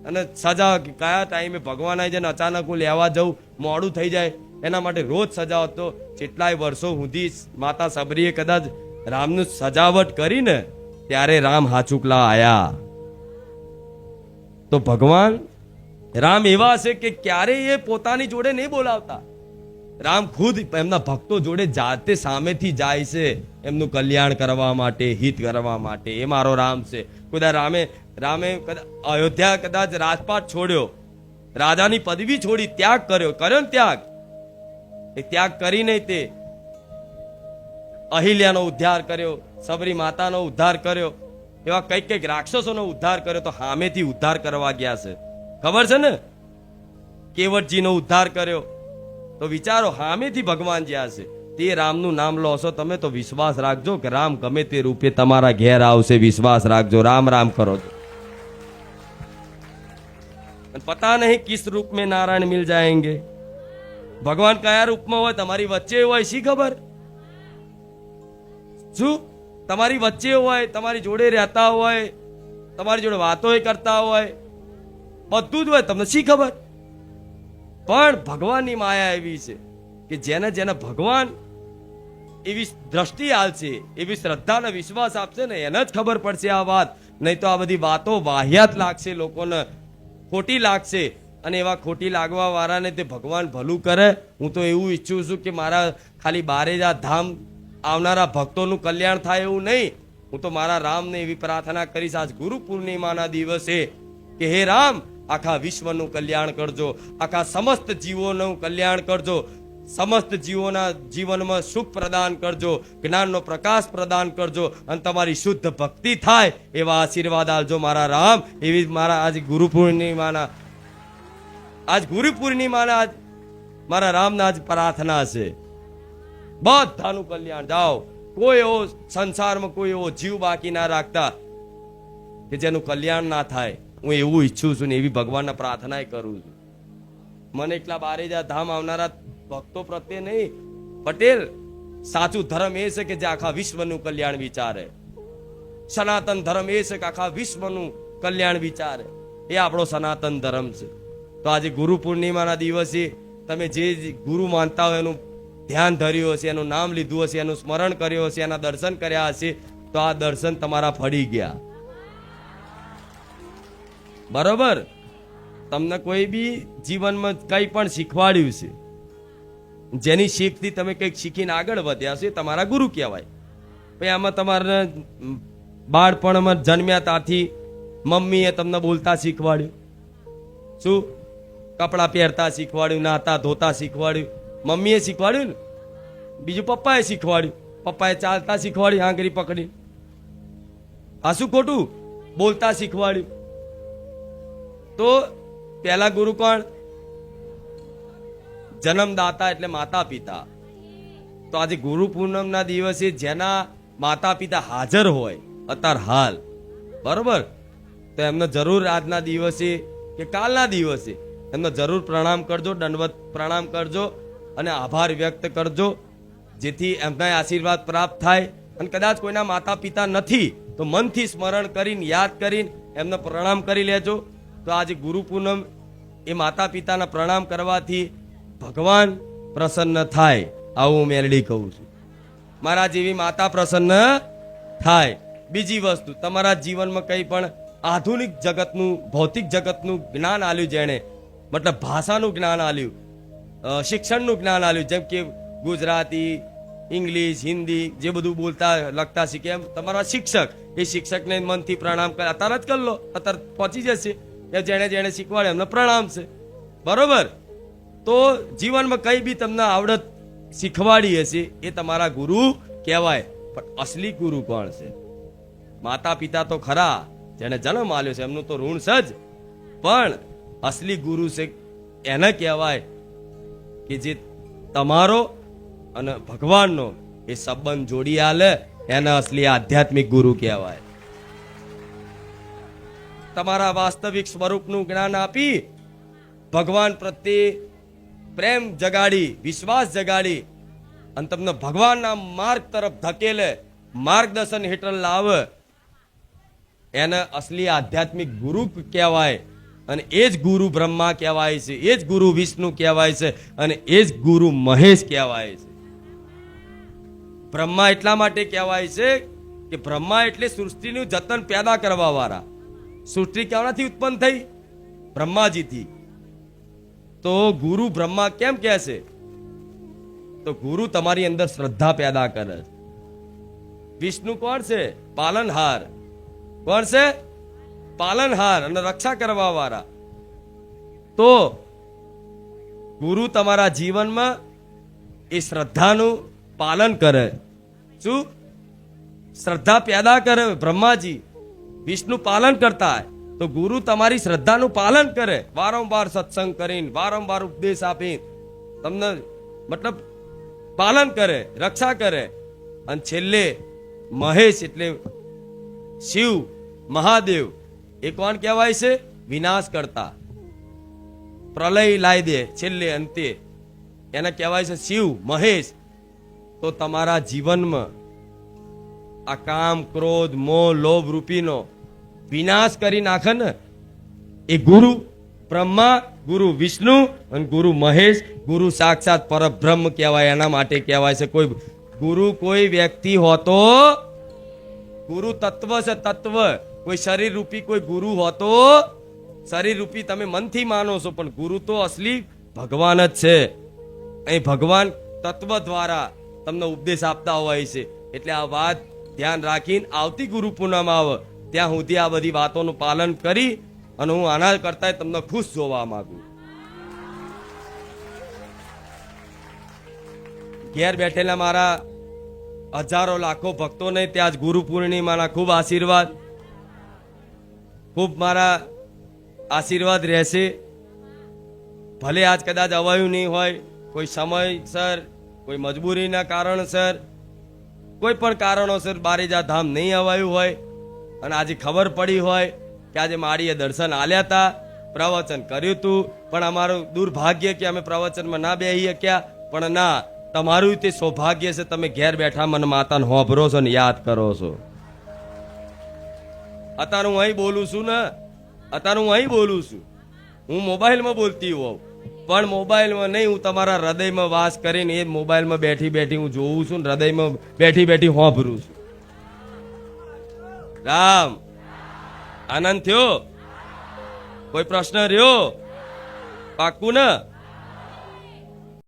અને સજાવો. કયા ટાઈમે ભગવાન આવી જાય ને અચાનક હું લેવા જઉં, મોડું થઈ જાય, એના માટે રોજ સજાવો. તો કેટલાય વર્ષો સુધી માતા સબરીએ કદાચ રામનું સજાવટ કરીને ત્યારે રામ હાચુકલા આયા. તો ભગવાન રામ એવા છે કે ક્યારેય એ પોતાની જોડે નહીં બોલાવતા. રામ ખુદ એમના ભક્તો જોડે જાતે સામેથી જાય છે એમનું કલ્યાણ કરવા માટે, હિત કરવા માટે. એ મારો રામ છે. કદાચ રામે અયોધ્યા કદાચ રાજપાટ છોડ્યો, રાજાની પદવી છોડી, ત્યાગ કર્યો ને ત્યાગ. એ ત્યાગ કરીને તે અહિલ્યાનો ઉદ્ધાર કર્યો, સબરી માતાનો ઉદ્ધાર કર્યો, એવા કઈક રાક્ષસોનો ઉદ્ધાર કર્યો. તો સામેથી ઉદ્ધાર કરવા ગયા છે, ખબર છે ને? કેવટજીનો ઉદ્ધાર કર્યો. તો વિચારો, સામેથી ભગવાન જ્યાં છે તે રામનું નામ લો છો તમે તો વિશ્વાસ રાખજો કે રામ ગમે તે રૂપે તમારા ઘેર આવશે. વિશ્વાસ રાખજો. રામ રામ કરો છો. પતા નહીં કિસ રૂપ में नारायण मिल जाएंगे. ભગવાન કયા રૂપમાં હોય તમારી વચ્ચે હોય શી ખબર? શું તમારી વચ્ચે હોય, તમારી જોડે રહેતા હોય, તમારી જોડે વાતો કરતા હોય, બધું જ હોય, તમને શી ખબર? પણ ભગવાનની માયા એવી છે કે જેને જેને ભગવાન એવી દ્રષ્ટિ આલશે, એવી શ્રદ્ધા અને વિશ્વાસ આપશે ને એને જ ખબર પડશે આ વાત. નહીં તો આ બધી વાતો વાહિયાત લાગશે, લોકોને ખોટી લાગશે. અને એવા ખોટી લાગવા વાળાને તે ભગવાન ભલું કરે. હું તો એવું ઈચ્છું છું કે મારા ખાલી બારેજા ધામ આવનારા ભક્તોનું કલ્યાણ થાય એવું નહીં. હું તો મારા રામને એવી પ્રાર્થના કરીશ આજ ગુરુ પૂર્ણિમાના દિવસે કે હે રામ આખા વિશ્વનું કલ્યાણ કરજો, આખા સમસ્ત જીવોનું કલ્યાણ કરજો, સમસ્ત જીવોના જીવનમાં સુખ પ્રદાન કરજો, જ્ઞાનનો પ્રકાશ પ્રદાન કરજો અને તમારી શુદ્ધ ભક્તિ થાય એવા આશીર્વાદ આલજો મારા રામ. એવી મારા આજ ગુરુ પૂર્ણિમાના મારા રામના આજ પ્રાર્થના છે. બધાનું કલ્યાણ જાઓ. કોઈ એવો સંસારમાં કોઈ એવો જીવ બાકી ના રાખતા કે જેનું કલ્યાણ ના થાય. હું એવું ઈચ્છું છું ને એવી ભગવાનના પ્રાર્થના કરું છું. મને એકલા બારેજા ધામ આવનારા ભક્તો પ્રત્યે નહીં પટેલ, સાચું ધર્મ એ છે કે જે આખા વિશ્વનું કલ્યાણ વિચારે. સનાતન ધર્મ એ છે કે આખા વિશ્વનું કલ્યાણ વિચારે. એ આપણો સનાતન ધર્મ છે. તો આજે ગુરુ પૂર્ણિમાના દિવસે તમે જે ગુરુ માનતા હોય એનું ધ્યાન ધર્યું હશે, એનું નામ લીધું હશે, એનું સ્મરણ કર્યું હશે, એના દર્શન કર્યા હશે, તો આ દર્શન તમારા ફળી ગયા. બરોબર? તમને કોઈ બી જીવનમાં કંઈ પણ શીખવાડ્યું છે, જેની શીખથી તમે કંઈક શીખીને આગળ વધ્યા છો, એ તમારા ગુરુ કહેવાય. પછી આમાં તમારે બાળપણમાં જન્મ્યા ત્યાંથી મમ્મીએ તમને બોલતા શીખવાડ્યું, શું કપડાં પહેરતા શીખવાડ્યું, નાતા ધોતા શીખવાડ્યું, મમ્મીએ શીખવાડ્યું ને. બીજું પપ્પાએ શીખવાડ્યું, પપ્પાએ ચાલતા શીખવાડ્યું આંગળી પકડી. આ શું ખોટું? બોલતા શીખવાડ્યું. તો પહેલા ગુરુ કોણ? જન્મદાતા એટલે માતા પિતા. તો આજે ગુરુ પૂનમના દિવસે જેના માતા પિતા હાજર હોય અત્યાર હાલ, બરોબર, તો એમને જરૂર આજના દિવસે કે કાલના દિવસે એમને જરૂર પ્રણામ કરજો, દંડવત પ્રણામ કરજો અને આભાર વ્યક્ત કરજો, જેથી એમના આશીર્વાદ પ્રાપ્ત થાય. અને કદાચ કોઈના માતા પિતા નથી તો મનથી સ્મરણ કરીને યાદ કરીને એમને પ્રણામ કરી લેજો. તો આજે ગુરુ પૂનમ એ માતા પિતાના પ્રણામ કરવાથી ભગવાન પ્રસન્ન થાય, આવું હું મેલડી કહું છું. મારા જેવી માતા પ્રસન્ન થાય. બીજી વસ્તુ, તમારા જીવનમાં કંઈ પણ આધુનિક જગતનું, ભૌતિક જગતનું જ્ઞાન આલ્યું, જેણે મતલબ ભાષાનું જ્ઞાન આલ્યું, શિક્ષણનું જ્ઞાન આલ્યું, જેમ કે ગુજરાતી, ઇંગ્લિશ, હિન્દી જે બધું બોલતા લખતા શીખે, એમ તમારા શિક્ષક, એ શિક્ષકને મનથી પ્રણામ કરે. અત્યારે જ કરી લો, અત્યારે પહોંચી જશે. જેણે જેણે શીખવાડે એમને પ્રણામ છે. બરોબર? તો જીવનમાં કઈ બી તમને આવડત શીખવાડી હશે એ તમારા ગુરુ કહેવાય. પણ અસલી ગુરુ કોણ છે? માતા પિતા તો ખરા, જેને જન્મ આલ્યો છે એમનું તો ઋણ છે જ, પણ અસલી ગુરુ છે એને કહેવાય કે જે તમારો અને ભગવાનનો એ સંબંધ જોડી આલે, એને અસલી આધ્યાત્મિક ગુરુ કહેવાય. તમારા વાસ્તવિક સ્વરૂપનું જ્ઞાન આપી ભગવાન પ્રત્યે પ્રેમ જગાડી, વિશ્વાસ જગાડી અને તમને ભગવાનના માર્ગ તરફ ધકેલે, માર્ગદર્શન હેઠળ લાવે, એને અસલી આધ્યાત્મિક ગુરુ કહેવાય. અને એ જ ગુરુ બ્રહ્મા કહેવાય છે, એ જ ગુરુ વિષ્ણુ કહેવાય છે અને એ જ ગુરુ મહેશ કહેવાય છે. બ્રહ્મા એટલા માટે કહેવાય છે કે બ્રહ્મા એટલે સૃષ્ટિનું જતન પેદા કરવા વાળા. સૃષ્ટિ ક્યાંથી ઉત્પન્ન થઈ? બ્રહ્માજીથી. તો ગુરુ બ્રહ્મા કેમ કહે છે? તો ગુરુ તમારી અંદર શ્રદ્ધા પેદા કરે. વિષ્ણુ કોણ છે? પાલનહાર. કોણ છે? પાલનહાર અને રક્ષા કરવા વાળા. તો ગુરુ તમારા જીવનમાં એ શ્રદ્ધાનું પાલન કરે. શું? શ્રદ્ધા પેદા કરે. બ્રહ્માજી વિષ્ણુ પાલન કરતા હોય તો ગુરુ તમારી શ્રદ્ધાનું પાલન કરે, વારંવાર સત્સંગ કરીને, વારંવાર ઉપદેશ આપીને તમને મતલબ પાલન કરે, રક્ષા કરે. અને છેલ્લે મહેશ એટલે શિવ મહાદેવ, એ કોણ કહેવાય છે? વિનાશ કરતા, પ્રલય લાવી દે છેલ્લે અંતે, એને કહેવાય છે શિવ મહેશ. તો તમારા જીવનમાં આ કામ, ક્રોધ, મોહ, લોભ રૂપીનો વિનાશ કરી નાખે ને એ ગુરુ બ્રહ્મા, ગુરુ વિષ્ણુ અને ગુરુ મહેશ, ગુરુ સાક્ષાત પરબ્રહ્મ કહેવાય. એના માટે કહેવાય છે કોઈ ગુરુ કોઈ વ્યક્તિ હોતો, ગુરુ તત્વ છે તત્વ. કોઈ શરીર રૂપી કોઈ ગુરુ હોતો, શરીર રૂપી તમે મનથી માનો છો, પણ ગુરુ તો અસલી ભગવાન જ છે. અહીં ભગવાન તત્વ દ્વારા તમને ઉપદેશ આપતા હોય છે. એટલે આ વાત ધ્યાન રાખીને આવતી ગુરુ પૂનમ આવે ત્યાં સુધી આ બધી વાતોનું પાલન કરી અને હું આના કરતા તમને ખુશ જોવા માંગુ. ઘેર બેઠેલા મારા હજારો લાખો ભક્તોને ત્યાં જ ગુરુ પૂર્ણિમાના ખૂબ આશીર્વાદ, ખૂબ મારા આશીર્વાદ રહેશે. ભલે આજ કદાચ અવાયું નહીં હોય, કોઈ સમયસર, કોઈ મજબૂરીના કારણસર, કોઈ પણ કારણોસર બારેજા ધામ નહીં અવાયું હોય અને આજે ખબર પડી હોય કે આજે માળીએ દર્શન આલ્યા હતા, પ્રવચન કર્યું હતું, પણ અમારું દુર્ભાગ્ય કે અમે પ્રવચનમાં ના બેહી શક્યા. પણ ના, તમારું તે સૌભાગ્ય છે, તમે ઘેર બેઠા મન માતાને હોભરો છો ને યાદ કરો છો. અત્યારે હું અહીં બોલું છું ને, અત્યારે હું અહીં બોલું છું, હું મોબાઈલમાં બોલતી હોઉં, પણ મોબાઈલમાં નહીં, હું તમારા હૃદયમાં વાસ કરીને એ મોબાઈલમાં બેઠી બેઠી હું જોઉં છું ને હૃદયમાં બેઠી બેઠી હોભરું છું. રામ, આનંદ થયો? કોઈ પ્રશ્ન રહ્યો? પાક્કું ને?